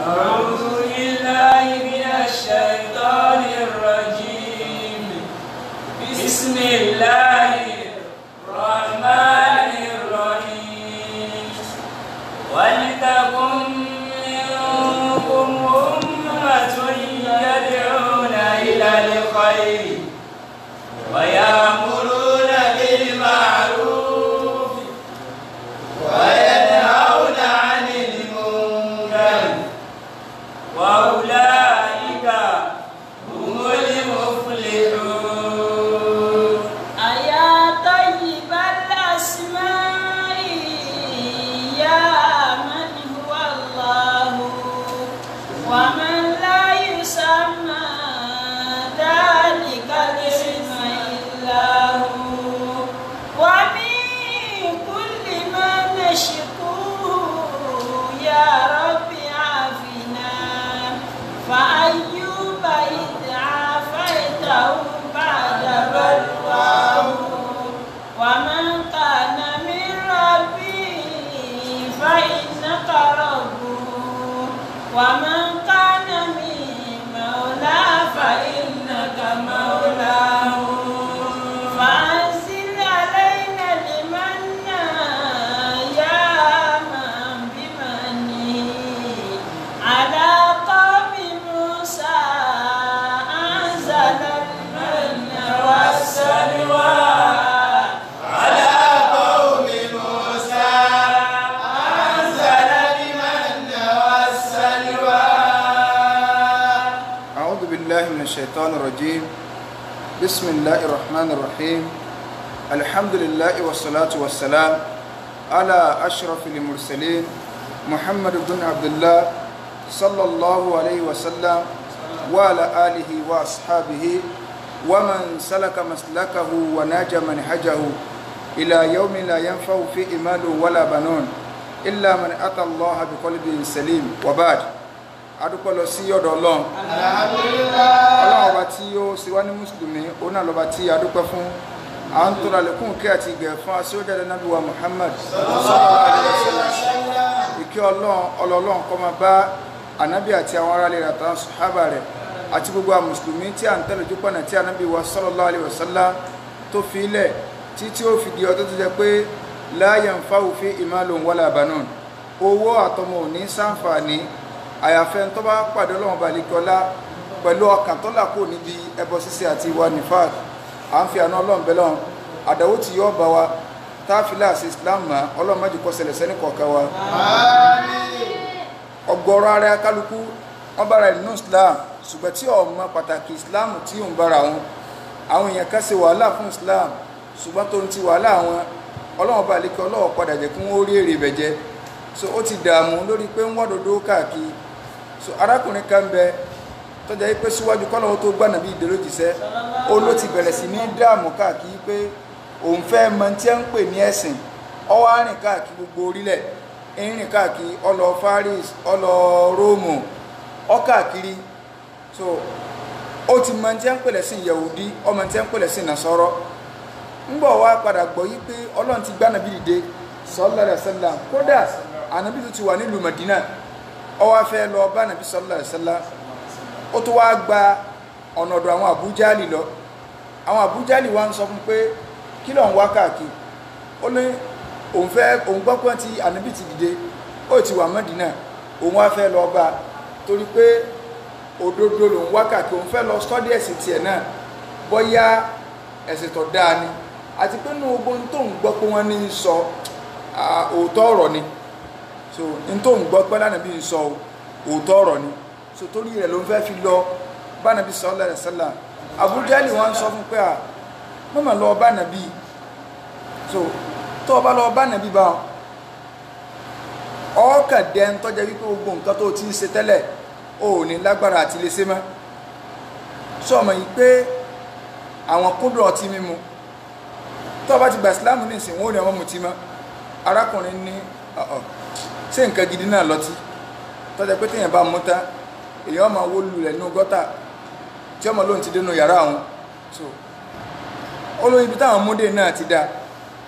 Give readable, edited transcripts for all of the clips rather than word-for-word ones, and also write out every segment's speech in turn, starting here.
أعوذ بالله من الشيطان الرجيم بسم الله الرحمن الرحيم ولتكن منكم أمة يدعون إلى الخير ويأمرون بالمعروف وينهون عن المنكر وأولئك هم المفلحون. أيا طيب الأسماء يا من هو الله ومن لا يسمى ذلك الاسم إلا هو ومن كل ما نشكوه يا رب عافنا فأيوب إذ عافيته بعد بلواه ومن كان من ربي فإنك ربه ومن كان من مولى فإنك مولاه فأنزل علينا المن يا من بمنه على قوم موسى أنزل المن والسلوى على قوم موسى أنزل المن والسلوى. أعوذ بالله من الشيطان الرجيم بسم الله الرحمن الرحيم الحمد لله والصلاة والسلام على أشرف المرسلين محمد بن عبد الله صلى الله عليه وسلم وعلى آله وأصحابه ومن سلك مسلكه وناج منهجه إلى يوم لا ينفع فيه مال ولا بنون إلا من أتى الله بقلب سليم وبعد adúpẹ́ lọ sí ọ̀dọ̀ Ọlọ́run Ọlọ́run ọba tí ó sì wá ní mùsùlùmí òun náà lọ́ba tí adúpẹ́ fún à ń tọrọ àlékún kí àti ìgẹ̀ fún aṣíwájú Ànábì wa Muhammad sallallahu alaihi wasallam ìkẹ́ Ọlọ́run kó máa bá Ànábì àti àwọn ará ilé rẹ̀ àtàwọn sàhábà rẹ̀ àti gbogbo àwọn mùsùlùmí tí à ń tẹ̀lé ojú pọ̀nà tí Ànábì wa sallallahu alaihi wasallam tó fi ilẹ̀ tí ó fi di ọjọ́ tó jẹ́ pé la yanfa'u fihi malun wala banun owó àtọmọ ò ní ṣàǹfààní àyàfẹ́ tó bá pàdé Ọlọ́run balikọ́lá pẹ̀lú ọkàn tó làkó níbi ẹbọ ṣíṣe àti ìwà nifaq à ń fi àná Ọlọ́run bẹ́ẹ̀ lọ́run àdàwó tí yóò bá wa táàfilà sí Islam mọ́ Ọlọ́run májì kó ṣẹlẹ̀ sẹ́ni kọ̀ọ̀kan wa. ọ̀gọ̀rọ̀ ara kálukú wọ́n bára nínú Islam ṣùgbọ́n tí ọmọ pàtàkì Islam tí òun bára wọn àwọn èèyàn kan ṣe wàhálà fún Islam ṣùgbọ́n tó ń ti wàhálà wọn Ọlọ́run balikọ́lá ó padà jẹ́ kí wọ́n rí èrè bẹ̀jẹ́ so ó ti dààmú lórí pé ń wọ́dọ̀dọ̀ káàkiri so arákùnrin kan bẹ tó jẹ́ pé síwájú kọ́lọ́wọ́ tó gbà nàbí ìdèròjìṣẹ́ ó ló ti bẹ̀rẹ̀ sí ní dààmú káàkiri pé òun fẹ́ mọ tí a ń pè ní ẹ̀sìn ó wá rìn káàkiri gbogbo orílẹ̀ ń rìn káàkiri ó lọ Faris ó lọ Róòmù ó káàkiri so ó ti mọ tí a ń pè lẹ́sìn Yahudi ó mọ tí a ń pè lẹ́sìn Nasara ń bọ̀ wá padà gbọ́ yí pé Ọlọ́run ti gbà nàbí dìde sallallahu alaihi wasallam kódà ànábì tó ti wà nílùú Madina ó wá fẹ́ lọ bá ànábì sallallahu alaihi wasallam ó tó wá gba ọ̀nà ọ̀dọ̀ àwọn àbújáàlì lọ àwọn àbújáàlì wá ń sọ fún pé kí ló ń wá káàkiri ó ní òun gbọ́ pé tí ànábì ti dìde ó ti wà Madina òun wá fẹ́ lọ bá torí pé òdodo lòun wá káàkiri òun fẹ́ lọ sọ́dí ẹ̀sìn tiẹ̀ náà bóyá ẹ̀sìn tó dáa ni àti pé nínú ogun tó ń gbọ́ pé wọ́n ní sọ òótọ́ ọ̀rọ̀ ni so n tó ń gbọ́ pé lánàbí ń sọ òótọ́ ọ̀rọ̀ ni so torí rẹ̀ ló ń fẹ́ fi lọ bá nàbí sallallahu alaihi wasallam Abujali wọn sọ fún pé mọ́mọ́ lọ bá nàbí so tó o bá lọ bá nàbí bá ọkàn dẹ́ ń tọ́jà wípé gbogbo nǹkan tó ti ń ṣe tẹ́lẹ̀ o ò ní lágbára àti lè ṣe mọ́ sọ ọmọ yìí pé àwọn kúndùn ọtí mímu tó o bá ti gba ìsìláàmù ní ìsìn wọn ò ní ọmọ mutí mọ́ arákùnrin ní ṣé nǹkan gidi náà lọtí tọ́jà pé téèyàn bá mú tán èèyàn máa wó lulẹ̀ nínú gọ́tà tí ọmọ lóun ti dénú yàrá àwọn so olóyìn ibi táwọn múdé náà ti dá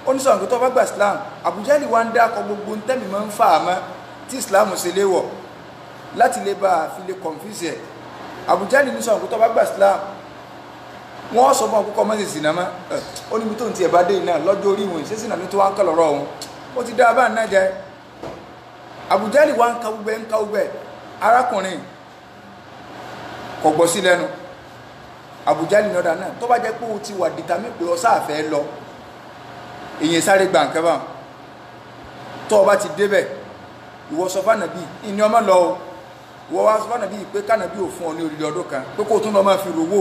ó ní sọ̀rọ̀ tó bá gba Islam Abu Jahli wá ń dákọ̀ gbogbo tẹ́mi máa ń fà á mọ́ tí Islam ṣe léwọ̀ láti lè bá a fi lè confuse ẹ̀. Abu Jahli ní sọ̀rọ̀ tó bá gba Islam wọ́n sọ fún ọkọ̀ mọ́sí ìsìnà mọ́ ó níbi tó ń ti ẹ̀bá dé iná lọ́jọ́ orí wọn ìṣẹ́ sínà ní tó wá ń kọlọ̀rọ̀ wọn ó ti dá bá náà jẹ́. Abu Jahli wá ń ka gbogbo arákùnrin kò gbọ́ sí lẹ́nu. Abu Jahli ní ọ̀dà náà tó bá jẹ́ pé ó ti wà dìtàmí pé ọ sáàfẹ́ lọ èyàn sáré gbà nǹkan bá tó o bá ti débẹ̀ ìwọ sọ fánàbí ìní ọmọ lọ ìwọ wá sọ fánàbí pé kánàbí ò fún ọ ní orílẹ̀ ọdún kan pé kó tún lọ máa fi rówó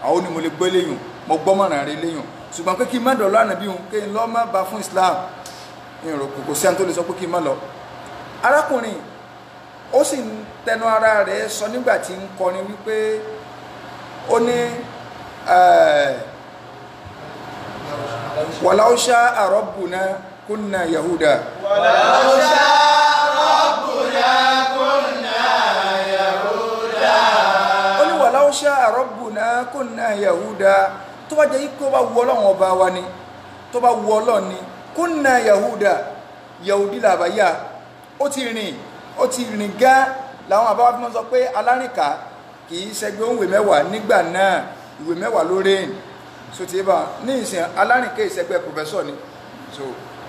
àwọn onímọ̀ lè gbọ́ léyìn mọ gbọ́mọ̀ràn rẹ léyìn ṣùgbọ́n pé kí n má dọ̀lọ́ ànàbí òun kí n lọ́ má ba fún Islam ìrò kò sí ẹni tó lè sọ pé kí n má lọ. Arákùnrin ó sì ń tẹnu ara rẹ̀ sọ nígbà tí ń kọrin wípé ó ní walau sha'a rabbuna kunna yahuda walau sha'a rabbuna kunna yahuda. Ó ní walau sha'a rabbuna kunna yahuda tó bá jẹ́ ikú bá wù Ọlọ́run ọba wa ni tó bá wù Ọlọ́run ni kunna yahuda yahudi làbáyà ó ti rìn gán làwọn àbáwá fi mọ́ sọ pé alárìnká kì í ṣẹgbẹ́ òun ìwé mẹ́wàá nígbà náà ìwé mẹ́wàá ló rèé so ti bá ní ìsìn alárìnké ìṣẹ́gbẹ́ pòfẹ́sọ̀ ni so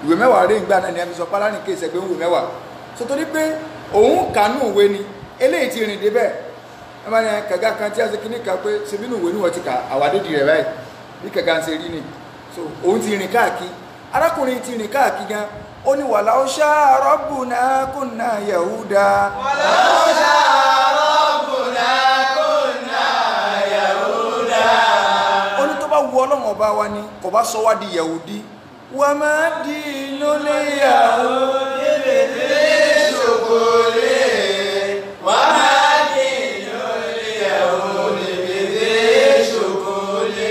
ìwé mẹ́wàá rèé nígbà náà ni a fi sọ pé alárìnké ìṣẹ́gbẹ́ òun ìwé mẹ́wàá so torí pé òun kànú òwe ni eléyìí ti rìn débẹ̀ ẹ máa ní kàga kan tí a ṣe kíní kan pé ṣe bínú òwe ni wọ́n ti kà àwàdédì rẹ̀ báyìí bí kàga ń ṣe rí ni so òun ti rìn káàkiri arákùnrin ti rìn káàkiri gan ó ní walau sha'a rabbuna kunna yahuda walau sha'a rabbuna kunna yahuda. Ó ní tó bá wù Ọlọ́run ọba wa ni kò bá sọ wá di yahudi wa ma dinul yahudi bidhi shukuli wa ma dinul yahudi bidhi shukuli.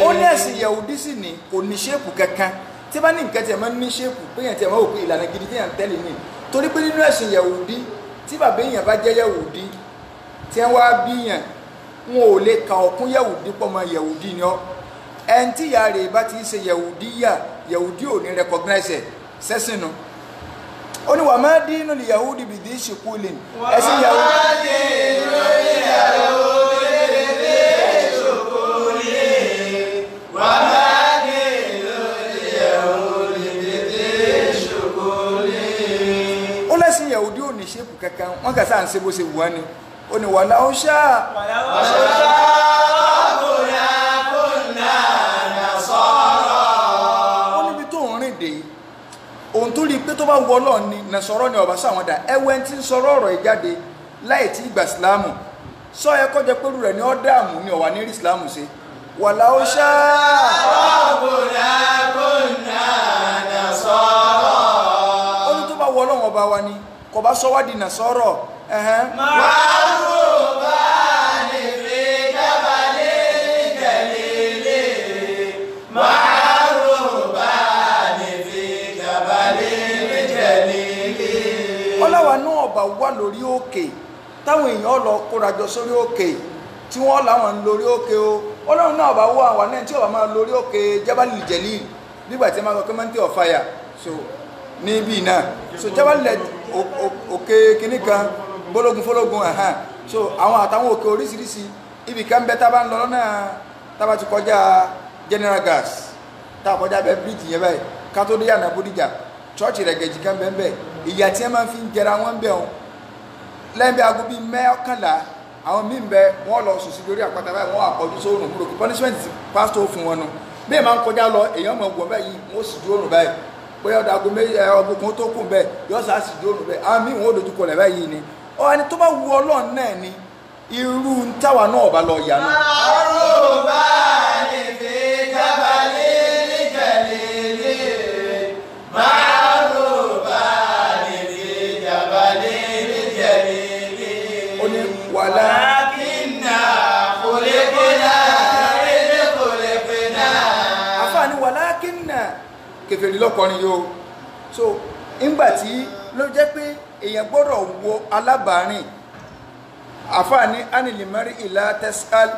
ó ní ẹ̀sìn yahudi sì ní kò ní ṣépù kankan tí bá ní nǹkan tí ẹ máa ń ní ṣépù pé yẹn tí ẹ máa wò pé ìlànà gidi tí yẹn ń tẹ́lẹ̀ ní torí pé nínú ẹ̀sìn yahudi tí bàbá èèyàn bá jẹ́ yahudi tí wọ́n wá bí yẹn wọn ò lè ka ọ̀kún yahudi pọ̀ mọ́ yahudi ni ọ́ ẹni tí ìyá rẹ̀ bá ti ṣe yahudi yahudi ò ní recognize sẹ́sìn nu ó ní wà má dínú li yahudi bìdí ṣùkúlìn ẹ̀sìn yahudi yahudi ò ní ṣépù kankan wọn kà sáà ń ṣe bó ṣe wù wá ni ó ní walau sha'a rabbuna kunna nasara. ó níbi tó ń rìn dé ohun tó rí i pé tó bá wù Ọlọ́run ni nàṣọ́rọ́ ni ọ̀bá sáwọn dà ẹwẹ́ tí ń sọ̀rọ̀ ọ̀rọ̀ ìjáde láì tí ìgbà ìsìláàmù sọ ẹ kọjá pẹ̀lú rẹ̀ ní ọ́dàmù ni ọ̀wà ní rí ìsìláàmù ṣe walau sha'a rabbuna kunna nasara. ó ní tó bá wù Ọlọ́run ọba wa ni kò bá sọ wá di nàṣọ́rọ̀ ma'rufani fi jabalin jalili ma'rufani fi jabalin jalili. ọlọ́wà náà bá wà lórí òkè táwọn èèyàn lọ kórajọ sórí òkè tí wọ́n láwọn ń lórí òkè o ọlọ́run náà bá wọ àwọn náà tí ọba máa lórí òkè Jabalil Jalil nígbà tí a máa sọ Mountain of Fire so níbí náà so Jabalil òkè kìíní kan bólógun fólógun so àwọn àtàwọn òkè oríṣiríṣi ibì kan bẹ tá a bá ń lọ lọ́nà tá a bá ti kọjá General Gas tá a kọjá bẹ bíríìjì yẹn báyìí ká tó dé yànnà Bódìjà chọ́ọ̀chì rẹ̀ gẹ̀jì kan bẹ́ẹ̀ bẹ́ẹ̀ ìyà tí ẹ máa fi ń jẹra wọn bẹ́ẹ̀ wọn lẹ́yìn bí aago bíi mẹ́ọ̀kànlá àwọn míì ń bẹ wọ́n lọ sùn sí lórí àpáta báyìí wọ́n àkọjú sóòrùn kúrò kí punishment pásítọ̀ fún wọn nu bí ẹ máa ń kọjá lọ èèyàn mọ̀ wọ́n báyìí wọ́n sì dúró nù báyìí bóyá ọ̀dà aago ọdún kan tó kù bẹ́ẹ̀ yọ sá sì dúró nù bẹ́ẹ̀ àwọn míì wọ́n dojú kọlẹ̀ báyìí ni ọ̀hún tó bá wu Ọlọ́run náà ni irú táwa náà bá lọ yà náà. ma'rufani fi jabalin jalili ma'rufani fi jabalin jalili. ó ní wàhálà. walakinna khuliqna khuliqna. àfààní walakinna kèfèrí lọ́kọrin yóò so ńgbà tí ló jẹ́ pé èèyàn gbọ́dọ̀ wo alábàárìn àfààní anilimari ìlà tẹ́sán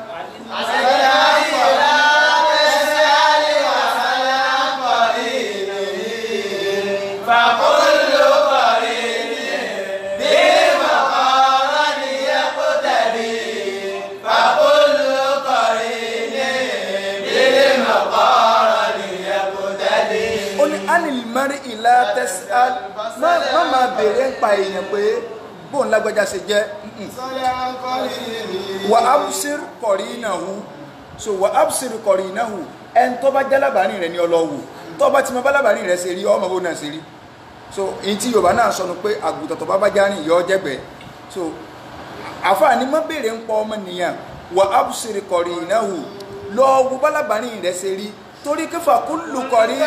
látẹ́sàl má máa béèrè ń pa èèyàn pé bóun lágbájá ṣe jẹ́ wà ábùsír kọ̀rínàhù so wà ábùsír kọ̀rínàhù ẹn tó bá jálábàárín rẹ̀ ní ọlọ́wù tó bá ti mọ bálábàárín rẹ̀ ṣe rí ọmọ bó náà ṣe rí so in tí Yorùbá náà sọnù pé àgùntàn tó bá bá járìn yọ jẹ́gbẹ́ so àfààní má béèrè ń pa ọmọ nìyàn wà ábùsír kọ̀rínàhù lọ́wọ́ bálábàárín rẹ̀ ṣe rí torí kífà kúlù kọ̀rín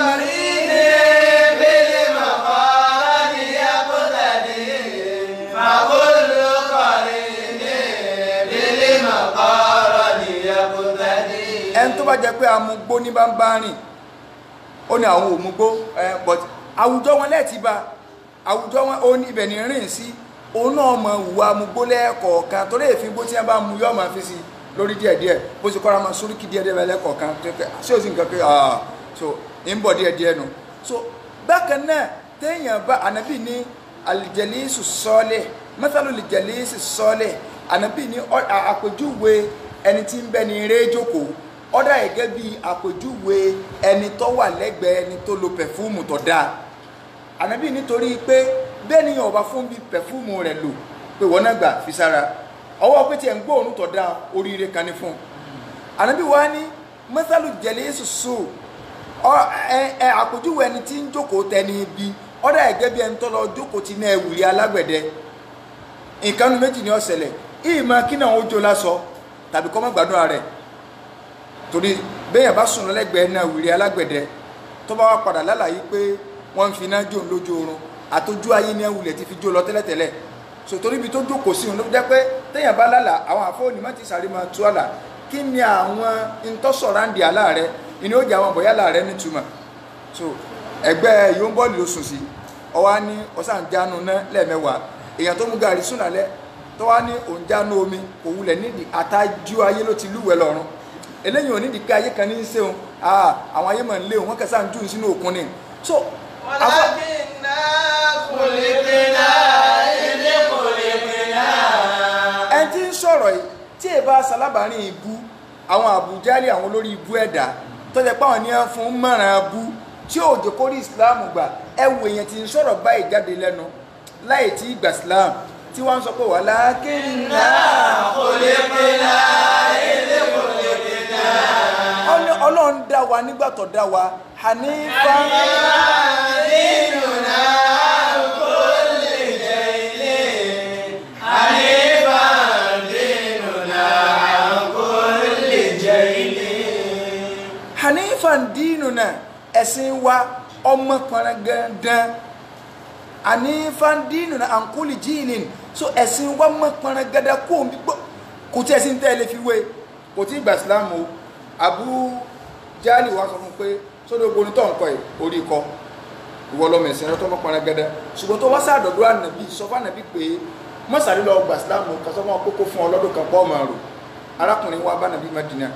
ẹni tó bá jẹ́ pé amúgbó ní bá ń bá rìn ó ní àwọn òmúgbó but àwùjọ wọn lẹ́ẹ̀tí bá àwùjọ wọn ó ní ibẹ̀ ní rìn sí òun náà mọ ìwà amúgbó lẹ́ẹ̀kọ̀ọ̀kan torí èéfín bó tí wọ́n bá mú yọ́ máa fi sí lórí díẹ̀díẹ̀ bó ṣe kọ́ra máa sórí kí díẹ̀díẹ̀ lẹ́ẹ̀kọ̀ọ̀kan ṣé o sì nǹkan pé so ń bọ̀ díẹ̀díẹ̀ nù so bákan náà téèyàn bá ànábì ní alìjẹ̀lísù sọ́ọ̀lẹ̀ mẹ́tàlú alìjẹ̀lísù sọ́ọ̀lẹ̀ ànábì ní àpèjúwe ẹni tí ń bẹ ní eré jókòó ọ̀dà gẹ́gẹ́ bí àpèjúwe ẹni tó wà lẹ́gbẹ̀ẹ́ ẹni tó lo pẹ̀fúmù tó dáa ànábì nítorí pé bẹ́ẹ̀ ni ọba fún bí pẹ̀fúmù rẹ̀ lò pé wọ́n náà gbà fi sára ọwọ́ pé tí ẹ̀ ń gbóòórùn tó dáa oríire kan ní fún ànábì wá ní mẹ́tàlú jẹ̀lísù sùn àpèjúwe ẹni tí ń jókòó tẹni ibi ọ̀dà gẹ́gẹ́ bí ẹni tó lọ jókòó ti ní ẹ̀wùrí alágbẹ̀dẹ nǹkan méjì ní ó ṣẹlẹ̀ ìmọ̀ kí náà ó jó lásọ tàbí kọ́ mọ́ gbádùn rẹ̀ torí bẹ́yàn bá sùn lẹ́gbẹ̀ẹ́ náà wìrì alágbẹ̀dẹ tó bá wá padà lálàyé pé wọ́n ń fi iná jó lójú oorun àtọ́jú ayé ní ẹwùlẹ̀ ti fi jó lọ tẹ́lẹ̀tẹ́lẹ̀ so torí ibi tó jókòó sí òun ló jẹ́ pé téèyàn bá lálà àwọn àfọ́ọ̀nì má ti sáré máa tú àlà kí ni àwọn ntọ́sọ̀ráǹdì àlá rẹ ìní ó jẹ́ àwọn bọ̀yá àlá rẹ nítumọ̀ so ẹgbẹ́ yóò ń bọ́ọ̀lù ló sùn sí ọwá ní ọ̀sán jánu ná lẹ́ẹ̀mẹ́wàá èèyàn tó mú gàrí sùn lálẹ́ tó wá ní òun jánu omi kò wulẹ̀ nídìí àtàjú ayé ló ti lúwẹ̀ lọ́rùn eléyìí ò nídìí pé ayé kan ní í ṣeun àwọn ayé mọ̀ ń léun wọ́n kẹsàn án jù sínú òkun ni so ẹni tí ń sọ̀rọ̀ yìí tí ẹ bá ṣalábàárín ibú àwọn àbújálì àwọn olórí ibú ẹ̀dá tó jẹ́ páwọn ní ẹ fún mọ̀ràn bú tí ò jẹ́ kórí ìsìláàmù gbà ẹ wo èèyàn tí ń sọ̀rọ̀ báyìí jáde lẹ́nu láì tí ìgbà ìsìláàmù tí wọ́n ń sọ pé wà lákínná khuliqna ọlọ́run dá wa nígbà tó dá wa hanifa dínúná kulli jaylin hanifa dínúná kulli jaylin hanifa dínúná ẹ̀sìn wa ọmọ pọnrán gandan hanifa dínúná kulli jaylin so ẹ̀sìn wa mọ̀ pọnrán gandan kò tí ẹ̀sìn tẹ́lẹ̀ fi wé kò tí ìgbà ìsìlámù Abu Jali wá sọ fún pé sódò ogun tó ń kọ orí kọ ìwọ lọ mẹsìn rẹ tó mọ pọnrán gẹdẹ ṣùgbọ́n tó wá sàdọ̀dọ̀ ànàbí sọ fún ànàbí pé mọ́sàrí lọ gbà sílámù kan sọ fún ọkọ̀ fún ọlọ́dún kan pọ́ ọmọ rò arákùnrin wa bá ànàbí Madina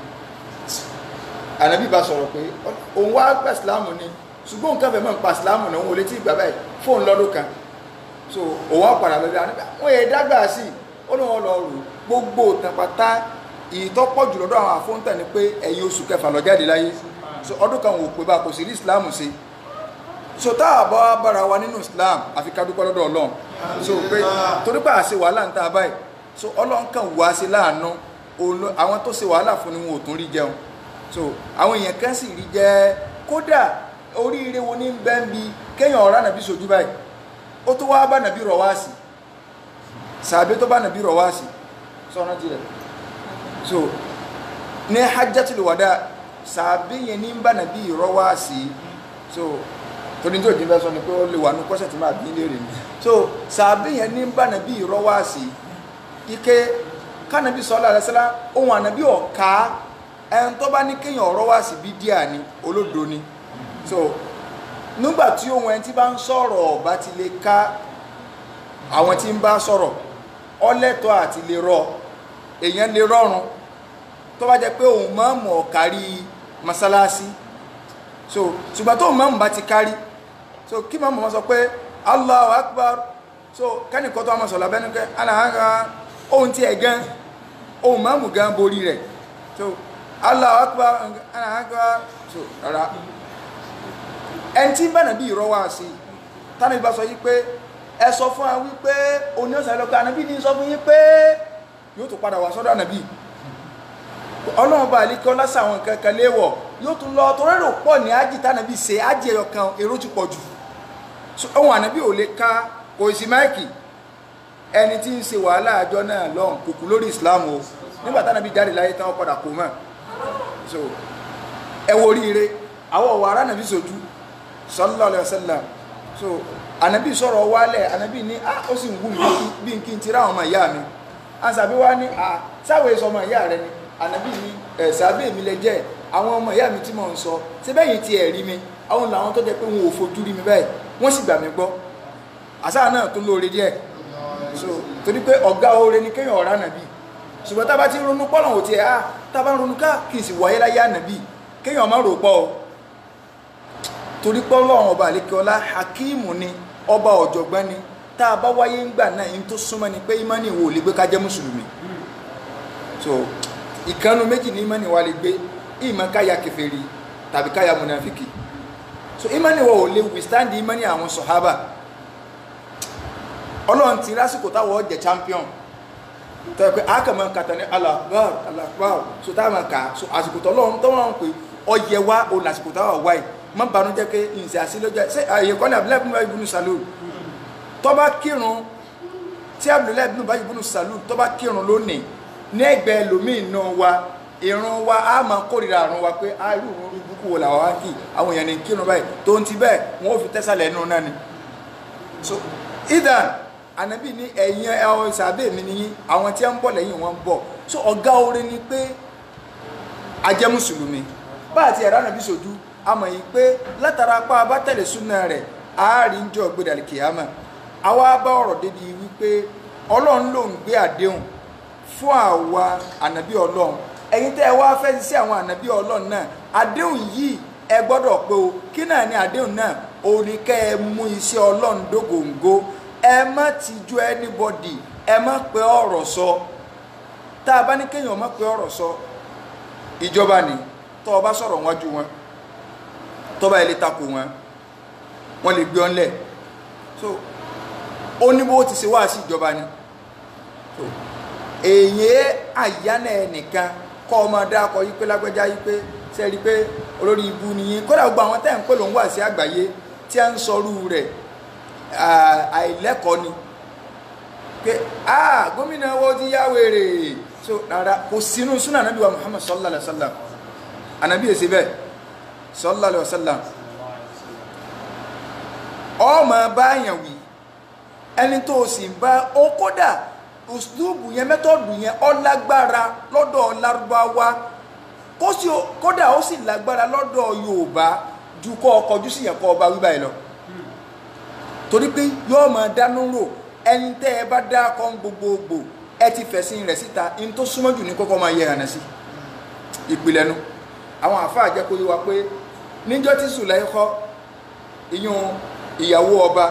ànàbí bá sọ̀rọ̀ pé òun wá gbà sílámù ni ṣùgbọ́n nǹkan fẹ́ mọ̀ ń pa sílámù náà òun ò lè tí ìgbà báyìí fóun lọ́dún kan so òun á padà lọ́dún ànàbí wọ́n yẹ dágbà sí ó lóun lọ rò gbogbo tàpátá ìtọ́pọ̀ jùlọ dọ́ àwọn àfóńtà ni pé ẹ̀yìn oṣù kẹfà lọ jáde láyé so ọdún kan wò pé bá kò sí rí Islam ṣe so táà bá bára wa nínú Islam àfi ká dúpẹ́ lọ́dọ̀ Ọlọ́run so pé torí pé àṣẹ wàhálà ń ta báyìí so Ọlọ́run kan wá sí láàánú àwọn tó ṣe wàhálà fún ni wọn ò tún rí jẹun so àwọn èèyàn kan sì rí jẹ kódà oríire wo ní bẹ́ẹ̀ bí kéèyàn ọ̀rá nàbí sojú báyìí ó tó wá bá nàbí rọ̀ wá sí sàbẹ́ tó bá nàbí rọ̀ wá sí sọ́nà tirẹ̀ so ní hajjatul wada sàbí yẹn ní bá nàbí ìrọwá sí so torí tó jí bẹ́ sọ ni pé ó lè wà ní kọ́sẹ̀ tí máa bí léèrè ní so sàbí yẹn ní bá nàbí ìrọwá sí ike kánàbí sallallahu alaihi wasallam ohun ànàbí ọ̀ká ẹn tó bá ní kéèyàn ọ̀rọ̀wá sí bí díà ni olódo ni so nígbà tí ohun ẹni tí bá ń sọ̀rọ̀ bá ti lè ká àwọn tí ń bá sọ̀rọ̀ ọlẹ́tọ̀ àti lè rọ èèyàn lè rọrùn tó bá jẹ́ pé òun máa mọ̀ kárí masalasi so ṣùgbọ́n tó máa mọ̀ bá ti kárí so kí máa mọ̀ sọ pé Allahu Akbar so kẹ́nìkan tó máa sọ lábẹ́nu pé aláhàgá ohun tí ẹ̀ gan ohun máa mọ̀ gan borí rẹ̀ so Allahu Akbar aláhàgá so rárá ẹni tí bá nàbí ìrọ́wà sí tánàbí bá sọ yí pé ẹ sọ fún wa wípé oní ọ̀sán lọ́kọ̀ ànábì ní sọ fún yí pé yóò tún padà wá sọ́dọ̀ ànábì ọlọ́run bá àlékọ́ lásà àwọn nǹkan kan léwọ̀ yóò tún lọ torí èrò pọ̀ ní ájì tánàbí ṣe ájì ẹyọ kan èrò ti pọ̀ jù ohun ànábì ò lè ká kò sí máìkì ẹni tí ń ṣe wàhálà àjọ náà lọ́hùn kò kú lórí Islam o nígbà tánàbí jáde láyé tán ó padà kó mọ́ so ẹ wo oríire àwọn ọ̀wọ̀ ará nàbí sojú sallallahu alaihi wasallam so ànábì sọ̀rọ̀ wálẹ̀ ànábì ní ó sì ń wù mí bí n kí n ti rá àwọn ọmọ ìyá mi àṣàbí wá ní sáwọ̀ èso ọmọ ìyá rẹ ni ànábì ní ẹ̀sàbí mi lẹ jẹ́ àwọn ọmọ ìyá mi tí mò ń sọ ṣé bẹ́yìn ti ẹ̀ rí mi àwọn làwọn tó jẹ́ pé wọn ò fojú rí mi báyìí wọ́n sì gbà mí gbọ́ àṣà náà tó lóore díẹ̀ so torí pé ọ̀gá oore ni kéèyàn ọ̀rá nàbì ṣùgbọ́n tá bá ti ronú pọ́lọ̀ ò tiẹ̀ tá bá ronú ká kì í sì wáyé láyé ànàbì kéèyàn má rò pọ̀ o torí pọ́lọ̀ ọba àlékeọlá hakimu ni ọba ọ̀jọ̀gbọ́n ni tá a bá wáyé ń gbà náà in tó súnmọ́ ni pé ìmánì wo lè gbé ká jẹ́ mùsùlùmí so ìkànnù méjì ní ìmánì wa lè gbé ìmọ̀ káyà kèfèrí tàbí káyà munafiki so ìmánì wa ò lè withstand ìmánì àwọn sọ̀hábà ọlọ́run ti lásìkò táwọn jẹ́ champion tó yẹ pé àkàmọ́ kàtà ní Allahu Akbar so táwọn kà so àsìkò tọ́lọ́run tọ́wọ́n pé ọyẹ wa ò lásìkò táwọn wáyé má banújẹ́ pé ìṣe àṣìlójẹ́ ṣé àyè kọ́ ní Abdullahi ibn Salul tó bá kírun tí Abdullahi ibn Salul tó bá kírun lónìí ní ẹgbẹ́ ẹlòmíì náà wa ìrun wa á máa kórìíra àrùn wa pé irú ìrun ibùkún wo làwọn wá kì àwọn èèyàn ní kírun báyìí tó ń ti bẹ́ẹ̀ wọ́n ò fi tẹ́sàlẹ̀ nù náà ni so idan Ànábì ní ẹ̀yin ẹ̀hún ìsàbẹ̀ mi nìyí àwọn tí ń bọ̀ lẹ́yìn wọn ń bọ̀ so ọ̀gá oore ni pé a jẹ́ mùsùlùmí bá àti ẹ̀rọ Ànábì sojú àmọ́ yìí pé látara pa abátẹ̀lẹ̀ súnà rẹ̀ àárín jọ gbẹdàlì kìámà àwa bá ọ̀rọ̀ débi wípé Ọlọ́run ló ń gbé àdéhùn fún àwa ànábì Ọlọ́run ẹ̀yin tẹ́ ẹ wá fẹ́ sí àwọn ànábì Ọlọ́run náà àdéhùn yìí ẹ gbọ́dọ̀ pé o kí náà ni àdéhùn náà orí kẹ́ ẹ mú iṣẹ́ Ọlọ́run dógóńgó ẹ má tijú anybody ẹ má pé ọ̀rọ̀ sọ tá a bá ní kéèyàn má pé ọ̀rọ̀ sọ ìjọba ni tó o bá sọ̀rọ̀ wájú wọn tó bá ilé takò wọn lè gbé ọ́n lẹ̀ so ó ní bó ti ṣe wá sí ìjọba ni so èyí àyánà ẹnìkan kọ́ ọmọ dákọ̀ yí pé lágbẹ́já yí pé sẹ́rí pé olórí ibu nìyí kódà gbogbo àwọn tẹ́ ń pè ló ń wà sí àgbáyé tí a ń sọrú rẹ̀ àìlẹ́kọ̀ọ́ ni pé gómìnà wo ti yá wèrè so rárá kò sínú súnà Ànábì wa Muhammad sallallahu alaihi wasallam Ànábì èsì bẹ́ẹ̀ sallallahu alaihi wasallam ọmọ báyàn wí ẹni tó sì bá ó kódà uslubu yẹn mẹ́tọ́dù yẹn ó lágbára lọ́dọ̀ Lárúbáwá kódà ó sì lágbára lọ́dọ̀ Yorùbá ju kọ́ ọkọ̀jú sí yẹn kọ́ ọba wíbá ẹ lọ torí pé yóò máa dánú rò ẹni tẹ́ ẹ bá dá kọ́ gbogbogbò ẹ ti fẹ̀sìn rẹ̀ síta in tó súnmọ́ jù ní kọ́kọ́ máa yẹ ẹ̀rànà sí ìpìlẹ̀ nu àwọn àfáà jẹ́ kó yé wa pé níjọ́ tí Sùlẹ́kọ́ ìyún ìyàwó ọba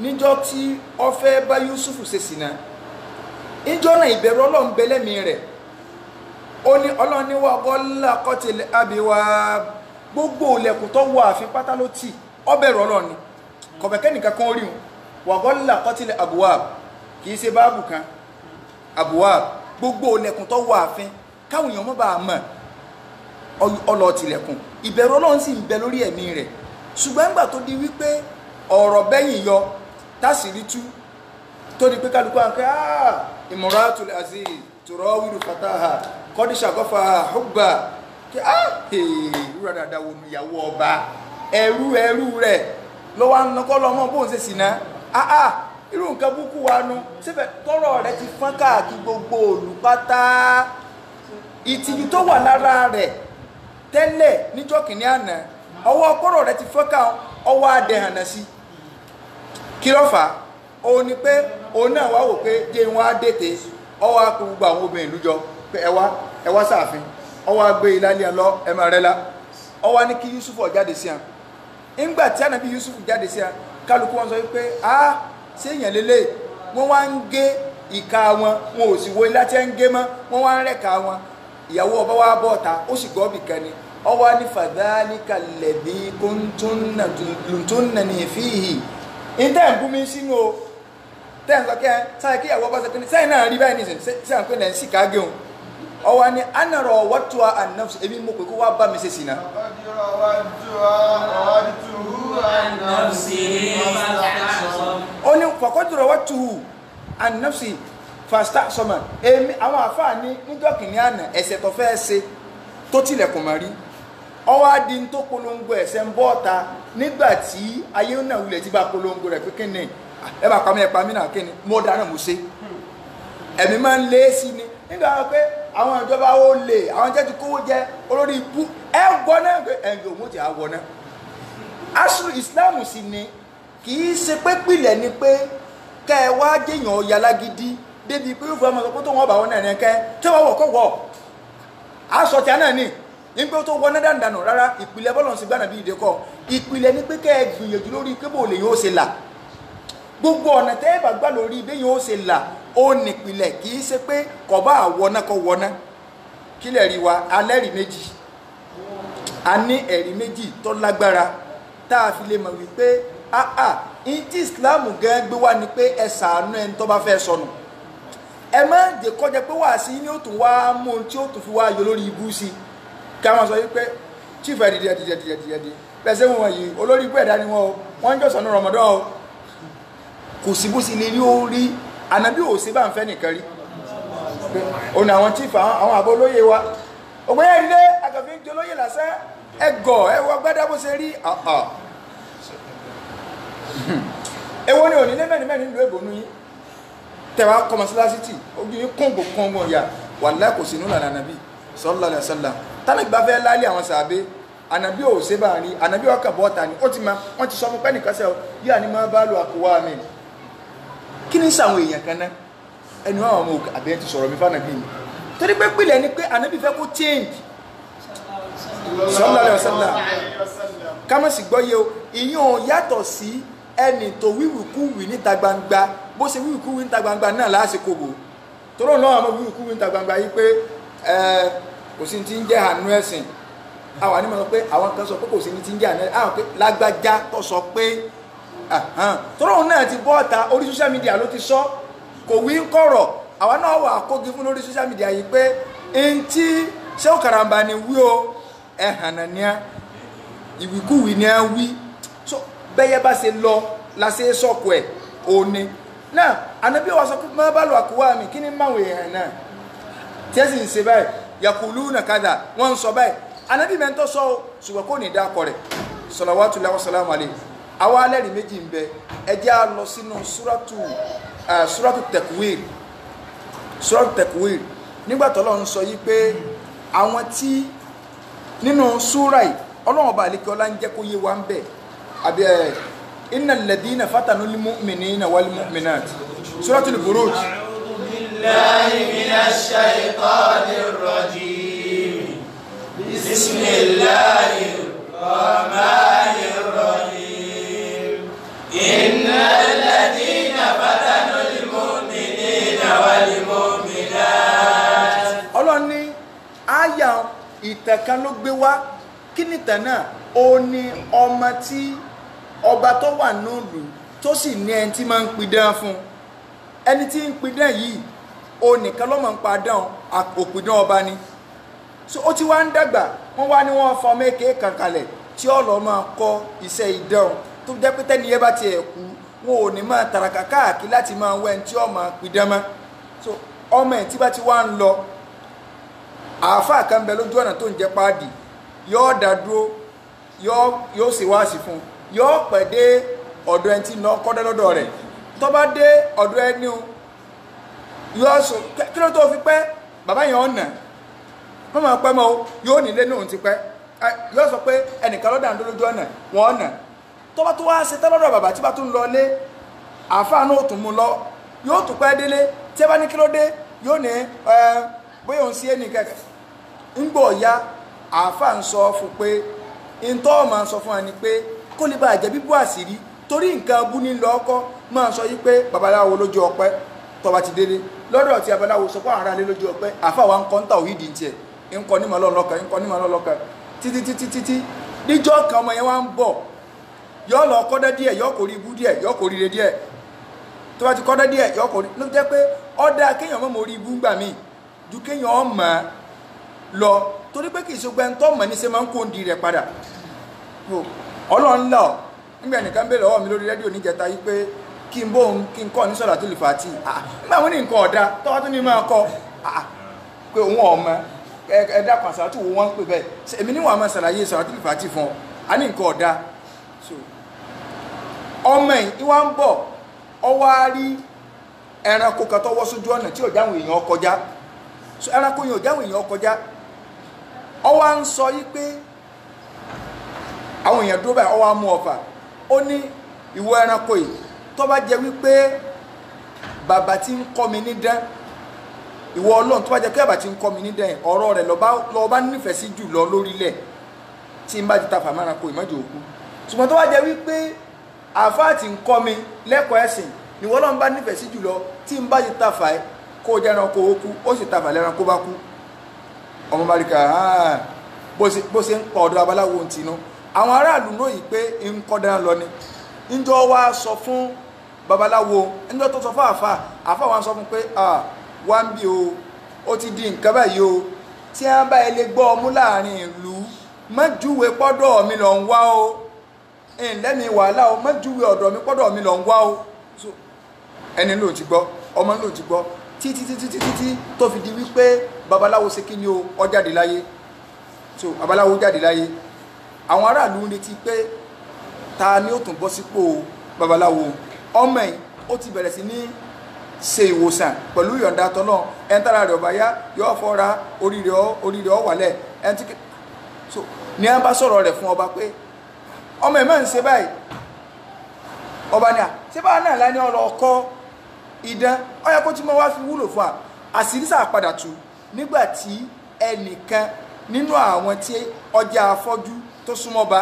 níjọ́ tí ó fẹ́ bá Yúsúfù ṣe sìnà níjọ́ náà ìbẹ̀rù Ọlọ́run bẹ lẹ́mìí rẹ̀ ó ní Ọlọ́run ní wà bọ́lá kọ́tìlẹ̀ àbíwá gbogbo ilẹ̀kùn tó wọ ààfin pátá ló tì ó bẹ̀rù Ọlọ́run ni kọ̀bẹ̀kẹ́ nìkan kan rí wọn wà bọ́lá kọ́tìlẹ̀ àbúwá kìí ṣe báàbù kan àbúwá gbogbo ilẹ̀kùn tó wọ ààfin káwọn èèyàn mọ́ bá a mọ̀ ọlọ́ tilẹ̀kùn ìbẹ̀rù Ọlọ́run sì ń bẹ lórí ẹ̀mí rẹ̀ ṣùgbọ́n nígbà tó di wípé ọ̀rọ̀ bẹ́yìn yọ tásìrí tú tó di pé kálukú àǹkẹ́ imratul aziz turawidu fataha kọ́díṣà gọ́fà hubba kí rúra dáadáa wo nu ìyàwó ọba ẹrú rẹ̀ ló wá ń nọkọ́ lọ́mọ bóun ṣe sì ná irú nǹkan búkú wa nu síbẹ̀ tọ́rọ̀ rẹ̀ ti fọ́n káàkiri gbogbo olùpátá ìtìjú tó wà lára rẹ̀ tẹ́lẹ̀ níjọ́ kìíní àná ọwọ́ ọpọ́rọ̀ rẹ̀ ti fọ́ká ọwọ́ adẹ̀hànà sí kí ló fà ó ní pé òun náà wá wò pé jẹ́ wọn á dètè ọwọ́ akọ gbogbo àwọn obìnrin ìlú jọ pé ẹwà sáàfin ọwọ́ agbé ìlàlẹ́ lọ ẹmọ rẹ la ọwọ́ ní kí Yusuf jáde sí à ńgbà tí ànábì Yusuf jáde sí à kálukú wọn sọ pé ṣé èèyàn lélẹ̀ wọ́n wá ń gé ìka wọn ò sì wo ilá tí ń gé mọ́ wọ́n wá ń rẹ̀ka wọn ìyàwó ọba wa bọ́ ọ̀ta ó sì gọ́ bìkan ni ọwọ́ ní fadhalika alladhi kuntunna ní fíhì ìtẹ́ ń bú mi sínú o tẹ́ ń sọ kí ẹ sáyẹ kí ìyàwó bá sọ pé sẹ́yìn náà rí báyìí nìsín sí à ń pè náà sí káàgé òun ọwọ́ ni anarọ̀ wọ́tò ànáfsì èmi mo pè kó wá bá mi ṣe sí náà. ó ní fọkọ́dúrọ̀ wọ́tò ànáfsì fàstà sọmọ èmi àwọn àfáà ní níjọ́ kìíní àná ẹ̀ṣẹ̀ tó fẹ́ ṣe tó tilẹ̀kùn mọ́ rí ọwọ́ adi tó polongo ẹ̀ṣẹ̀ ń bọ́ ọ̀ta nígbà tí ayé náà wulẹ̀ tí bá polongo rẹ̀ pé kí ni ẹ bá pamí ẹ pamí náà kí ni mo dáná mo ṣe ẹ̀mí máa ń lé sí ni nígbà wọn pé àwọn ìjọba ó lè àwọn jẹ́ ti kówó jẹ olórí ibú ẹ gbọ́ náà pé ẹ̀ǹgẹ̀ òun ti àwọ̀ náà aṣọ Islam sì ni kì í ṣe pé pìlẹ̀ ni pé kẹ́ ẹ wá jẹ́yàn ọ̀yà lágídí débi pé yóò fún ọmọ sọ pé tó wọn bá wọn náà ní kẹ́ tí wọ́n wọ̀ kọ́ wọ̀ aṣọ tí a náà ní nígbà tó wọ́n náà dànù rárá ìpìlẹ̀ bọ́lọ̀ sí gbànà bí ìdè kọ́ ìpìlẹ̀ ní pé kẹ́ ẹ gbìyànjú lórí pé bò lè yóò ṣe là gbogbo ọ̀nà tẹ́ ẹ bá gbà lórí ibẹ̀ yóò ṣe là ó nípìlẹ̀ kì í ṣe pé kọ̀ bá àwọ̀ná kọ́ wọ̀ná kílẹ̀ rí wa alẹ́rìí méjì a ní ẹ̀rí méjì tó lágbára tá a fi lè mọ̀ wípé ìtí Islam gan gbé wá ni pé ẹ ṣàánú ẹni tó bá fẹ́ sọnù ẹ má jẹ́ kọjá pé wàá sí ní ó tún wá mú ohun tí ó tún fi wá yọ lórí ibú sí ká máa sọ wípé chief ẹ̀dìdì pẹ̀sẹ̀ wọn yìí olórí ibú ẹ̀dá ni wọ́n ń jọ sọ̀nù Ramadan o kò sí bó sì lè rí orí ànábì ò sí bá ń fẹ́ nìkan rí òun àwọn chief àwọn àbọ̀ olóyè wa ògbóyè ìdílé àgàfin jẹ olóyè lásán ẹgọ ẹwọ gbádá bó ṣe rí èwo ni òní lé mẹ́rin ìlú èbò nú yín tẹwàá kọmọsílásítì ojú yín kóńgò kóńgò ya wàláhì kò sínú lànà ànábì sallallahu alaihi wasallam tánàbí bá fẹ́ láálé àwọn sàábé ànábì ò ṣe bá rí ànábì ọkà bọ́ta ni ó ti ma wọ́n ti sọ fún pẹ́nìkan sẹ́ bí àní máa bá lo àkówá mi kí ní sàwọn èèyàn kan náà ẹni wọn àwọn ọmọ òkè àbẹ́yẹn ti sọ̀rọ̀ mi fánàbí mi torí pé pìlẹ̀ ni pé ànábì fẹ́ kó change sallallahu alaihi wasallam ká má sì gbọ́ yé o ìyún yàtọ̀ sí ẹni tó wíwìkúwì níta gbangba bó ṣe wíwìkúwì níta gbangba náà lásìkò bò tóró náà àmọ́ wíwìkúwì níta gbangba yìí pé kò sí ti ń jẹ́ àánú ẹ̀sìn àwọn ànímọ̀ sọ pé àwọn kan sọ pé kò sí ti ń jẹ́ àánú ẹ̀sìn àwọn pé lágbájá tó sọ pé tóró náà ti bọ́ ọ̀ta orí social media ló ti sọ kò wí ń kọ̀rọ̀ àwọn náà wà kógi fún lórí social media yìí pé n tí ṣé ó karambà ni wí o ẹ̀hànà ni a ìwìkúwì ni a wí so bẹ́yẹ bá ṣe lọ la ṣe sọ́kù ẹ̀ òní náà ànábí wa sọ pé má bá lọ àkúwà mi kí ni máwò èèyàn náà tí ẹ sì ń ṣe báyìí yakuluna kadha wọ́n ń sọ báyìí ànábí mẹ́ntọ́ sọ ṣùgbọ́n kò ní dákọ̀ rẹ̀ salawatullahi wa salamu alayhi àwọn alẹ́rìí méjì ń bẹ ẹ jẹ́ á lọ sínú suratu Takwir nígbà t'Ọlọ́run sọ yí pé àwọn tí nínú súrà yìí Ọlọ́run bá àlékè ọlá ń jẹ́ kó yé wa ń bẹ̀ àbí innal ladina fatanul mu'minina wal mu'minat suratul Buruj. A'udhu billahi minash shaytanir rajim. Bismillahir rahmanir rahim. Innal ladina fatanul mu'minina wal mu'minat. Ọlọ́run ní àyà ìtẹ̀kan ló gbé wá kí ni ìtàn náà ó ní ọmọ tí ọba tó wà nílùú tó sì ní ẹni tí máa ń pidán fún ẹni tí ń pidán yìí ó nìkan ló máa ń padàn òpidán ọba ni so ó ti wá ń dàgbà wọ́n wá ní wọ́n fọ méke kankalẹ̀ tí ó lọ máa kọ́ iṣẹ́ idán tó jẹ́ pé tẹ́niyẹ́ bá tiẹ̀ kú wọn ò ní máa tàràkà káàkiri láti máa wẹ́ ẹni tí ó máa pidán mọ́ so ọmọ ẹ̀ tí bá ti wá ń lọ àáfàá kan bẹ lójú ọ̀nà tó ń jẹ́ páàdì yóò dá dúró yóò sì wá sí fún yóò pẹ̀ dé ọ̀dọ̀ ẹni tí ń lọ kọ́dẹ́ lọ́dọ̀ rẹ̀ tó bá dé ọ̀dọ̀ ẹni o yóò sọ kí ló tó fi pẹ́ bàbá yẹn ọ̀nà wọ́n máa pẹ́ mọ́ o yóò nílé náà ti pẹ́ yóò sọ pé ẹnìkan lọ́dà ń dó lójú ọ̀nà wọ́n ọ̀nà tó bá tó wá ṣe tẹ́ lọ́dọ̀ bàbá tí bá tún lọ lé àáfàá náà tún mú lọ yóò tún pẹ́ délé tí ẹ bá ní kí ló dé yóò ní bóyá òun sí ẹnì kẹ̀kẹ́ ń gbọ́ ya àáfàá ń sọ fún pé ntọ́ máa sọ fún ẹni pé kó lè bá àjẹ́ bíbú àṣírí torí nǹkan abú ní lọ́ọ́kọ́ máa sọ yí pé babaláwo lójú ọpẹ́ tó bá ti délé lọ́dọ̀ tí babaláwo sọ fún àwọn aráalé lójú ọpẹ́ àáfàá wa ń kọ́ ń ta òyìdì tiẹ̀ ń kọ́ ní màlọ́ lọ́kàn títí níjọ́ kan ọmọ yẹn wá ń bọ̀ yọ lọ kọ́dẹ́ díẹ̀ yọ kò rí ibú díẹ̀ yọ kò ríre díẹ̀ tó bá ti kọ́dẹ́ díẹ̀ yọ kò rí ló jẹ́ pé ọ̀dà kéèyàn mọ́ mo rí ibú gbà mí ju kéèyàn mọ̀ lọ torí pé kì í ṣogbẹ́ ń tọ́ mọ̀ ní ṣe máa ń kó di rẹ̀ padà ọlọ́run lọ nígbà nìkan bèèrè ọwọ́ mi lórí rédíò níjẹta yí pé kí n kọ́ ní sọ̀rọ̀ tó lè fàtí nígbà wọn ní nǹkan ọ̀dá tọ́wọ́ tó ní máa kọ́ pé òun ọmọ ẹ̀dá kan sàrátì wo wọ́n ń pè bẹ́ẹ̀ èmi níwọ̀n àmọ́ sàlàyé sọ̀rọ̀ tó lè fàtí fún ọ a ní nǹkan ọ̀dá ọmọ yìí ìwà ń bọ̀ ọwọ́ á rí ẹranko kan tọ́wọ́ sójú ọ̀nà tí ò jáwọn èèyàn kọjá ẹranko yìí ò jáwọn èèyàn kọjá ọwọ́ á ń sọ yí pé àwọn èèyàn dúró báyìí ọwọ́ á mú ọfà ó ní ìwọ ẹranko yìí tó bá jẹ́ wípé bàbá tí ń kọ́ mi ní dán ìwọ ọlọ́run tó bá jẹ́ kí bàbá tí ń kọ́ mi ní dán ọ̀rọ̀ rẹ̀ lọ bá nífẹ̀ẹ́ sí jù lọ lórílẹ̀ tí ń bá ti ta fàmà ẹranko ìmọ̀jọ̀ òkú ṣùgbọ́n tó bá jẹ́ wípé àfáà tí ń kọ́ mi lẹ́kọ̀ọ́ ẹ̀sìn ìwọ ọlọ́run bá nífẹ̀ẹ́ sí jù lọ tí ń bá ti ta fà ẹ́ kó o jẹ́ ẹranko òkú ó sì ta fà lẹ́ranko bá kú ọmọ bá rí ká bó ṣe ń pa ọ̀dọ̀ abaláwo ń tinú àwọn aráàlú lóyìí pé ń kọ́ dáná lọ ni níjọ́ wá sọ fún babaláwo níjọ́ tó sọ fún àfà wa sọ fún pé wá ń bí ó ti di nǹkan báyìí o tí wọ́n bá ilé gbọ́ ọmú láàrin ìlú mọ́júwe pọ́dọ̀ mi lọ ń wá o lẹ́mi wàhálà o mọ́júwe ọ̀dọ̀ mi pọ́dọ̀ mi lọ ń wá o ẹni ló ti gbọ́ ọmọ ló ti gbọ́ títí tó fi di wípé babaláwo ṣe kí ni o ó jáde láyé babaláwo jáde láyé àwọn aráàlú ń retí pé ta ni ó tún bọ́ sípò babaláwo ọmọ ẹ̀ ó ti bẹ̀rẹ̀ sí ní ṣe ìwòsàn pẹ̀lú ìyọ̀ǹda tọ́lọ́ ẹni tára rẹ̀ ọba yá yóò fọ́ra orí rẹ̀ ọ wàlẹ̀ ẹni tí ní a bá sọ̀rọ̀ rẹ̀ fún ọba pé ọmọ ẹ̀ máa ń ṣe báyìí ọba ni ṣé báwa náà lá ní ọ̀rọ̀ ọkọ idán ó yẹ kó tí mo wá fi wúlò fún àṣírí sáà padà tú nígbà tí ẹnìkan nínú àwọn tí ọjà afọ́jú tó súnmọ́ ba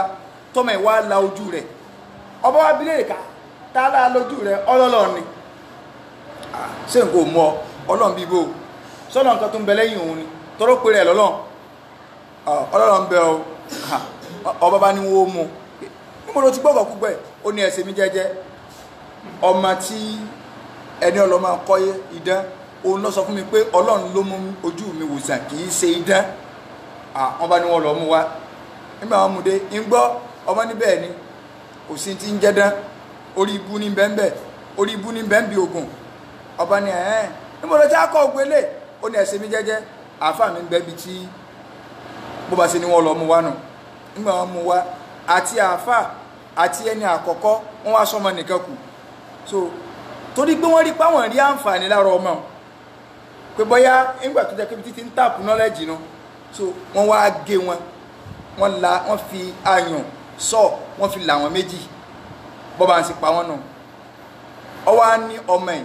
tọ́mọ ìwà la ojú rẹ̀ ọba wa bí léèrè ká tá lá lójú rẹ̀ ọlọ́lọ́ ni ṣé n kò mọ ọlọ́run bíbó sọ́nà nǹkan tó ń bẹ lẹ́yìn òun ni tọ́rọ pé rẹ̀ lọ́lọ́run ọlọ́run bẹ ọ ọba bá ní wọ́n mú níbo ló ti gbọ́kọ̀ púpẹ̀ ó ní ẹsẹ̀ mi jẹ́jẹ́ ọmọ tí ẹni ọlọ́mọ kọ́yé idán òun lọ sọ fún mi pé ọlọ́run ló mú ojú mi wòsàn kì í ṣe idán wọ́n bá ní wọ́n lọ mú wá nígbà wọn mú dé ń gbọ́ ọmọ níbẹ̀ ni kò sí ti ń jẹ́dán orí ibú ní bẹ́ẹ̀ orí ibú ní bẹ́ẹ̀ bí ogun ọba ni níbo ló ti á kọ́ ògbélé ó ní ẹsẹ̀ mi jẹ́jẹ́ àáfà mi ń bẹ́ bi tí bó bá ṣe ni wọ́n lọ mú wá nù nígbà wọn mú wá àti àáfà àti ẹni àkọ́kọ́ wọ́n wá sọmọ nìkan kù so torí pé wọ́n rí páwọn rí àǹfààní lára ọmọ pé bóyá nígbà tó jẹ́ pé títí ń tàpù nọ́lẹ́jì nu so wọ́n wá gé wọ́n fi ayùn wọ́n fi là wọ́n méjì bọ́ bá ń sì pa wọ́n nù ọ wá ní ọmọ ẹ̀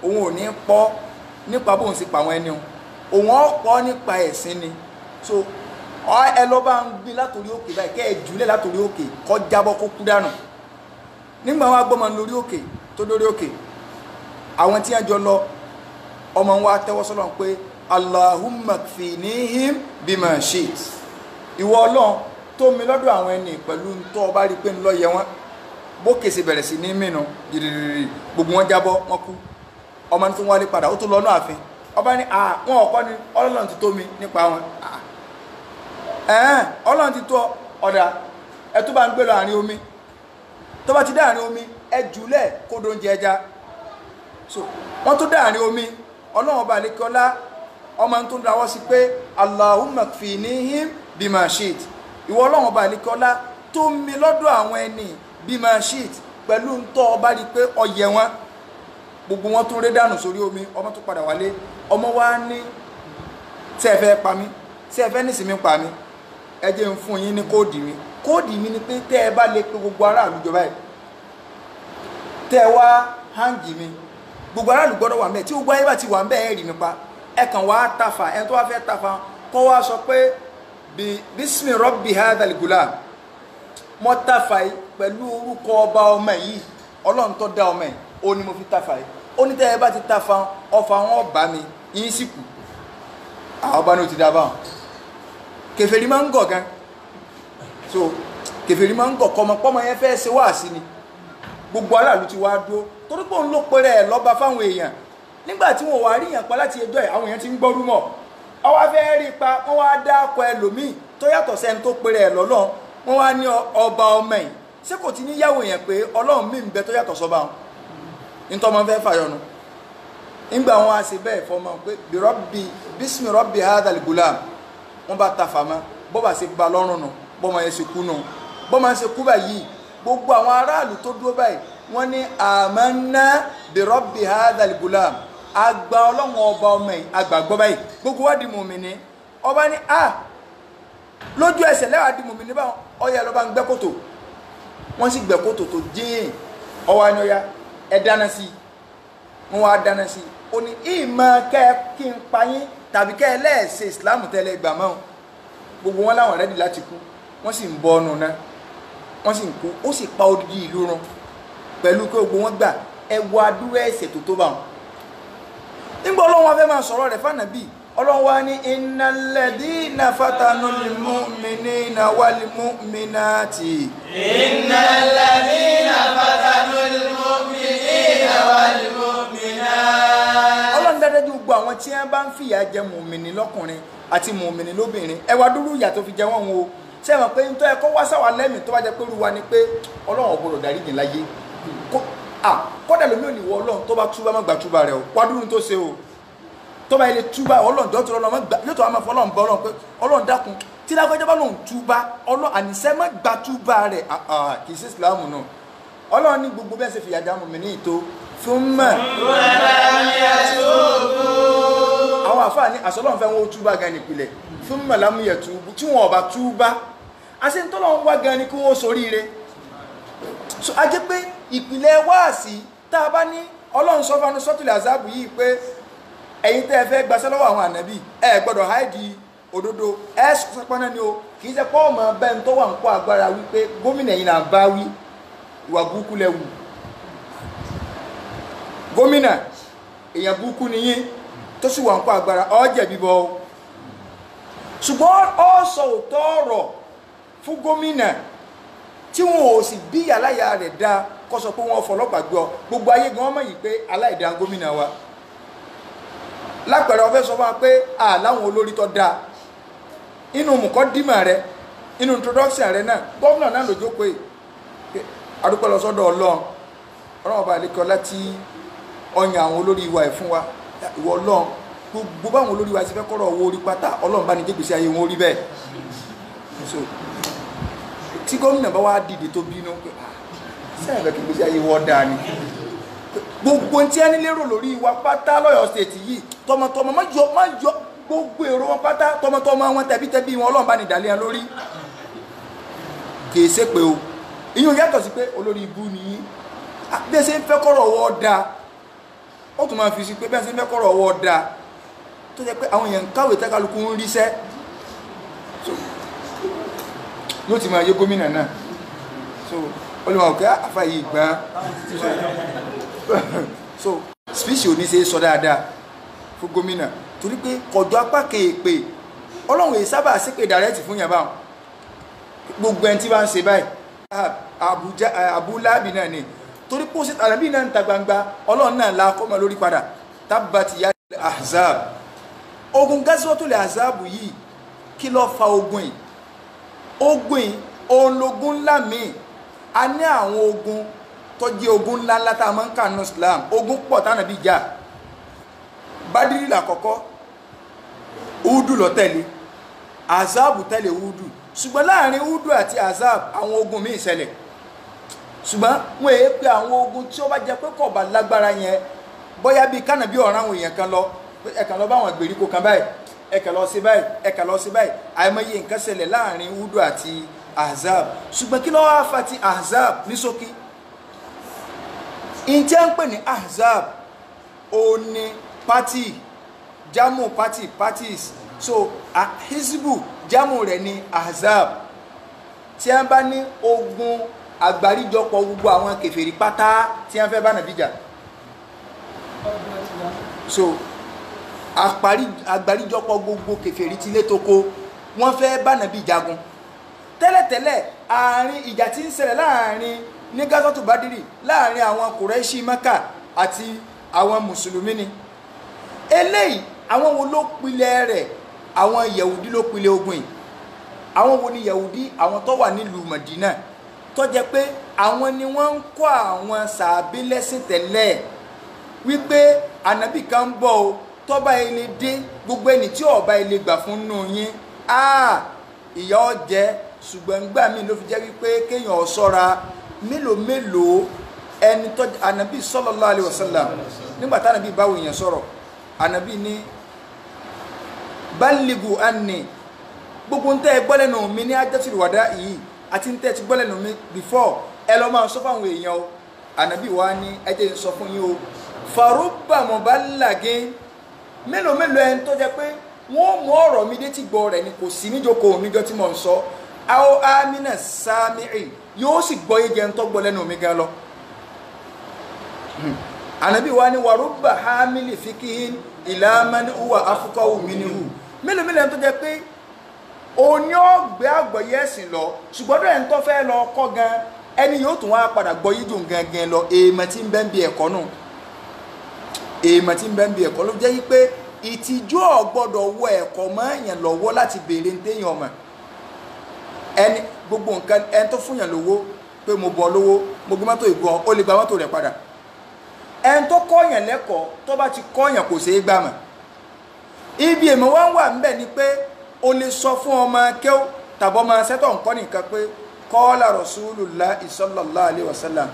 òun ò ní pọ́ nípa bóun sì pa wọ́n ẹni òun ọ̀ pọ́ nípa ẹ̀sìn ni so ẹ lọ bá ń gbé látòrí òkè báyìí kẹ́ ẹ jùlẹ̀ látòrí òkè kọ́ jábọ́ kó kú dànù nígbà wọn gbọ́mọ lórí òkè tó dórí òkè àwọn tí wọ́n jọ lọ ọmọ wa tẹ́wọ́ sọ́lọ́ pé Allahumma kfinihim bima shit ìwọ ọlọ́run tó mi lọ́dọ̀ àwọn ẹni pẹ̀lú tó ọba rí pé ń lọ yẹ wọn bó kèsì bẹ̀rẹ̀ sí ní mìíràn dìrìrì gbogbo wọn jábọ́ wọn kú ọmọ tó wálé padà ó tó lọ́nà ààfin ọba ní wọn ọ̀kọ́ ni ọlọ́run ti tó mi nípa wọn ọlọ́run ti tó ọ̀dà ẹ tó bá ń gbé lọ àárín omi tó bá ti dá àárín omi ẹ jùlẹ̀ kó dó ń jẹ ẹja so wọ́n tó dá àárín omi ọlọ́run ọba àlékọ́lá ọmọ tó ń dáwọ́ sí pé Allahumma kfinihim bima shit ìwọ ọlọ́run ọba àlékọ́lá tó mi lọ́dọ̀ àwọn ẹni bima shit pẹ̀lú ń tọ́ ọba rí pé ọyẹ wọn gbogbo wọn tún rí dànù sórí omi ọmọ tó padà wálé ọmọ wa ní tí ẹ fẹ́ pa mí tí ẹ fẹ́ nísìmí pa mí ẹ jẹ́ ń fún yín ní kóòdì mi ni pé tẹ́ ẹ bá lè pe gbogbo aráàlú jọba ẹ̀ tẹ́ ẹ wá hangi mi gbogbo aráàlú gbọ́dọ̀ wà mẹ́ẹ̀ tí gbogbo ayé bá ti wà mẹ́ẹ̀ rí mi pa ẹ kàn wá tafa ẹ tó wá fẹ́ tafa kọ́ wá sọ pé bísmì rọ́bì hadhal gulam mọ́ tafa yìí pẹ̀lú orúkọ ọba ọmọ yìí ọlọ́run tó dá ọmọ yìí ó ní mo fi tafa yìí ó ní tẹ́ ẹ bá ti tafa ọfà wọn ọba mi yín sì kù àwọn ọba ní o ti dá báwọn kèfèrí máa ń gọ̀ gan so kèfèrí máa ń gọ̀ kọ́mọ pọ́mọ yẹn fẹ́ ṣe wáàsí ni gbogbo aráàlú ti wá dúró torí pé òun ló pèrè ẹ̀ lọ́ba fáwọn èèyàn nígbà tí wọn wá rí yàn pa láti ẹjọ́ ẹ̀ àwọn èèyàn ti ń gbọ́rú mọ̀ ọwọ́ fẹ́ rí pa wọ́n wá dákọ̀ ẹlòmíì tó yàtọ̀ sẹ́ni tó pèrè ẹ̀ lọ́lọ́run wọ́n wá ní ọba ọmọ yìí ṣé kò ti ní yàwó èèyàn pé ọlọ́run mí ń bẹ tó yàtọ̀ sọ́ba wọn nítorí wọn fẹ́ fàyọnu nígbà wọn á ṣe bẹ́ẹ̀ fọmọ pé bísí rọ́bì hadal gulam wọn bá ta fàmọ́ bọ́bà ṣe gba lọ́rùn nù bọ́mọ yẹn ṣe kú nù bọ́mọ yẹn ṣe kú báyìí gbogbo àwọn aráàlú tó dúró báyìí wọ́n ní àmánà bi rabbi hadal gulam àgbà ọlọ́run ọba ọmọ yìí àgbàgbọ́ báyìí gbogbo wa di mùmínì ọba ní lójú ẹsẹ̀ lẹ́wà di mùmínì báwọn ọyẹ lọ́ba ń gbẹ́ kòtò wọ́n sì gbẹ́ kòtò tó dín ọwọ́ anyọ́yá ẹ dáná sí i wọ́n wá dáná sí i ó ní ìmọ̀ kẹ́ kí n pa yín tàbí kẹ́ ẹ lẹ́ẹ̀ṣẹ̀ ìsìláàmù tẹ́lẹ̀ gbà mọ́ gbogbo wọn láwọn rẹ́dì láti kú wọ́n sì ń bọ́ ọ́nù náà wọ́n sì ń kú ó sì pa odidi ìlú run pẹ̀lú pé gbogbo wọn gbà ẹ wọ adúrú ẹ̀ṣẹ̀ tó tó bá wọn. nígbà ọlọ́run wa fẹ́ máa sọ̀rọ̀ rẹ̀ fànàbí ọlọ́run wa ní innal ladina fatanul mu'minina wal mu'minati. innal ladina fatanul mu'minina wal mu'minati. ọlọ́run dáadáa ju gbogbo àwọn tí wọ́n bá ń fìyà jẹ mùmìnì lọ́kùnrin àti mùmìnì lóbìnrin ẹ wá dúró ìyà tó fi jẹ wọ́n o ṣé mọ̀ pé nítorí ẹ̀kọ́ wá sáwà lẹ́mìí tó bá jẹ́ pé olúwa ni pé ọlọ́run ọ̀gbọ́dọ̀ dáríjì láyé kọ́dà lómi ò ní wọ ọlọ́run tó bá túbá má gbà túbá rẹ̀ o wá dúró tó ṣe o tó bá ilé túbá ọlọ́run jọ́ tó lọ́nà yóò tó wá máa fọ ọlọ́run bọ́ ọlọ́run pé ọlọ́run dákun tí lágbájá bá lòun túbá ọlọ́run àníṣẹ́ má gbà túbá rẹ̀ kì í ṣe ìsìlámù náà ọlọ́run ní gbogbo bẹ́ẹ̀ ṣe fìyà já mọ̀ mí ní ìtò fún mọ̀ àwọn àfáà ní àsọlọ́run fẹ́ wọn ó túbá gan nípìnlẹ̀ fún mọ̀ lámúyẹ̀ túbú tí wọn ò bá túbá àṣẹ ntọ́lọ́run wá gan ni kí wọ́n soríire so a jẹ́ pé ìpìlẹ̀ wáàsí tá a bá ní ọlọ́run sọ fún sọ́tùlẹ̀ àzáàbù yìí pé ẹ̀yin tẹ́ ẹ fẹ́ gbaṣẹ́ lọ́wọ́ àwọn ànábì ẹ gbọ́dọ̀ háìdì òdodo ẹ sọpọ́nà ni o kì í ṣe pọ́ ọmọ bẹ́ẹ̀ ń tó wà ń kó agbára wípé gómìnà yìí náà bá wí ìwà burúkú lẹ́wù gómìnà èèyàn burúkú nìyí tó sì wà ń kó agbára ó jẹ̀bi bọ́ o ṣùgbọ́n ó sọ òótọ́ ọ̀rọ̀ fún gómìnà tí wọn ò sì bí aláya rẹ̀ dá kó sọ pé wọ́n fọlọ́pàá gbọ́ gbogbo ayé gan mọ̀ yìí pé aláìdá gómìnà wa lápẹ̀rẹ̀ ọ̀fẹ́ sọ fún wa pé àláwọn olórí tó dáa inú mùkọ́dímà rẹ inú introduction rẹ náà gómìnà náà ló jókòó yìí adúpẹ́ lọ sọ́dọ̀ ọlọ́run ọba àlekọ́ láti ọyàn àwọn olórí wa ẹ̀ fún wa ìwọ ọlọ́run gbogbo báwọn olórí wa ti fẹ́ kọ́rọ̀ owó orí pátá ọlọ́run bá ní jẹ́gbèsè ayé wọn orí bẹ́ẹ̀ tí gómìnà bá wá dìde tó bínú pé sẹ́yìn bẹ́ẹ̀ kí gbèsè ayé wọ́n dáa ni gbogbo tí ẹni lérò lórí wa pátá lọ́yọ̀ stéètì yìí tọmọtọmọ má yọ gbogbo èrò wọn pátá tọmọtọmọ wọn tẹbítẹbí wọn ọlọ́run bá ní ìdálẹ́ lórí kìí ṣe pé o ìyún yàtọ̀ sí pé olórí ibú nìyí bí ẹ ṣe ń fẹ́ kọ́rọ̀ ọwọ́ dáa ó tún máa fi sí pé bí ẹ ṣe ń fẹ́ kọ́rọ̀ ọwọ́ dáa tó jẹ́ pé àwọn èèyàn káwé tẹ́kálukú ń ríṣẹ́ yóò ti máa yé gómìnà náà so olùmọ̀ òkè àfàyè ìgbà so speech ò ní ṣe sọ dáadáa fún gómìnà torí pé kọjọ apá kéèpè ọlọ́run èyí sábà ṣépè dàrẹ́tì fún yàrá gbogbo ẹni tí wọ́n ń ṣe báyìí abúláàbì náà ni torí pé ó ṣe tàbí náà ń ta gbangba ọlọ́run náà la kọ́mọ lórí padà tábàtì yá ahzab ogun gazwatul ahzab yìí kí ló fa ogun yìí ogun ológun ńlá míì a ní àwọn ogun tó jẹ́ ogun ńlá ńlá tá a máa ń kà ní Islam ogun pọ̀ tánà bí jà Bádírì lákọ̀ọ́kọ́ Udu ló tẹ̀lé Azabu tẹ̀lé Udu ṣùgbọ́n láàrin Udu àti Azab àwọn ogun míì ṣẹlẹ̀ ṣùgbọ́n wọ́n èé pé àwọn ogun tí ó bá jẹ́ pé kò bá lágbára yẹn bóyá bíi kánà bí ọ̀ràn àwọn èèyàn kan lọ ẹ̀kan lọ bá àwọn ìgbèríko kan báyìí ẹ̀kan lọ sí báyìí ẹ̀kan lọ sí báyìí àìmọye nǹkan ṣẹlẹ̀ láàrin Udu àti Ahzab ṣùgbọ́n kí ló wá fa ti Ahzab ní ṣókí ìjẹ́ ń pè ní Ahzab ó ní party jamu parties so Hizbu jamu rẹ̀ ní Ahzab tí a bá ní ogun àgbáríjọpọ̀ gbogbo àwọn kèfèrí pátá tí a fẹ́ bá nàbí jà so àgbáríjọpọ̀ gbogbo kèfèrí tí lé tókó wọ́n fẹ́ bá nàbí jagun tẹ́lẹ̀tẹ́lẹ̀ àárín ìjà tí ń ṣẹlẹ̀ láàrin ní gásọ́tù bádìrì láàrin àwọn kùrẹ́ṣì Mákà àti àwọn mùsùlùmí ni eléyìí àwọn wo ló pilẹ̀ rẹ̀ àwọn Yahudi ló pilẹ̀ ogun yìí àwọn wo ni Yahudi àwọn tó wà nílùú Mádínà tó jẹ́ pé àwọn ni wọ́n ń kọ́ àwọn sàábé lẹ́sìn tẹ́lẹ̀ wípé ànábì kan ń bọ̀ o tọ́ba ilé dé gbogbo ẹni tí ọba ilé gbà fún nù yín ìyà ọ̀jẹ̀ ṣùgbọ́n gbà mí ló fi jẹ́ wípé kéèyàn ṣọ́ra mélòó ẹni tó ànábì sallallahu alaihi wasallam nígbà tí ànábì báwo èèyàn sọ̀rọ̀ ànábì ní ballighu anni gbogbo ń tẹ́ ẹ gbọ́ lẹ́nu mi ní hajjatul wada yìí àti ń tẹ́ ẹ ti gbọ́ lẹ́nu mi before ẹ lọ́ máa sọ fáwọn èèyàn o ànábì wa ní ẹ jẹ́ n sọ fún yín o farubba muballagin mélòó ẹni tó jẹ́ pé wọ́n mú ọ̀rọ̀ mi dé tí gbọ́ rẹ̀ ni kò sí níjókòó níjọ́ tí mò ń sọ àwọn amina sami'i yóò sì gbọ́ yé jẹun tó gbọ́ lẹ́nu mi gan lọ ànábì wa ní warubba hamili fikihin ila man huwa afqahu minhu mélòó ẹni tó jẹ́ pé òní ọgbẹ́ àgbọ̀yé ẹ̀sìn lọ ṣùgbọ́n ẹni tó fẹ́ lọ kọ́ gan ẹni yóò tún wá padà gbọ́ yíjù gangan lọ èèmọ̀ tí ń bẹ ń bi ẹ̀kọ́ nù èèmọ̀ tí ń bẹ ń bi ẹ̀kọ́ ló jẹ́ yí pé ìtìjú ò gbọ́dọ̀ wọ ẹ̀kọ́ mọ́ èèyàn lọ́wọ́ láti béèrè téèyàn ọmọ ẹni gbogbo nǹkan ẹni tó fún yàn lówó pé mo bọ̀ lówó mo gbé mọ́tò ìgbọ́ ó lè gba mọ́tò rẹ̀ padà ẹni tó kọ́ yàn lẹ́kọ̀ọ́ tó bá ti kọ́ yàn kò ṣeé gbà mọ́ ibi èèmọ̀ wá ń wà ń bẹ̀ ni pé o lè sọ fún ọmọ kẹ́ọ́ tàbọ̀ ọmọ sẹ́tọ̀ nǹkan nìkan pé kọ́ọ́lá Rasulullah sallallahu alaihi wasallam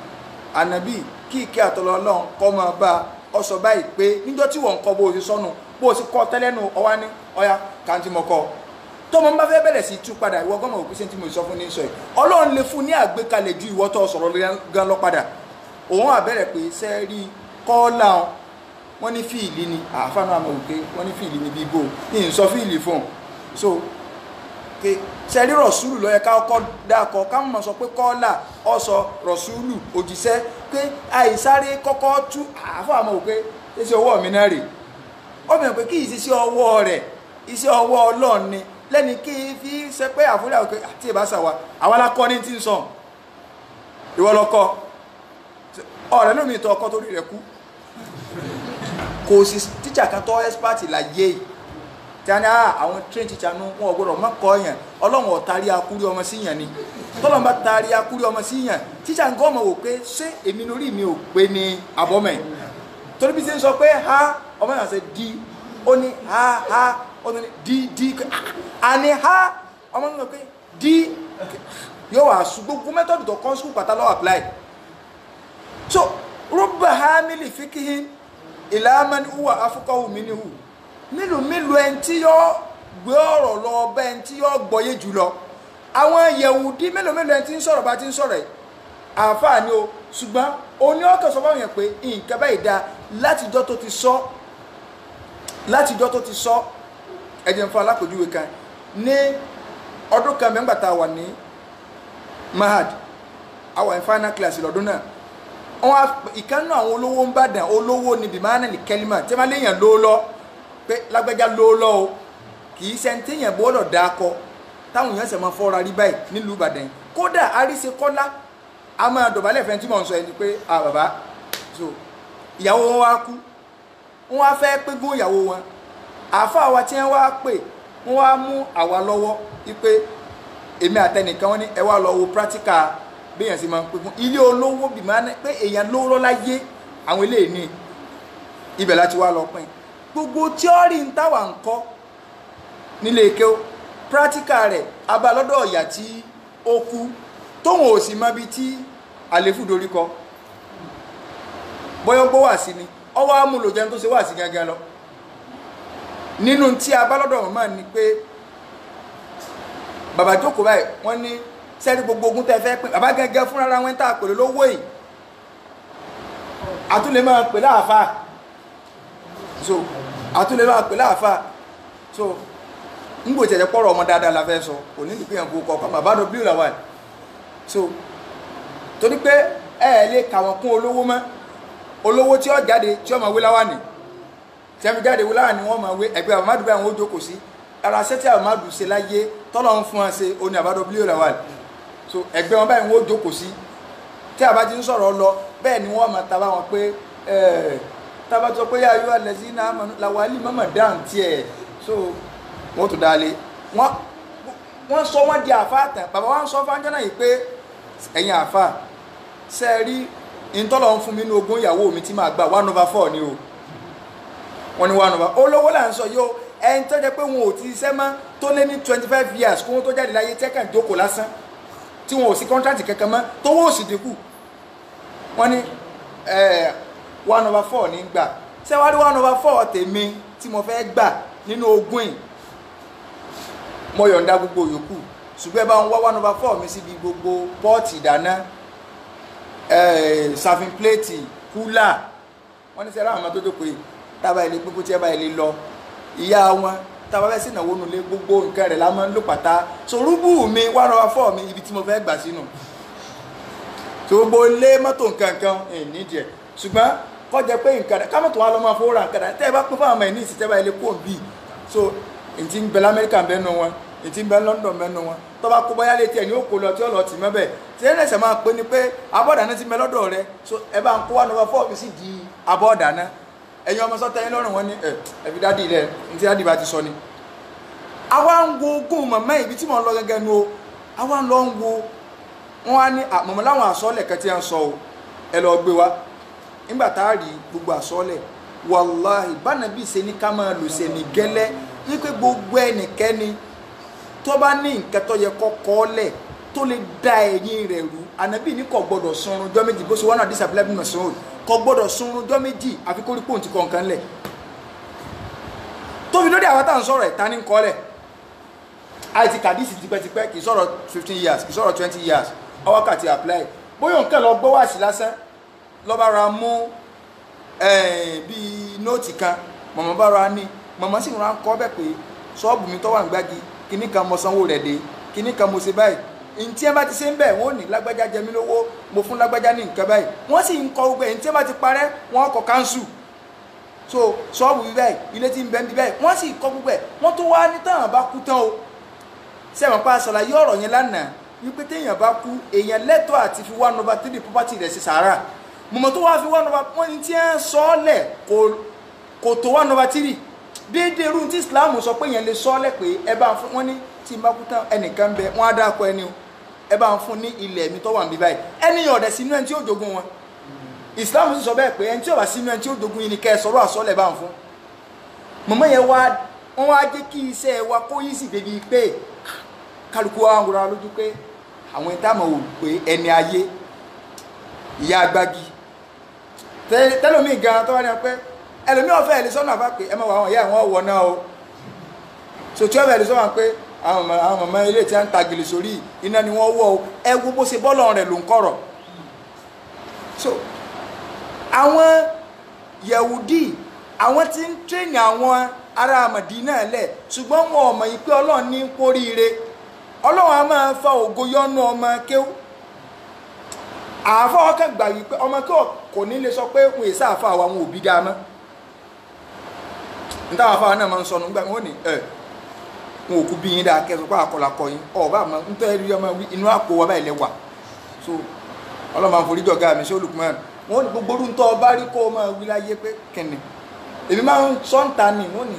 ànàbí kí ìkẹ́ àtọ́lọ́ ọlọ́run kọ́ máa bá ọ sọ báyìí pé níjọ́ tí wọ́n ń kọ́ bó o ṣe sọnù bó o ṣe kọ́ tẹ́lẹ́nu ọwá ní ọya kàǹtì mọ́kọ́ tó mọ́ bá fẹ́ bẹ̀rẹ̀ sí tú padà ìwọ gọ́mọ̀ òkú sí tí mo sọ fún ní sọ yìí ọlọ́run lè fún ní àgbékalẹ̀ ju ìwọ tó sọ̀rọ̀ gan lọ padà òun àbẹ̀rẹ̀ pé sẹ́ẹ̀rí kọ́ọ́lá wọn ní fíìlì ni àfáànù àmọ̀ òkè wọn ní fíìlì ni bíbó ní ìsọ fíìlì fún un so ke sẹ́rí rọ̀súlù lọ́yẹ ká ọkọ̀ dákọ̀ ká mọ̀ sọ pé kọ́ọ́là ọ̀sọ̀ rọ̀súlù òjíṣẹ́ pé àìsáré kọ́kọ́ tú àáfà àmọ́ òpé iṣẹ́ ọwọ́ mi náà rè ó mìíràn pé kí iṣẹ́ ọwọ́ rẹ̀ iṣẹ́ ọwọ́ Ọlọ́run ni lẹ́ni kí fi ṣe pé àfúrà òkè àti ìbáṣà wa àwọn alákọ́ ní tí ń sọ ìwọ lọ́kọ́ ọ̀rẹ́ lómi ìtọ́ ọkọ́ torí rẹ̀ kú kò sí tíṣà kan tọ́ ẹ́sípàtì láyé yìí tí a ní àwọn train teacher nu wọn ò gbọdọ̀ má kọ́ yẹn Ọlọ́run ò taari akúrí ọmọ sí yẹn ni tọ́lọ́run bá taari akúrí ọmọ sí yẹn teacher nǹkan ọmọ wò pé ṣé èmi lórí mi ò pé ní abọ́mọ̀ ẹ̀ torí bí ṣe ń sọ pé ha ọmọ yẹn ṣe di ó ní ha ó ní di àní ha ọmọ yẹn sọ pé di yóò wá sùn gbogbo mẹ́tọ́dù tó kọ́ sùn pátá lọ́wọ́ apply so rubba hamili fikihin ila man huwa afqahu minhu mélòó ẹni tí yóò gbé ọ̀rọ̀ lọ ọbẹ̀ ẹni tí yóò gbọ́yé jùlọ àwọn Yẹhudi mélòó ẹni tí ń sọ̀rọ̀ bá ti ń sọ̀rọ̀ ẹ̀ àǹfààní o ṣùgbọ́n oní ọ̀tọ̀ sọ fáwọn yẹn pé nǹkan báyìí dáa látijọ́ tó ti sọ ẹ̀jẹ̀ ń fún alákòjúwe kan ní ọdún kan mẹ́ngbà tá a wà ní mahad àwọn in final class lọ́dún náà wọn ìkànnì àwọn olówó ń bàdàn olówó ni bìmánà ní kẹlímà tí wọ́n léèyàn ló lọ pé lágbájá ló lọ o kì í ṣe téèyàn gbọ́dọ̀ dákọ táwọn èèyàn ṣe máa fọ́ra rí báyìí nílùú Ìbàdàn kódà àríṣe kọ́lá a máa dọ̀bálẹ̀ fẹ́ tí mò ń sọ ẹni pé bàbá so ìyàwó wọn wá kú wọn wá fẹ́ pé gún ìyàwó wọn àáfàá wa tí wọ́n wá pè wọ́n wá mú àwa lọ́wọ́ wípé èmi àtẹnìkan wọn ní ẹ wá lọ wo practical béèyàn sì máa ń pè fún ilé olówó bì máa ń pé èèyàn lówó láyé àwọn eléyìí ní ibẹ̀ láti wá lọ pín gbogbo tíọ́rì ń táwà ń kọ́ nílé ike ó practical rẹ̀ abalọ́dọ̀ ọ̀yà tí ó kú tóun ò sì mọ bí tí àléfù dorí kọ bọ́yọ́ gbọ́ wà sí ni ọwọ́ amúlò jẹun tó ṣe wà sí gẹ́gẹ́ lọ nínú tí abalọ́dọ̀ wọn máa ní pé bàbá jókòó báyìí wọ́n ní sẹ́rí gbogbo ogun tẹ́ fẹ́ pín bàbá gẹ́gẹ́ fúnra ara wọn tá a pèlè lówó yìí àtúnlẹ̀ máa pè láàfáà so àtúnlẹ̀ máa pè láàfáà so ń gbò tẹ̀lé pọ̀rọ̀ ọmọ dáadáa la fẹ́ sọ kò ní ìpínyàn kó kọ̀ọ̀kan bàbá lọ bí ìlàwà so torí pé lè kà wọ́n kún olówó mọ́ olówó tí ó jáde tí ó máa wé láwà ní tí a fi jáde wé láwà ní wọ́n máa wé ẹgbẹ́ àmàdù báyìí wọ́n ó jókòó sí ara sẹ́tì àmàdù ṣe láyé tọ́lọ́ ń fún wọn ṣe oní àbádọ́ bí ìlàwà so ẹgbẹ́ wọn báyìí wọ́n ó jókòó sí tí a bá ti ń sọ̀rọ̀ lọ bẹ́ẹ̀ ni wọ́n máa ta bá wọn pé tábà tó pé yáyọ alẹ́sí náà làwálì mọ́mọ́ dáhùn tiẹ̀ so wọ́n tó dalẹ̀ wọ́n sọ wọ́n di àfa tán bàbá wọn sọ fáńjọ́ náà yìí pé ẹ̀yin àfa ṣe rí ìtọ́lọ̀ ń fún mi ní ogún ìyàwó mi tí máa gbà 1/4 ni o wọ́n ní 1/4 olówó là ń sọ yóò ẹni tó jẹ́ pé wọn ò ti ṣiṣẹ́ mọ́ tó lé ní 25 years kó wọn tó jáde láyé tẹ́kàn jókòó lásán tí wọn ò sí kọ́ńtrátì kankan mọ́ tó wọ́n ò sì dínkù wọ́n ní 1/4 ní gbà ṣé wá rí 1/4 tèmi tí mo fẹ́ gbà nínú ogún yìí mo yọ̀ǹda gbogbo yòókù ṣùgbọ́n ẹ bá ń wá 1/4 mi síbi gbogbo pọ́ọ̀tì ìdáná serving plate kúlà wọ́n ní sẹ́ra àwọn ọmọ tó tó pé tábà ilé gbogbo tí ẹ bá ilé lọ ìyá wọn tábà bẹ́ẹ̀ sì náwó nulẹ̀ gbogbo nǹkan rẹ̀ la máa ń lò pátá so rúbù mi 1/4 mi ibi tí mo fẹ́ gbà sínú so gbogbo ilé mọ́tò nǹkan nídìí ẹ̀ ṣùgbọ́n kọjá pé nǹkan rẹ̀ kámọ́tò wa lọ máa fowó ra nǹkan rẹ̀ tẹ́ ẹ bá pín fún àwọn ẹ̀ní ìsìn tẹ́ bá ilé kó bì so ntí ń bẹ lamẹ́ríkà bẹ́ẹ̀ nù wọn ntí ń bẹ London bẹ́ẹ̀ nù wọn tó bá kó báyá létí ẹ̀ ní òkò lọ tí ó lọ tì mọ́ bẹ́ẹ̀ tí ẹ̀ lẹ́sẹ̀ máa pé ni pé abọ́dàná ti bẹ lọ́dọ̀ rẹ so ẹ bá ń kó 1/4 mi sì di abọ́dàná ẹ̀yin ọmọ sọ́tẹ́ yín lọ́rùn wọn ní ẹ̀fí dádì ilẹ̀ ntí dádì bá ti sọ ni. àwa ń wo ogún mọ̀mọ́ ibi tí mò ń lọ gẹ́gẹ́ nu o àwa ń lọ ń wo wọn á ní mọ̀mọ́ láwọn àsọ́lẹ̀ kẹ́tí ẹ̀ ń sọ o ẹ lọ gbé wa nígbà tá a rí gbogbo àsọ́lẹ̀ wàláhì bánàbí ṣe ní ká máa lò ṣe ní gẹ́lẹ́ wípé gbogbo ẹnikẹ́ni tó bá ní nǹkan tó yẹ kọ́kọ́ lẹ̀ tó lè da ẹ̀yìn rẹ̀ rú ànábì ní kò gbọ́dọ̀ sunrun jọ́ méjì bó ṣe wọ́n náà dísàbílẹ̀ bí mọ̀sán kò gbọ́dọ̀ sunrun jọ́ méjì àfi kórí pòun ti kọ̀ọ̀kan lẹ̀ tó fi lórí àwọn táwọn sọ̀rọ̀ ẹ̀ ta ní kọ́ lẹ̀ àìtí kàdísì tipẹ́tipẹ́ kì í sọ̀rọ̀ 15 years kì í sọ̀rọ̀ 20 years ọwọ́ kàti apply bóyá nǹkan lọ gbọ́ wá sí lásán lọ́ba ra mú bíi nóòtì kan mọ̀mọ́ bá ra ní mọ̀mọ́ sì rán kọ́ bẹ́ẹ̀ pé ṣọ́ọ̀bù mi tó wà ní Gbági kíní kan mo sanwó rẹ̀ dé kíní kan mo ṣe báyìí ntí ẹ bá ti ṣe ń bẹ̀ wọ́n ní lágbájá jẹ mí lówó mo fún lágbájá ní nǹkan báyìí wọ́n sì ń kọ gbogbo ẹ̀ ntí ẹ bá ti parẹ́ wọ́n kọ káńsù so ṣọ́ọ̀bù bí báyìí ilé tí ń bẹ ń bí báyìí wọ́n sì kọ gbogbo ẹ̀ wọ́n tó wá ní táwọn bá kú tán o sẹ́wọ̀n pa àṣàlàyé ọ̀rọ̀ yẹn lánàá wípé téèyàn bá kú èèyàn lẹ́tọ̀ọ́ àti fi 1/3 property rẹ̀ sí sàárà mọ̀mọ́ tó wá fi 1/3 ní tí ẹ ń sọ ọ́ lẹ̀ kò tó 1/3 déédéé irú tí Islam sọ pé èèyàn lè sọ ọ́ lẹ̀ pé ẹ bá ń fún wọn ní tí n bá kú tán ẹnìkan bẹ wọn á dáko ẹni o ẹ bá ń fún ní ilẹ̀ mi tó wà níbí báyìí ẹni yàn ọ̀dẹ̀ sínú ẹni tí ó jogun wọn Islam sì sọ bẹ́ẹ̀ pé ẹni tí ó bá sínú ẹni tí ó jogun yìí ni kẹ́ ẹ sọ̀rọ̀ àsọ̀lẹ̀ bá ń fún mọ̀mọ́ yẹn wọ́n wá jẹ́ kí iṣẹ́ wa kó yí sì débi pé kálukú wa ń wúra lójú pé àwọn ìtààmú wò pé ẹni ayé ìyá Agbági tẹlomi gan tó wá ní pé ẹlòmí ọ̀fẹ́ ẹ̀ lè sọ́nà àbá pé ẹ máa wọ àwọn ìyá àwọn ọ̀wọ́ náà o so tí ọ̀fẹ́ ẹ̀ lè sọ́nà pé àwọn mọ̀mọ́ ilé tí a ń ta gèlè sórí iná ni wọ́n wọ́ o ẹ wo bó ṣe bọ́ọ̀lù rẹ̀ ló ń kọ̀rọ̀ so àwọn Yahudi àwọn tí ń tírèèni àwọn ará Mádínà lẹ̀ ṣùgbọ́n wọn ò mọ̀ yìí pé Ọlọ́run ní kóríire Ọlọ́run a máa fa ògo yọ́nú ọmọ kéwú àáfà ọkàn gbà wípé ọmọ kéwú kò ní lè sọ pé òun èsà àfà àwọn òbí dáa mọ́ níta àfà náà máa ń sọnù gbà wọ́n ní wọn ò kú bí yín dáa kẹsàn-án pé àkọlàkọ yín ọba àmọ́ nítorí ọmọ inú àpò wa báyìí lẹ́wà so Ọlọ́run máa ń forí jọ̀gá mi sí Olùkùnmán wọn ní gbogbo orúntọ́ ọba rí kó o máa wí láyé pé kẹ̀nì èmi máa ń sọ́ǹtà ni wọ́n ní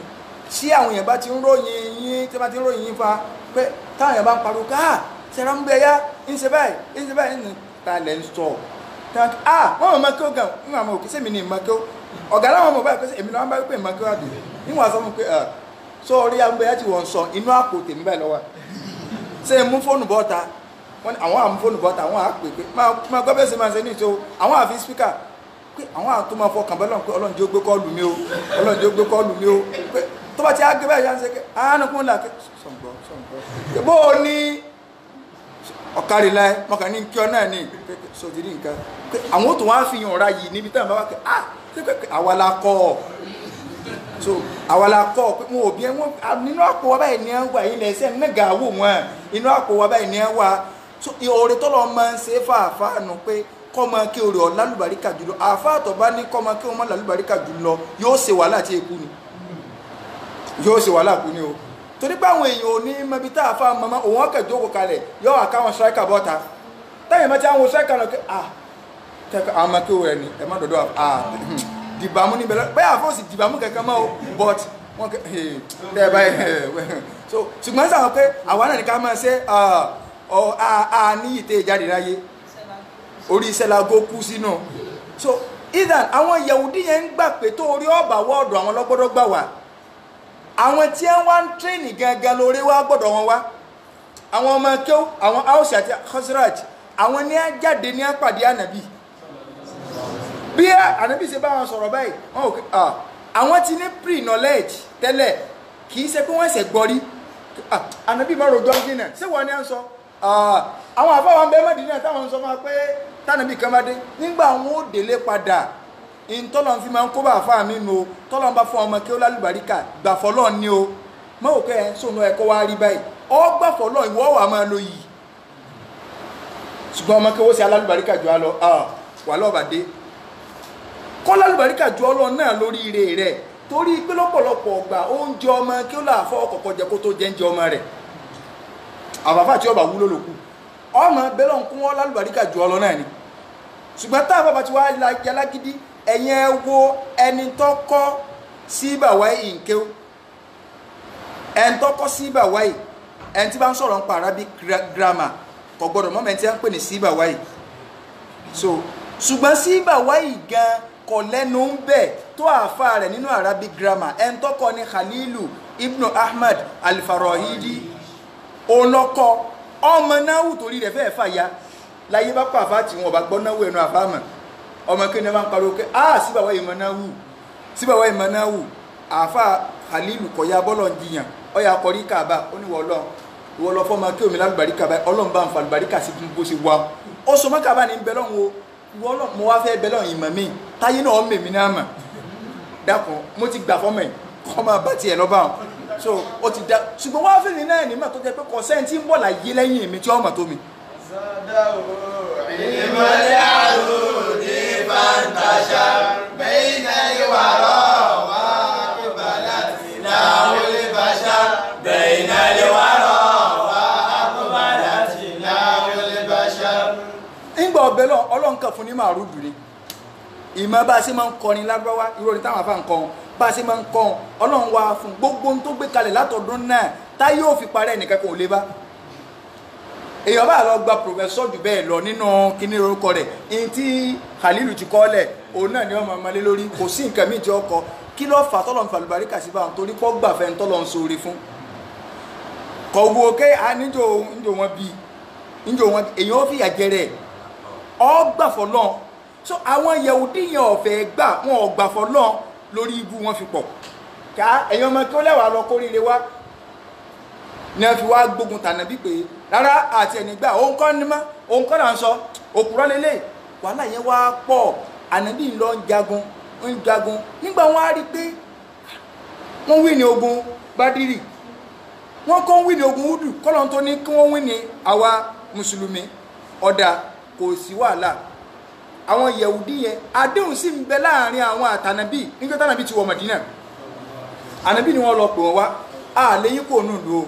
tí àwọn èèyàn bá ti ń ròyìn yín tí wọ́n bá ti ń ròyìn yín fa pé táwọn èèyàn bá ń pariwo ká ṣẹlẹ̀ ń bẹ ya ń ṣe báyìí ní ta lẹ̀ ń sọ wọ́n mọ̀ kí ó gan ń àmọ́ òkè sẹ́mi ní ìmọ̀ kí ó ọ̀gá láwọn ọmọ báyìí pé èmi náà bá wípé ìmọ̀ kí ó àdùn níwọ̀n àṣọ mi pé sọ orí àgbẹ̀ tí wọ́n sọ inú àpò tèmi báyìí lọ́wọ́ ṣé mú fóònù bọ́ta wọ́n ní àwọn àmú fóònù bọ́ta àwọn àpè pé máa gbọ́ bẹ́ẹ̀ ṣe máa ṣe ní ìṣó àwọn àfi spíkà pé àwọn àtó máa fọkàn bẹ́ẹ̀ pé Ọlọ́run jẹ́ ó gbé kọ́ọ̀lù mi o Ọlọ́run jẹ́ ó gbé kọ́ọ̀lù mi o pé tó bá ti á gbé báyìí ṣe ń ṣe pé àánú kún là kí sọ̀ǹgbọ́ bó o ní ọ̀kárí láì mọ̀kàn ní kí ọ náà ní pé sọ̀tìrí nǹkan pé àwọn tó wá fi hàn ọ̀rá yìí níbi táwọn bá wá kẹ́ àwa la kọ́ ọ so àwa la kọ́ ọ pé wọn ò bí ẹ wọn nínú àpò wa báyìí ní ẹ wà ilẹ̀ ẹsẹ̀ nígbà wò wọn inú àpò wa báyìí ní ẹ wà so oore tọ́lọ́ máa ń ṣe fàáfàá nù pé kọ́mọ kí oore ọ̀ lálùbáríkà jùlọ àfáàtọ̀ bá ní kọ́mọ kí wọ́n má lálùbáríkà jùlọ yóò ṣe wàhálà tí èkú ni yóò ṣe wàhálà kú ni o torí pé àwọn èèyàn ò ní mọbi tá a fa mọ́mọ́ òun ọkẹ̀ jókòó kalẹ̀ yọ àkáwọn striker bọ́ta táyìn mọ́tí àwọn striker náà kẹ́ kẹ́kọ̀ọ́ àwọn ọmọ kéwò rẹ̀ ni ẹ má dọ̀dọ̀ dìbàmú níbẹ̀ lọ bẹ́ẹ̀ àfọ́sì dìbàmú kẹ̀kẹ́ mọ́ o but wọ́n kẹ́ ẹ̀ báyìí so ṣùgbọ́n sáwọn pé àwa náà ní ká máa ṣe ní ìtẹ́ ìjáde láyé orí iṣẹ́ la gó kú sínú so idan àwọn Yahudi yẹn ń gbà pé tó orí ọ̀bà wọ́ọ̀dọ̀ àwọn lọ́gbọ́dọ̀ gbà wá àwọn tí wọ́n wá ń tírèènì gangan lórí wá gbọ́dọ̀ wọn wá àwọn ọmọ kéw àwọn Aus àti Khazraj àwọn ní á jáde ní á pàdé ànàbì bí ànàbì ṣe bá wọn sọ̀rọ̀ báyìí àwọn ti ní pre-knowledge tẹ́lẹ̀ kì í ṣe pé wọ́n ṣẹ̀ gbọ́rí ànàbì má rojọ́ jìnnà ṣé wọ́n ní à ń sọ àwọn àfáwọn bẹ́ẹ̀ mọ́dínà táwọn ń sọ máa pé tánàbì kan bá dé nígbà wọn ó délé padà ìtọ́lọ́n fi máa ń kó bá àfáà mi nù o tọ́lọ́n bá fún ọmọ kí ó lálùbáríkà gbàfọ́lọ́ ní o mọ́ òkè ẹ̀ sónú ẹ̀kọ́ wá rí báyìí ọ gbàfọ́lọ́ ìwọ́ wà máa lo yìí ṣùgbọ́n ọmọ kí ó ṣe alálùbáríkà jù á lọ wà lọ́ọ̀bàdé kọ́ lálùbáríkà jù ọ lọ náà lórí ire rẹ̀ torí pé lọ́pọ̀lọpọ̀ ọgbà oúnjẹ ọmọ kí ó láàfọ́ ọkọ̀kọ̀ jẹ kó tó jẹ́ oúnjẹ ọmọ rẹ̀ àbàfà tí ọba wúlò lòkù ọmọ bẹ́lọ̀ ń kún wọn lálùbáríkà jù ọ lọ náà ni ṣùgbọ́n tá àbàbà tí wàá yalágídí ẹ̀yin ẹ wo ẹni tó kọ́ Síbàwáyì nkéw ẹni tó kọ́ Síbàwáyì ẹni tí bá ń sọ̀rọ̀ nípa Arabic grammar kò gbọ́dọ̀ mọ́ mẹ́tí à ń pè ní Síbàwáyì so ṣùgbọ́n Síbàwáyì gan kò lẹ́nu ń bẹ̀ tó àfa rẹ̀ nínú Arabic grammar ẹni tó kọ́ ní Khalilu ibn Ahmad al-Farahidi olọ́kọ́ ọmọ náwù torí rẹ̀ fẹ́ẹ̀ fàya láyé bá pàfà tí wọn bá gbọ́ náwù ẹnu àfáàmà ọmọ kí ni wọ́n ń pariwo pé Síbàwáyì mọ̀ náwù Síbàwáyì mọ̀ náwù àfà Khalilu kọ̀yà bọ́lọ̀ ń jiyàn ọyà akọrí kàbá oníwọ̀ọ́lọ́ ìwọ lọ fọ́mọ kí omi lálùbáríkà báyìí ọlọ́run bá ń fa àlùbáríkà sí bó ṣe wá ó so mọ́ kàbá ní bẹ́lọ̀ wo ìwọ mo wá fẹ́ bẹ́lọ̀ ìmọ̀ mi táyé náà mèmí náà mà dákun mo ti gbà fọ́mọ yìí kọ́ máa bá tiẹ̀ lọ́ba wọn so ó ti dá ṣùgbọ́n wọ́n á fi ní náà ní mà tó jẹ́ pé kọ̀sẹ́ni tí ń bọ̀ láyé lẹ́yìn mi tí wọ́n mọ̀ tó mi. ìmọ̀lẹ́ àròdì fàǹtàṣà bẹ́ẹ̀ náà ìwà rọ̀ wá ìbàdà náà ó lè bàṣà bẹ́ẹ̀ náà ìwà rọ̀ wá ìbàdà náà ó lè bàṣà. ńgbà ọbẹ̀ lọ ọlọ́run kan fún ní màrúdù ni ìmọ̀ bá a ṣe máa ń kọrin lágbáwá ìròyìn táwọn afá ń kọ́ wọn bá a ṣe máa ń kọ́ wọn ọlọ́run wá fún gbogbo tó gbé kalẹ̀ látọ̀dún náà táyé ò fi parẹ́ nìkan kò lè bá èèyàn bá lọ gba pòfẹ́sọ̀ jù bẹ́ẹ̀ lọ nínú kíní orúkọ rẹ̀ èyí tí Khalilu ti kọ́ lẹ̀ òun náà ni wọ́n máa malé lórí kò sí nǹkan míì tí ó kọ kí ló fà tọ́lọ̀ ń fa àlùbáríkà sí báwọn torí pọ́ gbàfẹ́ ń tọ́lọ̀ ń sóore fún kọ̀ wo ké níjò wọn bí níjò wọn èèyàn ó fìyà jẹrẹ ọ gbàfọ́ lọ́n so àwọn Yahudi yẹn ọ̀fẹ́ gbà wọn ò gbàfọ́ lọ́n lórí ibú wọn fi pọ̀ ká ẹ̀yin ọmọ kí ó lẹ́wàá lọ kórìíre wá ní a fi wá gbógun tànàbí pé rárá àti ẹ̀nìgbà òun kọ́ ní mọ́ òun kọ́ là ń sọ òkúrọ́ lélẹ̀ wàhálà yẹn wá pọ̀ ànàbí ń lọ ń jagun nígbà wọn á rí pé wọ́n wí ní ogun Bádírì wọ́n kọ́ ń wí ní ogun Údù kọ́lọ́n tó ní kí wọ́n wí ní àwa mùsùlùmí ọ̀dà kò sí wàhálà àwọn Yahudi yẹn àdéhùn sì ń bẹ láàrin àwọn àtànàbí nígbà tànàbí ti wọ Mádínà ànàbí ni wọ́n lọ pè wọ́n wá àléyìn kò nù lò ó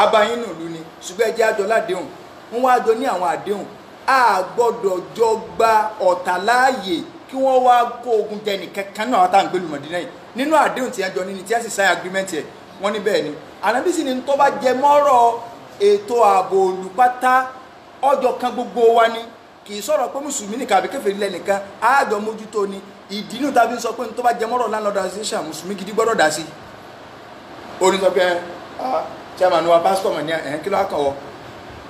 abayín nù lù ni ṣùgbọ́n ẹjẹ́ àjọ ládéhùn wọ́n wá jọ ní àwọn àdéhùn a gbọ́dọ̀ jọ gba ọ̀tá láàyè kí wọ́n wá kó ogun jẹ nìkankan náà tá à ń gbé lu Mádínà yìí nínú àdéhùn tí wọ́n jọ ní tí wọ́n sì sign agreement yẹ wọ́n ní bẹ́ẹ̀ ni ànábì sì ni tó bá jẹ mọ́rọ̀ ètò ààbò olùpátá ọjọ́ kan gbogbo wa ni kì í sọ̀rọ̀ pé mùsùlùmí nìkan àbí kèfèrí lẹ́nìkan àjọ mójútó ni ìdínú tàbí sọ pé tó bá jẹ mọ́rọ̀ landlord association mùsùlùmí gidi gbọ́dọ̀ dá sí orin sọ pé chairman wa pastor mọ̀ ní ẹ̀hìn kí ló kàn wọ́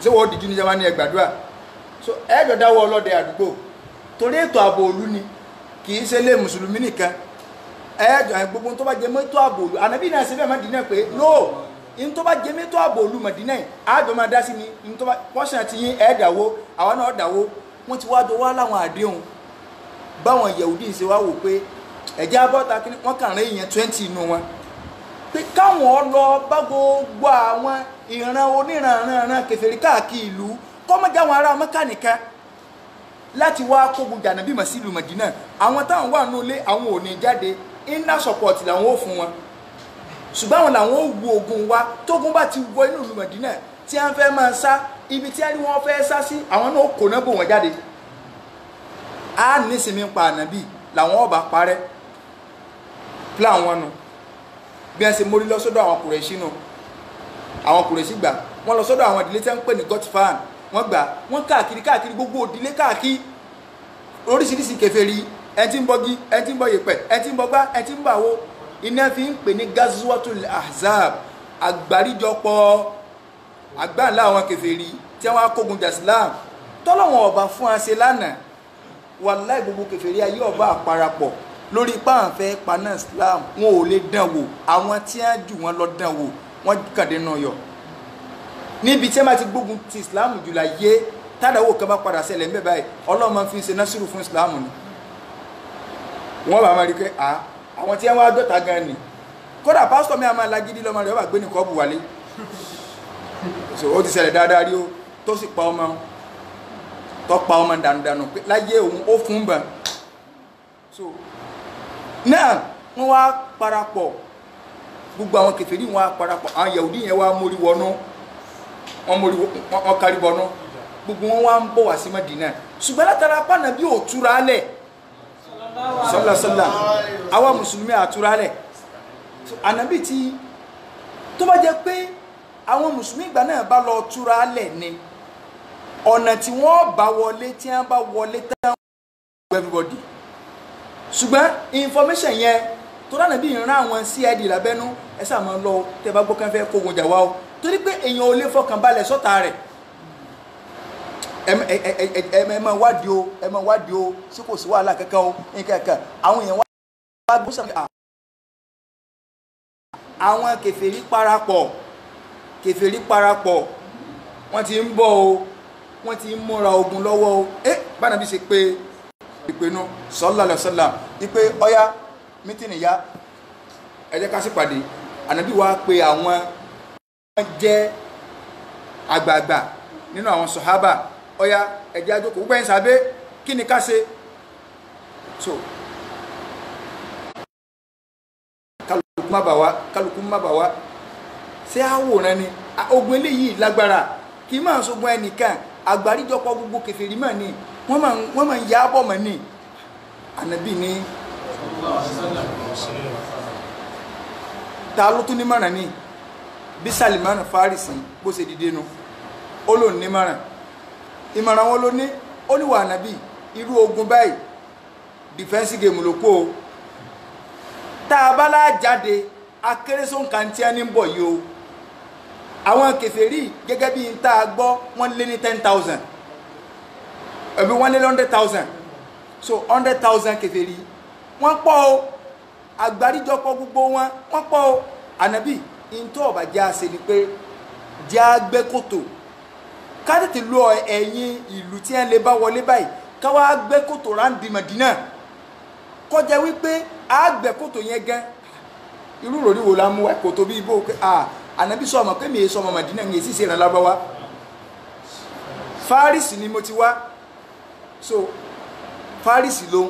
ṣé wọ́n dìjú ní jẹ́ wá ní ẹgbàdúrà so ẹ̀jọ̀ dáwọ́ ọlọ́dẹ àdúgbò torí ètò ààbò òlu ni kì í ṣe lé mùsùlùmí nìkan ẹ̀jọ̀ gbogbo tó bá jẹ mẹ́tò ààbò òlu ànábì náà ṣe bẹ́ẹ̀ Mádínà pé no in tó bá jẹ mẹ́tò ààbò òlu Mádínà àjọ máa dá sí ni in tó bá pọ́ṣán ti yín ẹ̀ẹ́dàwó àwọn náà dàwó wọ́n ti wá jọ wá láwọn àdéhùn báwọn Yahudi ṣe wá wò pé ẹ̀jẹ̀ abọ́ta kí wọ́n kàn rẹ́ ìyẹn 20 inú wọn pé káwọn lọ bá gbogbo àwọn ìran oníranran kèfèrí káàkiri ìlú kọ́mọ́jà àwọn ará mẹ́kánìkà láti wá kógun jànàbí mọ̀ sílùú Mádínà àwọn táwọn wà nílé àwọn ò ní jáde iná support làwọn ò fún wọn ṣùgbọ́n àwọn làwọn ò wo ogun wa tógun bá ti wọ inú ìlú Mẹdínà tí wọ́n fẹ́ máa sá ibi tí wọ́n fẹ́ sá sí àwọn náà kò náà bò wọ́n jáde á nísìmí ń pa ànábì làwọn ọba parẹ́ plan wọn nu bí wọ́n ṣe mórí lọ sọ́dọ̀ àwọn Kùrẹ́ṣì nù àwọn Kùrẹ́ṣì gbà wọ́n lọ sọ́dọ̀ àwọn ìdílé tí wọ́n ń pè ní Gọ́tífàn wọ́n gbà wọ́n káàkiri gbogbo ìdílé káàkiri oríṣiríṣi kèfèrí ẹni tí ń bọ́gi ẹni tí ń bọ́ yèpẹ̀ ẹni tí ń bọ́gbá ẹni tí ń bàwó iná fi ń pè ní Gazwatul Ahzab àgbáríjọpọ̀ àgbáńlá àwọn kèfèrí tí wọ́n á kógun jà Islam tọ́lọ́wọ̀n ọba fún àṣẹ lánàá wàláì gbogbo kèfèrí ayé ọba àparapọ̀ lórí páàfẹ́ paná Islam wọn ò lè dán wò àwọn tí wọ́n jù wọ́n lọ dán wò wọ́n kàdé náà yọ níbi tí wọ́n bá ti gbógun ti Islam jùlọ yé tádàwó kan bá padà ṣẹlẹ̀ ńbẹ̀ báyìí Ọlọ́run máa fi ń ṣe násìrù fún Islam ni wọ́n bá máa rí pé àwọn tí wọ́n wá dọ́ta gan ni kódà pásítọ̀ mi àmà lágídí lọ́mọ rẹ̀ wà gbé ní kọ́ọ̀bù wálé so ó ti ṣẹlẹ̀ dáadáa rí o tó sì pa ọmọ tó pa ọmọ dànùdànù pé láyé òun ó fún bẹ̀ so náà wọ́n wá parapọ̀ gbogbo àwọn kèfèrí wọn wá parapọ̀ àwọn Yahudi yẹn wá mórí wọnú wọ́n kárí bọnú gbogbo wọn wá ń bọ̀ wá sí Mẹ́dínà ṣùgbọ́n látara pàànà bí ò túra lẹ̀ sọ́lọ́sọ́lá àwa mùsùlùmí àtúra lẹ̀ ànábì tí tó bá jẹ́ pé àwọn mùsùlùmí ìgbà náà bá lọ túra lẹ̀ ni ọ̀nà tí wọ́n bá wọlé tí wọ́n bá wọlé tán everybody ṣùgbọ́n information yẹn tó ránà bí ìran àwọn CID lábẹ́nú ẹ sáà máa lọ tẹ́ bá gbọ́kàn fẹ́ kógun jà wá o torí pé èèyàn ò lè fọkàn balẹ̀ sọ́ta rẹ̀ ẹ máa wádìí o sí kò sí wàhálà kankan o nǹkan àwọn èèyàn wá gbọ́ sàmì àwọn kèfèrí parapọ̀ wọ́n ti ń bọ̀ o wọ́n ti ń múra ogun lọ́wọ́ o bánàbí ṣe pé ìpinnu sallallahu alaihi wasallam wípé ọyá mítìnì yá ẹ jẹ́ ká sì pàdé ànábì wá pé àwọn wọ́n jẹ́ àgbààgbà nínú àwọn sọ̀hábà ọyá ẹ jẹ́ àjókòó gbẹ̀yìn sábẹ́ kí ni ká ṣe so kálukú má bà wá ṣé àwòrán ni ogun eléyìí lágbára kì í máa sógun ẹnìkan àgbáríjọpọ̀ gbogbo kèfèrí mọ̀ ni wọ́n máa ń yá bọ̀ mọ̀ ni ànábì ní ta ló tún ní mọ̀ràn ni bí Salimani Farisi bó ṣe dìde nu ó lò ní mọ̀ràn ìmọ̀ràn wọn ló ní ó ní wà ànábì irú ogun báyìí defense game ló kó o tá a bá lájáde akérésọ́nkà tí a ní ń bọ̀ yìí o àwọn kèfèrí gẹ́gẹ́ bí n tá a gbọ́ wọ́n lé ní 10,000 ẹ̀bí wọ́n lé ní 100,000 so 100,000 kèfèrí wọ́n pọ̀ o àgbáríjọpọ̀ gbogbo wọn pọ̀ o ànábì ìntọ́ ọ̀bà já ṣe ni pé já gbẹ́ kòtò ká tètè lọ ẹ̀yìn ìlú tí wọ́n lè bá wọlé báyìí ká wá gbẹ́ kòtò ráńdì Mẹdínà kọjá wípé àgbẹ̀ kòtò yẹn gan irú ròrí wo la mú wa kòtò bí ibò pé ànábì sọ ọmọ pé mi èso ọmọ Mẹdínà ní èsì ìṣẹ̀rẹ̀ lábáwá Fárísì ni mo ti wá so Fárísì ló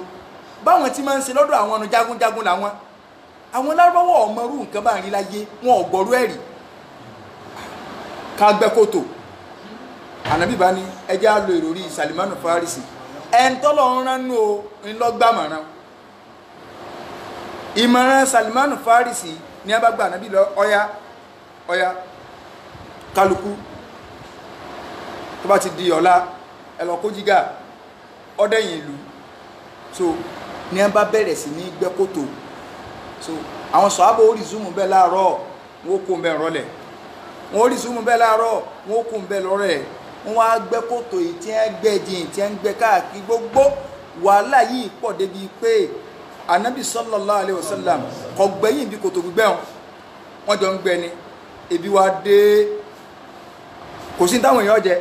báwọn tí máa ń ṣe lọ́dọ̀ àwọn ọ̀nà jagunjagun làwọn àwọn lárúbáwọ̀ ọmọrú nǹkan bá ń rí láyé wọn ò gbọ́rú ẹ̀rí ká gbẹ́ kòtò ànábì bá ní ẹjẹ́ á lo ìròrí Salimani Farisi ẹ̀ńtọ́lọ́ ń ránú o ńlọ́gbàmọ̀ràn ìmọ̀ràn Salimani Farisi ní a bá gba ànábì lọ ọya kálukú tó bá ti di ọ̀la ẹ̀lọ́ kó jígà ọdẹ́yìn ìlú so ní a bá bẹ̀rẹ̀ sí ní gbẹ́ kòtò so àwọn sọ̀hábà ó rí zoomu bẹ́ẹ̀ láàárọ̀ wọn ó kó ń bẹ́ẹ̀ rọlẹ̀ wọn ó rí zoomu bẹ́ẹ̀ láàárọ̀ wọn ó kó ń bẹ́ẹ̀ lọ́rẹ̀ wọn wá gbẹ́ kòtò yìí tí wọ́n gbẹ́ jìn tí wọ́n gbẹ́ káàkiri gbogbo wàhálà yìí pọ̀ débi pé anabi sallallahu alayhi wa sallam kò gbẹ́yìn bí kòtò gbígbẹ́ wọn jọ ń gbẹ́ ni ebi wá dé kò sí táwọn èèyàn jẹ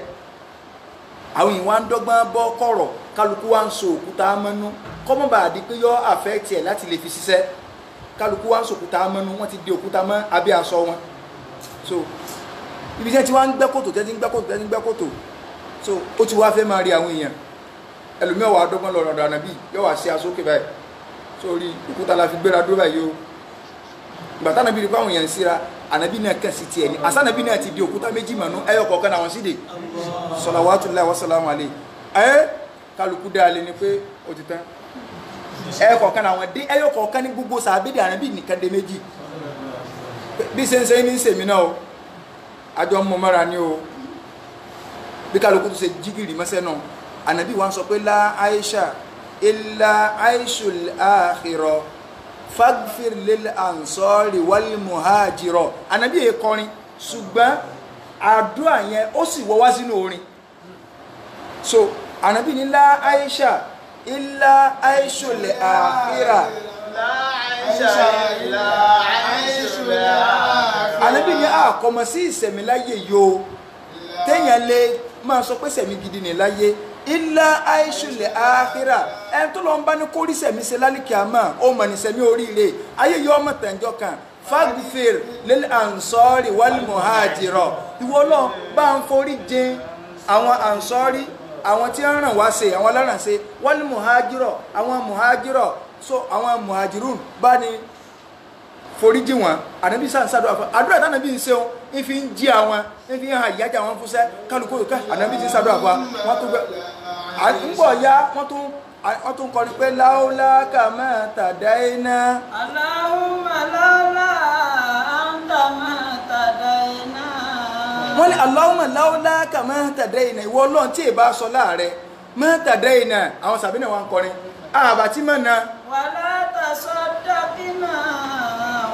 àwọn èèyàn wá ń dọ́gbọ́n bọ́ kọ̀rọ̀ kálukú wá ń so òkúta mọ́nú kọ́mọ́ bá di pé yọ àfẹ́ẹ̀tì ẹ̀ láti lè fi ṣiṣẹ́ kálukú wá ń so òkúta mọ́nú wọ́n ti di òkúta mọ́ abẹ́ aṣọ wọn so ibi tí wọ́n ń gbẹ́ kòtò tẹ́tí ń gbẹ́ kòtò so ó ti wá fẹ́ máa rí àwọn èèyàn ẹlòmíọ̀ wà dọ́gbọ́n lọ rọ̀dọ̀ ànábì yọ wá sí aṣókè báyìí sórí òkúta la fi gbéra dúró báyìí o gbàtà nàbí rí fáwọn èèyàn síra ànàbí náà kàn sí tiẹ̀ ní àṣà nàbí náà ti di òkúta méjì mọ̀nú ẹyọ kọ̀ọ̀kan àwọn síde salawatullahi wa salamu alayhi kálukú dáalé ni pé ó ti tán ẹyọ kọ̀ọ̀kan àwọn dé ẹyọ kọ̀ọ̀kan ní gbogbo sàbẹ̀dẹ̀ ànàbí nìkan dé méjì bí sẹ́nsẹ́ ní sèmi náà o àjọ mọ́ mọ́ra ní o bí kálukú tó ṣe jígìrì mọ́sẹ́ náà ànàbí wa ń sọ pé la aisha illa aishul akhirah fagfir lil ansori wal muhajiro ànàbí yẹ kọrin ṣùgbọ́n àdúrà yẹn ó sì wọ́ wá sínú orin so ànàbí ní la aisha illa aishul akhirah ànàbí ní àkọmọ sí ìsẹ̀mí láyé yóò téèyàn lè máa sọ pé sẹ̀mí gidi ní láyé illa aishul akhirah ẹni tó lọ ń bá ní kórí sẹ̀mí ṣe lálìkí àmà ó mọ̀ ní sẹ̀mí oríire ayé yọ ọmọ tẹ̀njọ́ kan fagfir lil ansori wal muhajiro ìwọ lọ bá ń forí jìn àwọn ansori àwọn tí ń ràn wá ṣe àwọn alárànṣe wal muhajiro àwọn muhajiro so àwọn muhajirun bá ní foríjì wọn ànábì sàn sàdúrà fún àdúrà tí ànábì ń ṣe wọn ń fi ń jí àwọn ń fi ń hàn ìyájà wọn fúnṣẹ́ kálukú ká ànábì ti sàdúrà fún wọn tó gbẹ ń bọ̀ ya wọ́n tún kọrin pé láúlá kàmá tàdáiná Allahumma láúlá anta ma tàdáiná wọ́n ní Allahumma láúlá kàmá tàdáiná ìwọ Ọlọ́run tí èbá sọ láàrẹ má tàdáiná àwọn sàbínà wọn kọrin àbàtí mọ́nà wàlá tasaddaqna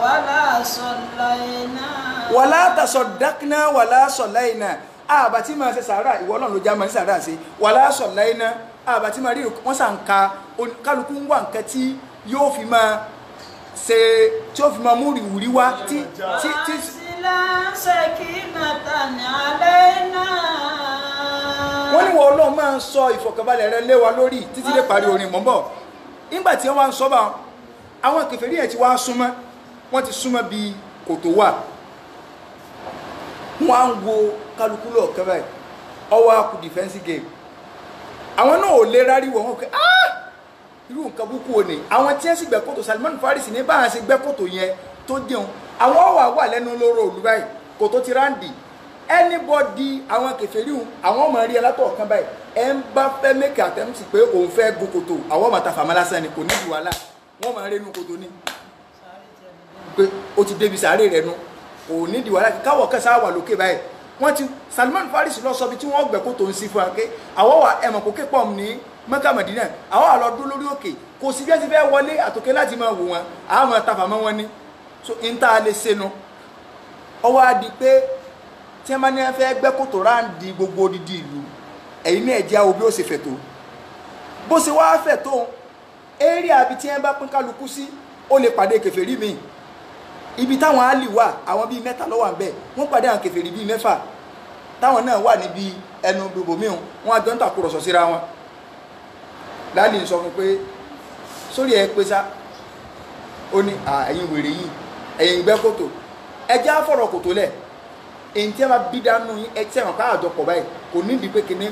wàlá sallaina wàlá tasaddaqna wàlá sallaina àbàtí máa ṣe sàárà ìwọ Ọlọ́run ló já máa ní sàárà sí wàlá sallaina àbàtí máa rí wọ́n sàn ka kálukú ń wà nǹkan tí yóò fi máa ṣe tí ó fi máa mú ìwúrí wá tí sakinatan alaina wọ́n ní wọ́n Ọlọ́run máa ń sọ ìfọ̀kànbalẹ̀ rẹ lé wa lórí títí lè parí orin mọ́ bọ̀ nígbà tí wọ́n wá ń sọ bá àwọn kèfèrí ẹ̀ tí wọ́n á súnmọ́ wọ́n ti súnmọ́ bí kòtò wà wọ́n á ń wo kálukú lọ kẹ́bẹ̀ ọwọ́ akú defense game àwọn náà ò lè rárí wọ́n kẹ́ irú nǹkan búkú òní àwọn tí wọ́n sì gbẹ́ kòtò Salman Farisi ní báwọn ṣe gbẹ́ kòtò yẹn tó jẹun àwọn wà lẹ́nu lóró òlú báyìí kòtò ti ráǹdì anybody àwọn kèfèrí àwọn ọmọ rí ẹ látọ̀ kan báyìí ẹ ń bá fẹ́ make attempt pé òun fẹ́ gun kòtò àwọn ọmọ àtàfàmọ́ lásán ni kò ní ìwàlá wọ́n máa rénú kòtò ní pé ó ti débi sàárè rẹ̀ nu kò ní ìwàlá káwọ̀ kẹsà wà lókè báyìí wọ́n ti Salman Farisi lọ sọ bí tí wọ́n gbẹ̀ kòtò ń sí fún wa pé àwọn wà ẹ̀mọ̀ kókè pọ̀ ní Mẹ́kà Mẹ́dínà àwọn wà lọ dún lórí òkè kò sí bí ẹ ti fẹ́ wọlé àtòkè láti máa wò wọn àwọn ọmọ àtàfàmọ́ wọn ni so n ta lè ṣe nu ọwọ́ adi pé tí wọ́n bá ní ẹ fẹ́ gbẹ́ kòtò ráǹdì gbogbo odidi ìlú ẹ̀yin ní ẹ̀jẹ̀ àwọn bí ó ṣe fẹ̀ tó bó ṣe wá fẹ̀ tó eré àbí tí wọ́n bá pín kálukú sí ó lè pàdé kèfèrí mi ibi táwọn àlì wà àwọn bíi mẹ́ta ló wà ń bẹ̀ wọ́n pàdé àwọn kèfèrí bíi mẹ́fà táwọn náà wà níbi ẹnu gbogbo míì wọ́n àjọ ń tàkùrọ̀sọ síra wọn láàlì ń sọ fún pé sórí ẹ pé sá ó ní ẹ̀yin wèrè yìí ẹ̀yin gbẹ́ kòtò ẹjẹ́ àfọ̀rọ̀ kòtò lẹ̀ èyí tí a máa bí dánú yín ẹ tí a máa ká àjọ pọ̀ báyìí kò ní ìdí pé kíní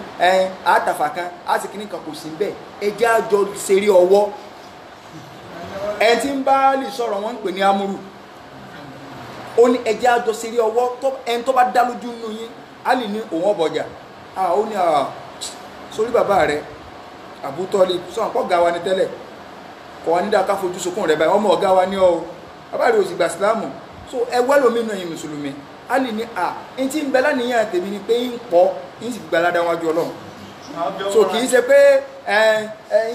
àtàfà kan á sì kíní kan kò sí bẹ́ẹ̀ ẹjẹ́ àjọ ṣeré ọwọ́ ẹ tí ń bá lè sọ̀rọ̀ wọn ń pè ní amúrù ó ní ẹjẹ́ àjọ ṣeré ọwọ́ ẹni tó bá dá lójú nínú yín á lè ní òun ọ̀bọ̀jà ó ní sórí bàbá rẹ Abu Talib sọ̀rọ̀ pọ̀ ga wa ní tẹ́lẹ̀ kọ̀ wá ní dáa ká fojú sunkún rẹ̀ báyìí ọmọ ọ̀gá wa ní ọ́ bàbá rẹ̀ ò sì gbà sílámù so ẹwẹ́ lómi náà yìí mùsùlùmí a lè ní n tí ń bẹ láníyàn tèmi ni pé ń pọ̀ ń sì gba aládá wájú Ọlọ́run so kì í ṣe pé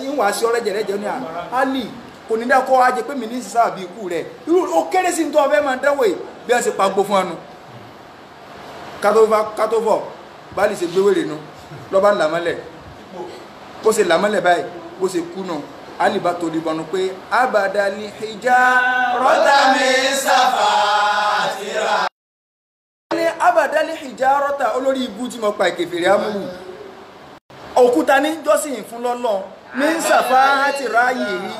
ń wàá sí ọ̀rẹ́jẹ̀rẹ́jẹ̀ ní a lè kò ní dákọ́ ajẹ́ pé mi ní sísá àbí ikú rẹ̀ irú ó kéré sí tó ọbẹ̀ máa dáwọ̀ bí wọ́n ṣe pa gbó fún ẹnu kátófọ̀ bá lè ṣe gbéwèrè nu lọ́ba ń làmọ́lẹ̀ bó ṣe làmọ́lẹ̀ báyìí bó ṣe kú náà alìbá tó di bọnu pé abadali hijarata min safatira ní abadali hijarata olórí ibú tí mo pa ìkèfèrè amúrù òkúta ní jọ́sìn fún lọ́lọ́ ní safatira yìí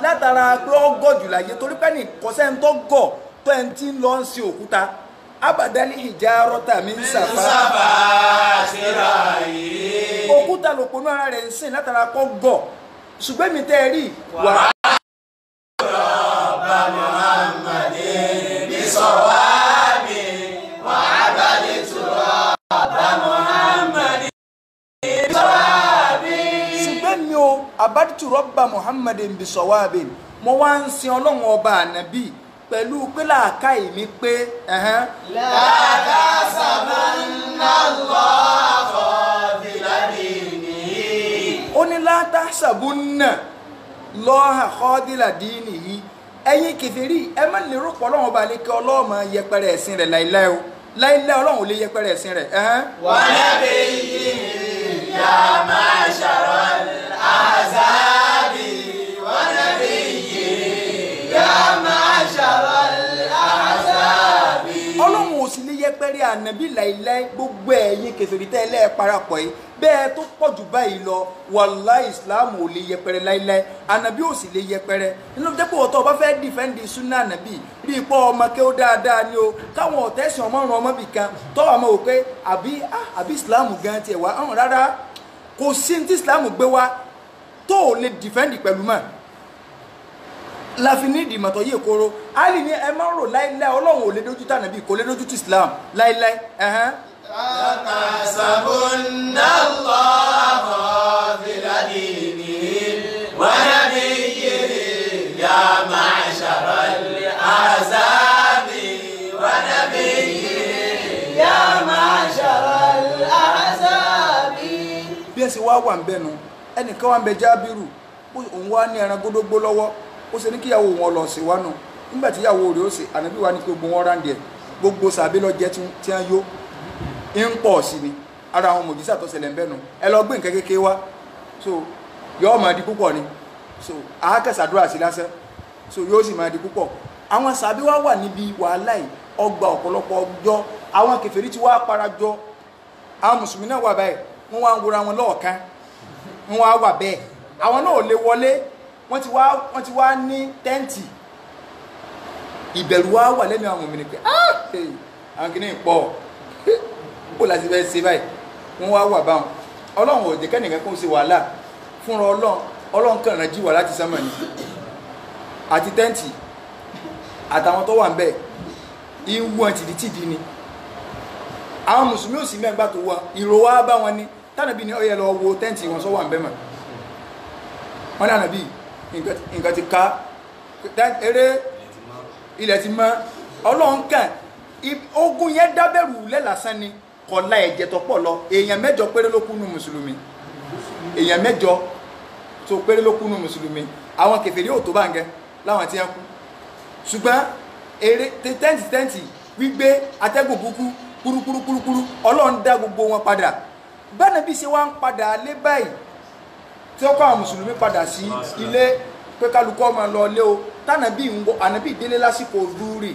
látara pé ó gọ̀ jù láyé torí pé ní kọ́sẹ́ ń tó gọ̀ tó ẹni tí ń lọ ń sin òkúta abadali hijarata min safatira yìí òkúta lòpónú ara rẹ̀ ń sìn látara pé ó gọ̀ ṣùgbọ́n mi tẹ́ rí wà. abadtu rabba muhammadin bisawabin mo wá ń sin Ọlọ́run ọba ànábì pẹ̀lú pé làákàyè mi pé la tahsabanna Allaha khadila dinihi. ó ní la tahsabunna Allaha khadila dinihi ẹ̀yin kèfèrí ẹ má lérò pé Ọlọ́run ọba lè kẹ́ ọlọ́ọ̀mọ yẹpẹrẹ ẹ̀sìn rẹ̀ láìláì o láìláì Ọlọ́run ò lè yẹpẹrẹ ẹ̀sìn rẹ̀. wa nabiyyi ya ma'sharal ahzabi wa nabiyyi ya ma'sharal ahzabi. Ọlọ́run ò sì lè yẹpẹrẹ ànábì láìláì gbogbo ẹ̀yin kèfèrí tẹ́ ẹ parapọ̀ yìí bẹ́ẹ̀ tó pọ̀ jù báyìí lọ wàláhì ìsìláàmù ò lè yẹpẹrẹ láìláì ànábì ò sì lè yẹpẹrẹ nínú jẹ́ pé ọ̀tọ̀ ọba fẹ́ dìfẹ́ǹdì súnà ànábì rí ipò ọmọ kí ó dáadáa ni o káwọn ọ̀tẹ́sìn ọmọ ràn ọmọ bì kan tọ́wọ́ àmọ́ wò pé àbí ìsìláàmù gan tiẹ̀ wá hàn rárá kò sí ní tí ìsìláàmù gbé wá tó ò lè dìfẹ́ǹdì pẹ̀lú mọ́ láfi ní ìdìmọ̀tọ̀ yìí kóró alì ní ẹ máa ń rò láìláì Ọlọ́run ò lè dójú tà nàbí kò lè dójú tì Islam láìláì. la tahsabunna Allaha khadila dinihi wa nabiyyi ya ma'sharal ahzabi wa nabiyyi ya ma'sharal ahzabi. bí ẹ sì wá wà ń bẹnu ẹnìkan wà ń bẹ Jábírù òun wá ní ẹran gódógbó lọ́wọ́ ó ṣe ní kíyàwó wọn lọ sí wánu nígbà tí ìyàwó rẹ̀ ó ṣe ànábì wa ní pé gbogbo wọn ráńdì ẹ̀ gbogbo sàbí lọ jẹ́ tí wọ́n yó ń pọ̀ sí ni ara àwọn mòjísà tó ṣẹlẹ̀ ń bẹ́nu ẹ lọ gbé nǹkan kékeré wá so yóò máa di púpọ̀ ni so àákẹ́sàdúrà sí lásán so yóò sì máa di púpọ̀ àwọn sàbí wa wà níbi wàhálà yìí ọgbà ọ̀pọ̀lọpọ̀ ọjọ́ àwọn kèfèrí tí wàá parajọ àwọn mùsùlùmí náà wà báyìí wọ́n wá ń wora wọn lọ́ọ̀kan wọ́n wá wà bẹ́ẹ̀ àwọn náà ò lè wọlé wọ́n ti wá ní tẹ́ǹtì ìbẹ̀rù wá wà lẹ́nu àwọn òmìnir pé àwọn kìíní pọ̀ ó láti fẹ́ ṣe báyìí wọ́n wá wà báwọn Ọlọ́run ò jẹ́ kẹ́nìkan kó ṣe wàhálà fúnra Ọlọ́run kàn rán jí wà láti sánmà ní àti tẹ́ǹtì àtàwọn tó wà ń bẹ̀ ìwọ̀n tìdítìdí ni àwọn mùsùlùmí ò sí mẹ́gbà tó wà ìrò wá bá wọn ní tánàbí ni ó yẹ lọ wo tẹ́ǹtì wọn sọ wà ń bẹ̀ mọ̀ wọ́n ní ànàbí nǹkan ti ká eré ilẹ̀ ti mọ́ Ọlọ́run kàn ogun yẹn dábẹ̀rù lẹ́làsán ni kọ̀ọ̀la ẹ̀jẹ̀ tó pọ̀ lọ èèyàn 8 péré ló kú nù mùsùlùmí èèyàn 8 tó péré ló kú nù mùsùlùmí àwọn kèfèrí ò tó bá ń gẹ láwọn tí wọ́n kú ṣùgbọ́n eré tẹ́ǹtì gbígbé atẹ́gùn kúkú kúrúkúrúkúrú Ọlọ́run dá gbogbo wọn padà báyìí bí ṣe wá ń padà lé báyìí tí ó kọ́ àwọn mùsùlùmí padà sí ilé pé kálukọ́ máa lọ lé o ànàbí délé lásìkò dúrì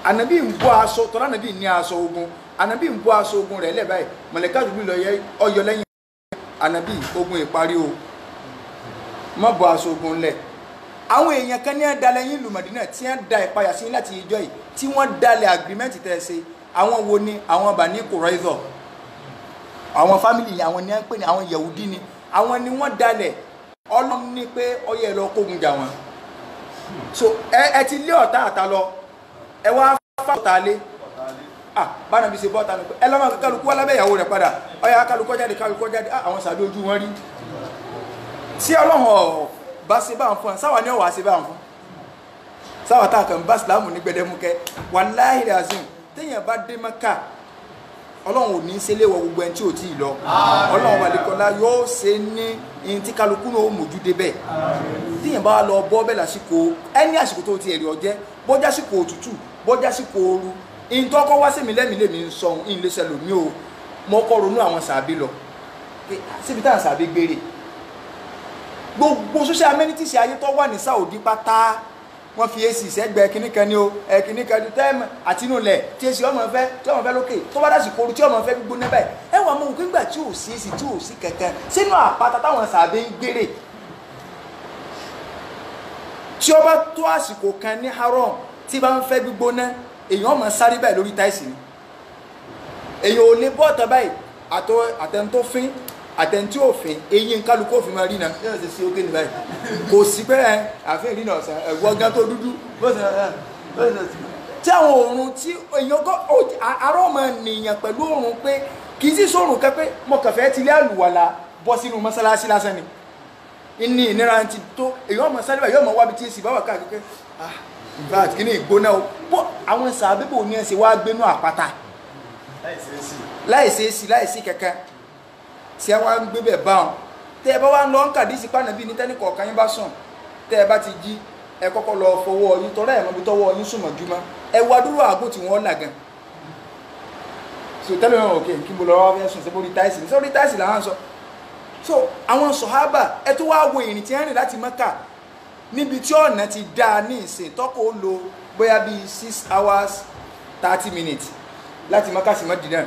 ànàbí ń bọ́ aṣọ tọ́lá ànàbí ní aṣọ ogun ànàbí ń bọ́ aṣọ ogun rẹ̀ lẹ́bàá mọ̀lẹ́ká dùbí lọ ọyọ lẹ́yìn ànàbí ogun ìparí o má bọ́ aṣọ ogun lẹ̀ àwọn èèyàn kan ní ẹ̀dálẹ̀ yín ìlú Mádínà tí wọ́n da ìpayà sí láti ìjọ yìí tí wọ́n dalẹ̀ agirimẹ́ǹtì tẹ̀ ṣe àwọn wo ni àwọn Bani Qurayza àwọn fámìlì yìí àwọn ni wọ́n pè ní àwọn Yahudi ni àwọn ni wọ́n dalẹ̀ Ọlọ́run ní pé ọyẹ lọ kógun jà wọn so ẹ ti lé ọ̀tá àtà lọ ẹ wá fà ọ̀tá lé bára bí ṣe bọ́ta ní pé ẹ lọ́mọ kálukú wá lábẹ́ ìyàwó rẹ̀ padà ọyá kálukú jáde àwọn sàbí ojú wọn rí tí Ọlọ́run bá ṣe bá ń fún sáwà ní ọ̀wà ṣe bá ń fún sáwà tá a kàn bá Ìsìlámù ní gbẹdẹmukẹ wàláhì razim téèyàn bá dé Mẹ́kà Ọlọ́run ò ní í ṣe léwọ gbogbo ẹni tí ò tí ì lọ Ọlọ́run wàlíkọlá yóò ṣe ní ihun tí kálukú náà ó mójú débẹ̀ téèyàn bá lọ bọ́ bẹ́ẹ̀ lásìkò ẹni àsìkò tó ti ẹ̀rí ọjẹ́ bọ́jà síkò òtútù bọ́jà síkò ooru ihun tó kọ́ wá sí mi lẹ́mìí ń sọ ihun lè ṣẹlẹ̀ mí o mo kọ́ ronú àwọn sàbí lọ síbi táwọn sàbí gbére gbogbo social amenities ayé tó wà ní Saudi pátá wọ́n fi ac sẹ́gbẹ̀ẹ́ kìnnìkan ni o kìnnìkan ni tẹ́ẹ̀mù àti inú ilẹ̀ tí èsì ọmọ fẹ́ lókè tó bá dásìkò ooru tí ọmọ fẹ́ gbígbóná báyìí ẹ wà mọ òkú nígbà tí ò sí èsì tí ò sí kankan sínú àpáta táwọn sàbí ń gbére tí ó bá tó àsìkò kan ní haram tí bá ń fẹ́ gbígbóná èèyàn máa sáré báyìí lórí táìsì ni èèyàn ò lè bọ́ ọ̀tọ̀ báyìí àtẹ̀ntó fín àtẹ̀ntí òfin eyín kálukú òfin máa rí na yóò ṣe sí ókè ní báyìí kò sí pé àfihàn ìrìnà ọ̀sán ẹ̀wọ́ gan tó dúdú tí àwọn òòrùn tí èèyàn kọ́ ará ọmọ nìyàn pẹ̀lú òòrùn pé kì í sí sóòrùn kẹ́ pé mo kàn fẹ́ ti ilé àlùwàlà bọ́ sínú mọ́sálásí lásán ni ní ìnira ti tó èyí ọmọ sáré báyìí ọmọ wábi tí èsì bá wà káàkiri in fact kí ní ìgbóná o bó àwọn sàbíbò ní ẹsẹ̀ wá gbénú àpáta láìsí kẹ̀kẹ́ tí a wá ń gbé bẹ̀ bá wọn tẹ́ ẹ bá wá ń lọ ń kàdí sí pànàbí ní tẹ́nì kọ̀ọ̀kan yín bá sùn tẹ́ ẹ bá ti jí ẹ kọ́kọ́ lọ fọwọ́ yín tọ́lá ẹ̀ mọ́bi tọ́wọ́ yín sùn mọ́júmọ́ ẹ wá dúró àgùn tí wọ́n là gan so tẹ́lẹ̀ wọn òkè kí mo lọ́wọ́ fẹ́ sùn sórí táìsì ní sórí táìsì làwọn sọ so àwọn sọ̀hábà ẹ tó wá wo ìrìn tí ń rìn láti Mẹ́kà níbi tí ọ̀nà ti dáa ní ìsìn tọ́kọ̀ ó lo bóyá bíi 6 hours 30 minutes láti Mẹ́kà sí Mẹ́dínà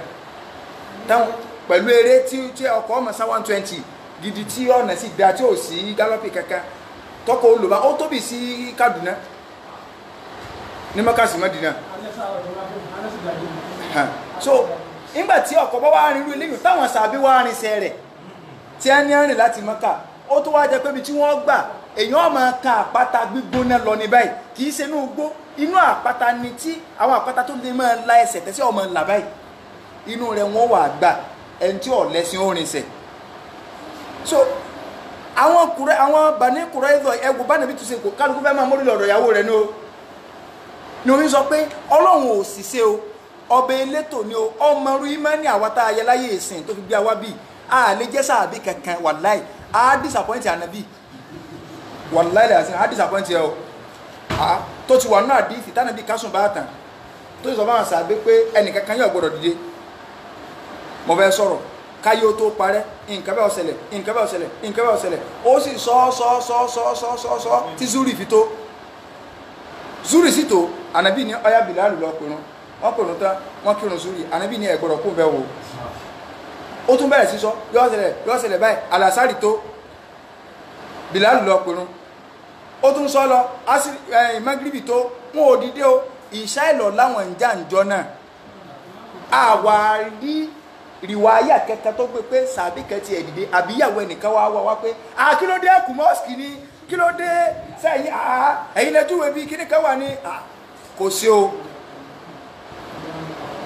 táwọn pẹ̀lú eré tí ọkọ̀ ọmọ sá 120 gidi tí ọ̀nà sì dáa tí ò sí gálọ́pì kankan tọ́kọ̀ ó lò bá ó tóbi sí Kaduna ní Mẹ́kà sí Mẹ́dínà so nígbà tí ọkọ̀ bá wá rìn irú eléyìí táwọn sàbí wá rìn sẹ́ rẹ̀ tí a ní rìn láti Mẹ́kà ó tó wá jẹ́ pé ibi tí wọ́n gbà èèyàn máa kan àpáta gbígbóná lọ ní báyìí kì í ṣe inú igbó inú àpáta ni tí àwọn àpáta tó lè máa la ẹsẹ̀ tẹ́sí ọmọ ńlá báyìí inú rẹ̀ wọ́n wà gbà ẹni tí ò lẹ́sìn orin sẹ̀ so àwọn Bani Qurayza ẹgbò bá nàbí túnṣe kò kálukú fẹ́ máa mórí lọ́dọ̀ ìyàwó rẹ̀ ní orí sọ pé Ọlọ́run ò sì ṣe o ọbẹ̀ elétò ni o ọmọ rú ìmọ̀ ní àwátá ayẹláyé ìsìn tó fi gbé àwa bíi a lè jẹ́ sáàbí kankan wàláì a disappoint ànábì wàláì lẹ́yìn a disappoint ẹ o tó ti wà náà àdífì tánàbí kásùn bá tàn tó ti sọ fáwọn sàbí pé ẹnìkankan yóò gbọdọ̀ dìde mo fẹ́ sọ̀rọ̀ káyé ó tó parẹ́ nǹkan bẹ́ẹ̀ ó ṣẹlẹ̀ nǹkan bẹ́ẹ̀ ó ṣẹlẹ̀ nǹkan bẹ́ẹ̀ ó ṣẹlẹ̀ ó sì sọ tí zuri fi tó zuri sì tó ànábì ní ọyá Bìlálù lọ pẹ̀rún wọ́n pẹ̀rún tán wọ́n kírun zuri ànábì ní ẹ gbọdọ̀ kó bẹ́ẹ̀ wò ó tún bẹ̀rẹ̀ sí sọ yọ́ ṣẹlẹ̀ báyìí alásàrì tó Bìlálù lọ pẹ̀rún ó tún sọ lọ magribi tó wọn ò dìde o ìṣá ìlọ láwọn ìjà ìjọ náà àwárí rìwáyà kẹta tó gbé pé sàbí kẹtì ẹ̀dìdé àbíyàwó ẹnìkan wá pé kí ló dé ẹkùn mọ́sìkì ni kí ló dé sẹ́yìn ẹ̀yìn lẹ́júwé bí kíní kan wà ní kò sí o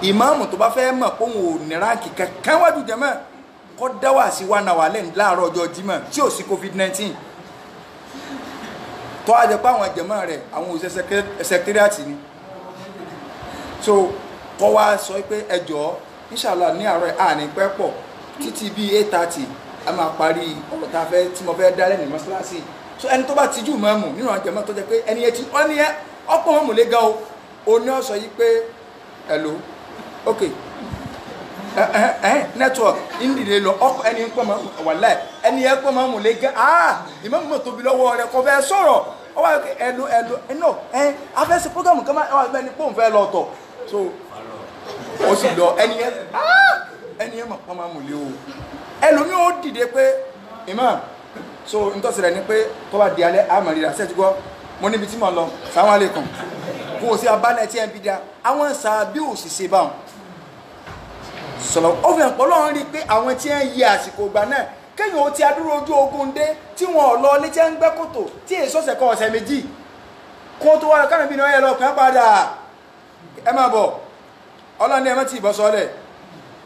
ìmáàmù tó bá fẹ́ mọ̀ pé òun ò ní ránkì kankan wájú jẹ́mọ́ kọ́ dáwà sí wà náà wà lẹ́nu láàárọ̀ ọjọ́ Jímọ̀ tí ò sí COVID-19 tó a jẹ́ pé àwọn jẹ́mọ́ rẹ̀ àwọn òṣìṣẹ́ sẹkítírìàtì ni so kọ́ wá sọ pé ẹjọ́ inshallah ní àárọ̀ àní pẹ́ pọ̀ títí bíi 8:30 a máa parí ọ̀rọ̀ tá a fẹ́ tí mo fẹ́ dá lẹ́nu mọ́ṣáláṣí so ẹni tó bá tijú mọ́mù nínú àwọn jẹ́mọ́ tó jẹ́ pé ẹni ẹtí wọ́n ní ọ̀pọ̀ mọ́mù lé gan o ní ọ̀sọ̀ yìí pé hello okay network indile lọ ọkọ ẹni ń pọ̀ mọ́ wàláì ẹni ẹ pọ̀ mọ́ lé gan ìmọ̀mù mọ̀ tóbi lọ́wọ́ rẹ̀ kò fẹ́ sọ̀rọ̀ ọ wá hello afẹ́sẹ̀ program kan máa ẹni pọ̀ ń fẹ́ lọ tọ̀ so ó sì lọ ẹni ẹ mọ̀ pọ̀ mọ́ lé o ẹlòmí ó dìde pé imam so n tó ṣẹlẹ̀ ni pé tó bá di alẹ́ àmàlìlà sẹ́ẹ̀tì gbọ́ mo níbi tí mo lọ salamu alaikum kò sí abálẹ̀ tí ẹ ń bí dá àwọn sàbí òṣìṣẹ́ báwọn sọ̀rọ̀ ó fi hàn pọ̀ lọ́run rí pé àwọn tí ẹ ń yí àsìkò ìgbà náà kéèyàn ó ti adúró ojú ogun dé tí wọn ò lọ ilé tí ẹ ń gbẹ́ kòtò tí èso ọ̀sẹ̀ kan ọ̀sẹ̀ méjì kó tó wá kánà bí náà yẹ lọ kàn padà ẹ máa bọ̀ ọlọ́ni ẹ má ti ìbọn sọ́lẹ̀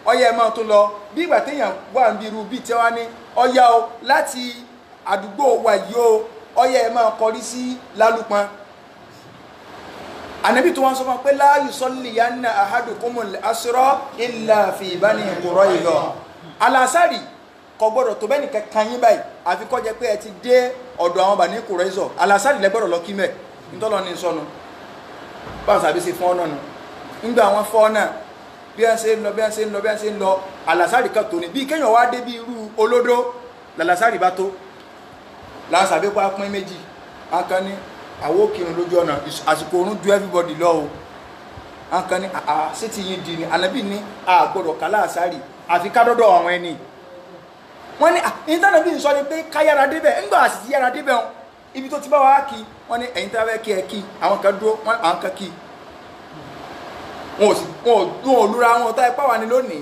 ọyẹ ẹ máa tó lọ bí ìgbà téèyàn wà ń bí irú bíi tí wọ́n ní ọyá o láti àdúgbò wa yìí o ọyẹ ẹ máa kọrí sí Lálùpọ̀n ànábì tó wọ́n sọ fún pé la yusalliyanna ahadukumul asra illa fi Bani Qurayza alásàrì kò gbọ́dọ̀ tó bẹ́ẹ̀ nìkan kan yín báyìí àfi kó jẹ́ pé ẹ ti dé ọ̀dọ̀ àwọn Bani Qurayza alásàrì lẹ́gbọ́dọ̀ lọ kí mẹ́ nítọ́lọ́ ní sọnù báwọn sàbí ṣe fún ọ náà nù nígbà àwọn fọ́ náà bí wọ́n ṣe ń lọ alásàrì kan tó ní bí kéèyàn wá dé bí irú olódó lálásàrì bá tó lásàbí pa pín méjì wọn kan ní àwọn òkèrún lójú ọ̀nà àsìkò oorun ju everybody lọ o wọn kan ní sí ti yín di ni ànábì ní àgbọ̀dọ̀ kálásàrì àfi kádọ́dọ̀ àwọn ẹni wọ́n ní ìtànàbí sọ ni pé káyára débẹ̀ ńgbà àsìsí yára débẹ̀ wọn ibi tó ti bá wa kí wọ́n ní ẹ̀yin tí wọ́n fẹ́ kí ẹ kí àwọn kan dúró àwọn kan kí wọn ò lura wọn tó ẹpá wa ní lónìí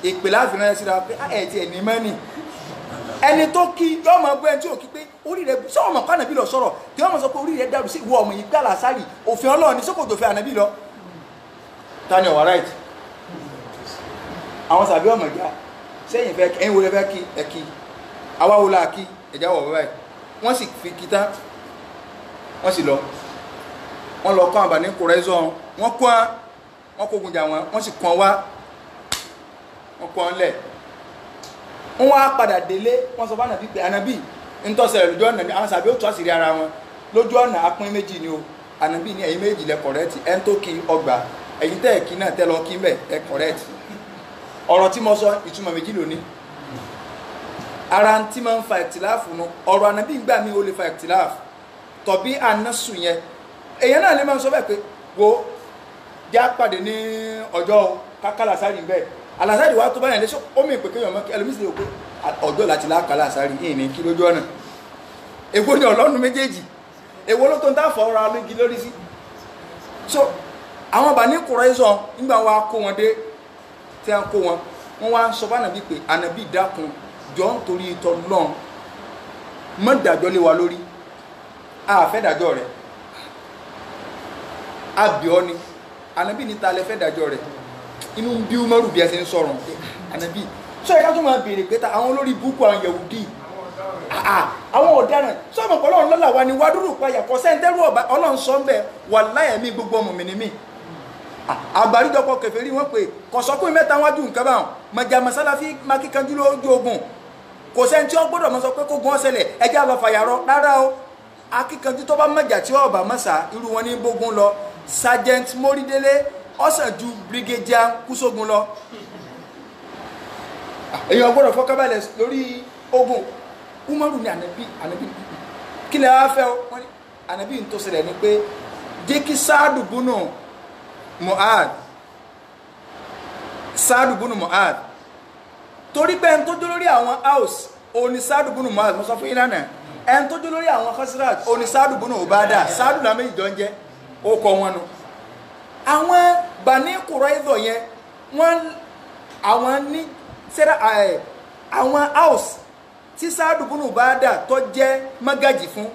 ìpè láàfin rẹ síra pé ẹ ti ẹ̀ ní mẹ́nì ẹni tó kí yọ ọmọ ẹgbẹ́ tí ò kí pé orí rẹ sọ ọmọ kọ́ ànàbí lọ sọ̀rọ̀ tí wọ́n mọ̀ sọ pé orí rẹ dàrú sí ìwọ ọmọ yìí gbà lásàrì òfin Ọlọ́run ní sókòtò fẹ́ ànàbí lọ tani ọ̀wà right àwọn sàbí ọmọ ìjà sẹ́yìn fẹ́ ẹ̀yìn wo lẹ fẹ́ kí ẹ kí àwa wo la kí ẹ̀já wọ̀ báyìí wọ́n sì fi kíta wọ́n sì lọ wọ́n lọ kọ́ àbàní kùrẹ́zọ́ wọ́n kógun jà wọ́n sì kàn wá wọ́n kàn lẹ̀ wọ́n wá padà délé wọ́n sọ fún ànàbí pé ànàbí ń tọ́sẹ̀ lójú ọ̀nà ní àwọn sàbí ó tún àṣírí ara wọn lójú ọ̀nà apín méjì ni o ànàbí ní ẹ̀yin méjì lẹ kọ̀rẹ́tì ẹni tó kí ọgbà ẹ̀yin tẹ́ kí náà tẹ́ lọ kí mbẹ̀ ẹ kọ̀rẹ́tì ọ̀rọ̀ tí mo sọ ìtumọ̀ méjì lónìí ara tí máa ń fa ìtìláàfù nu ọ̀rọ̀ ànàbí gbà mí ó lè fa ìtìláàfù tọ̀bí ànásù yẹn èèyàn náà lè máa ń sọ bẹ́ẹ̀ pé wo já pàdé ní ọjọ́ kákàlà sáré bẹ́ẹ̀ alásárì wa tó báyìí lẹ́sọ́ ó mì pé kéèyàn mọ́ ẹlòmísì lè pé ọjọ́ láti lákàlà sáré yìí ní kí lójú ọ̀nà èwo ni ọlọ́run méjèèjì èwo ló tó ń dáfọ̀ ọ̀rọ̀ alógi lórí sí so àwọn Bani Qurayza nígbà wa kó wọn dé tí a kó wọn wá sọ fún ànàbí pé ànàbí dákun jọ ń torí ìtọ́ náà mọ́ dájọ́ lé wa lórí àfẹ́ dájọ́ rẹ̀ àbíọ́ ni ànàbí ní ta lẹ fẹ́ dájọ́ rẹ̀ inú bí Umaru bí ẹ ṣe ń sọ̀rọ̀ ànàbí sọ ẹ̀ka tó máa béèrè pé ta àwọn olórí búkú àwọn Yahudi àwọn ọ̀daràn sọ́ọ̀mù pọ̀ ọlọ́run lọ́la wa ni wádúrú payà kọ́ sẹ́ńtẹ́rù ọba ọlọ́run sọ ń bẹ̀ wà láyẹ̀mí gbogbo ọmọ mi ni mí àgbáríjọpọ̀ kèfèrí wọn pé kọ̀sọ́kùn mẹ́ta wájú nǹkan báwọn mọ̀jà mọ̀sálàfí mákíkanjú lójú ogun kò sẹ́ni tí ó gbọ́dọ̀ mọ̀ sọ pé kógun ọ̀sẹ̀lẹ̀ ẹjẹ́ àlọ́ fàyàrọ́ rárá o akíkanjú tó bá mọ̀jà tí ọba mọ̀sá irú wọn ní bógun lọ Sergeant Morídélé ọ̀sán ju Brigadier Kúsógun lọ èèyàn gbọ́dọ̀ fọkànbalẹ̀ lórí ogun Umaru ní ànàbí kí lè wá fẹ́ wọ́n ní ànàbí tó ṣẹlẹ̀ ni pé jẹ́ kí Sáàdù búnú Mu'ad torí pé ẹni tó jó lórí àwọn house òní Sáàdù búnú Mu'ad mo sọ fún yín lánàá ẹni tó jó lórí àwọn Khazraj òní Sáàdù búnú Ubada Sáàdù làmé ìjọ ń jẹ́ ó kọ wọn nu àwọn Bani Qurayza yẹn wọ́n àwọn ní sẹ́dá àwọn house tí Sáàdù búnú Ubada tó jẹ́ mágàjì fún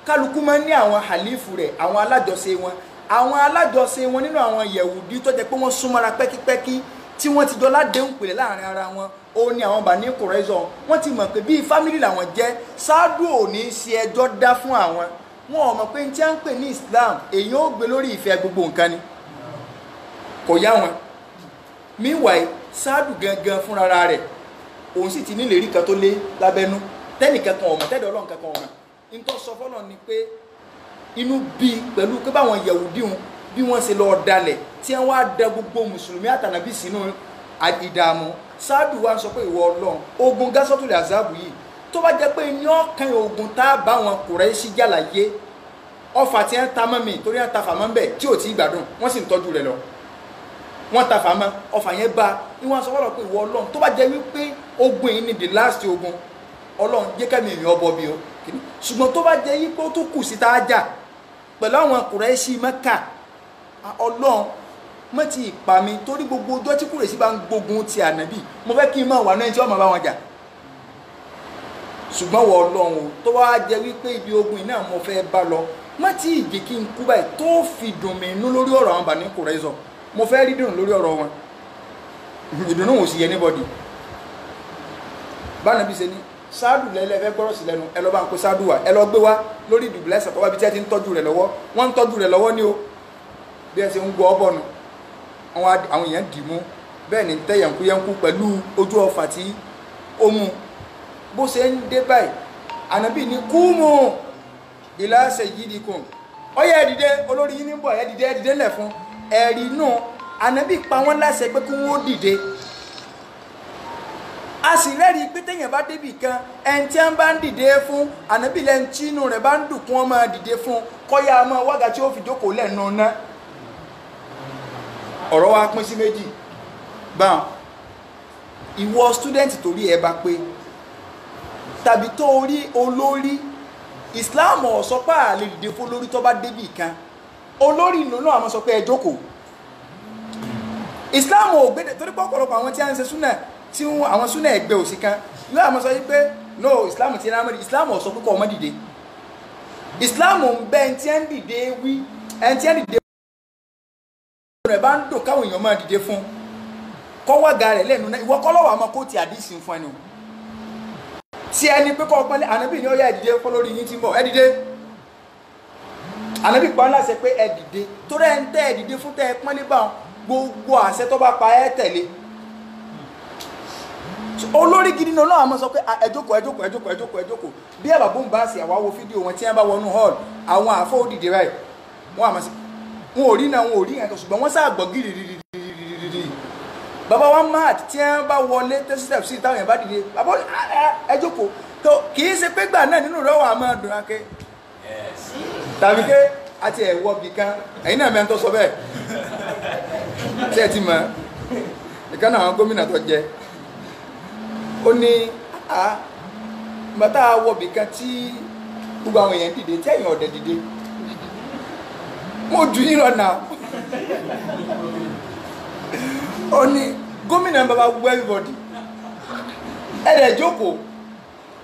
kálukú máa ń ní àwọn halifu rẹ̀ àwọn alájọṣe wọn nínú àwọn Yẹ̀wùdí tó jẹ́ pé wọ́n súnmọ́ra pẹ́kípẹ́kí tí wọ́n ti jọ ládéhùn pèlè láàrin ara wọn ó ní àwọn Bani Qurayza wọ́n ti mọ̀ pé bíi fámìlì làwọn jẹ́ Sáàdù ò ní ṣe ẹjọ́ dá fún àwọn wọn ò mọ̀ pé tí wọ́n ń pè ní Islam èyí ó gbé lórí ìfẹ́ gbogbo nǹkan ni kò yá wọn meanwhile Sáàdù gangan fúnra rẹ̀ òun sì ti nílérí kan tó lé lábẹ́nú tẹ́nìkan kan ọ̀mọ̀ tẹ́dọ̀ ọlọ́run kankan ọ̀mọ̀ nítorí sọ fọ́nà ni pé inú bí pẹ̀lú pé báwọn Yahudi hun bí wọ́n ṣe lọ dalẹ̀ tí wọ́n wá da gbogbo mùsùlùmí àtànàbí sínú ìdààmú Sáàdù wa sọ pé ìwọ ọlọ́run ogun Gásọ́tùlẹ̀ Àzáàbù yìí tó bá jẹ́ pé ní ọ̀kan ogun tá a bá wọn Kùrẹ́ṣì jàlàyé ọfà tí wọ́n ta mọ́ mi torí wọ́n ta fà mọ́ ń bẹ̀ tí ò tí ì gbádùn wọ́n sì ń tọ́jú rẹ̀ lọ wọ́n ta fà mọ́ ọfà yẹn bá ìwọ̀n sọ fọ́nà pé ìwọ ọlọ́run tó bá jẹ́ wípé ogun yìí ni the last ogun ọlọ́run jẹ́ kẹ́mi èèyàn ọbọ̀ bí o ṣùgbọ́n tó bá jẹ́ wípé ó tó kù sí tá a jà pẹ̀lú àwọn Kùrẹ́ṣì Mẹ́kà ọlọ́run mọ́ ti ìpa mi torí gbogbo ọjọ́ tí Kùrẹ́ṣì bá ń gbógun ti ànábì mo fẹ́ kí n máa wà náà tí wọ́n máa bá wọn jà ṣùgbọ́n wọ ọlọ́run o tó bá jẹ́ wípé ibi ogun yìí náà mo fẹ́ bá lọ mọ́ ti ìjì kí n kú báyìí tó fi dùn mí nú lórí ọ̀rọ̀ àwọn Bani Qurayza mo fẹ́ rí dùn lórí ọ̀rọ̀ wọn ìdùnnú ò sì yẹ anybody bá nàbí ṣe ní Sáàdù lẹ́lẹ́fẹ́ gbọ́rọ̀ sí lẹ́nu ẹ lọ bá ń pe Sáàdù wá ẹ lọ gbé wá lórí ìdùbùlẹ̀ ẹ̀sẹ̀ tó wá bí tí ẹ ti ń tọ́jú rẹ̀ lọ́wọ́ wọ́n ń tọ́jú rẹ̀ lọ́wọ́ ní o bí ẹ ṣe ń gbọ́ ọ́ bọ̀nù àwọn èèyàn dì mú bẹ́ẹ̀ ni tẹ́ yẹnkúyẹnkú pẹ̀lú ojú ọfà tí ó mú bó ṣe ń dé báyìí ànábì ní kúmù ila sayyidikum ọyẹ ẹ̀dìdẹ olórí yín ní bọ̀ ẹ̀dìdẹ lẹ̀ fún ẹ̀rí náà ànábì pa wọ́n láṣẹ pé kí wọ́n dìde a sì rẹ́rìí pé téèyàn bá débì kan ẹni tí wọ́n bá ń dìde fún ànábì lẹ́nu tí inú rẹ̀ bá ń dùn kí wọ́n máa dìde fún kọ́yà máa wága tí ó fi jókòó lẹ́nu ná ọ̀rọ̀ wa pín sí méjì báwọn ìwọ student torí ẹ bá pé tàbí tó rí olórí Islam ò sọ pé a lè dìde fún olórí tó bá débì kan olórí ìlú náà àmọ́ sọ pé ẹ jókòó Islam ò gbé torí pé ọ̀pọ̀lọpọ̀ àwọn tí a ń ṣe súnà tí àwọn súnà ẹgbẹ́ òsì kan yóò àmọ́ sọ wípé no Islam ti rán mọ́ Islam ò sọ pé kọ́ ọmọ dìde Islam ń bẹ ẹni tí ẹ ń dìde wí ẹni tí ẹ ń dìde rẹ̀ bá ń dùn káwọn èèyàn máa dìde fún kọ́wọ́gà rẹ̀ lẹ́nu náà ìwọ kọ́ lọ́wọ́ àmọ́ kó ti àdísì fún ẹnu tí ẹni pé kọ́ ọpọ́nlé ànábì ní ọyá ẹ̀dìdé fọ́ lórí yín tí ń bọ̀ ẹ̀dìdé ànábì pa ńlá ṣe pé ẹ̀dìdé tó rẹ̀ ń tẹ́ ẹ̀dìdé fún tẹ́ ẹ pọ́nlé bá gbogbo àṣẹ tó bá pa ẹ́ tẹ̀lé olórí gidi náà àmọ́ sọ pé ẹ jókòó bí ẹ bàbá ń bá sí àwa wo fídíò wọn tí wọ́n bá wọnú hall àwọn àfọ́ òdìdí rẹ̀ wọ́n àmọ́ sí wọn ò rí náà wọn ò rí nǹkan ṣùgbọ́n wọ́n sáà gbọ́ gírírírírírí bàbá wa mad tí wọ́n bá wọlé tẹ́sítẹ́pù sí táwọn yẹn bá dìde bàbá ẹ jókòó tó kì í ṣe pé gbà náà nínú rẹ̀ wà máa dùn ake tàbí ké àti ẹ̀wọ́ bì kan ẹ̀yin náà mẹ́rin tó sọ bẹ́ẹ̀ ṣé ẹ ti mọ̀ ìkan náà àwọn gómìnà tó jẹ ó ní bàtà wọ bì kan tí gbogbo àwọn èèyàn dìde tí ẹ̀yin ọ̀dẹ̀ dìde mo jù yín lọ náà ó ní gómìnà bàbá gbogbo everybody ẹ̀rẹ̀ jókòó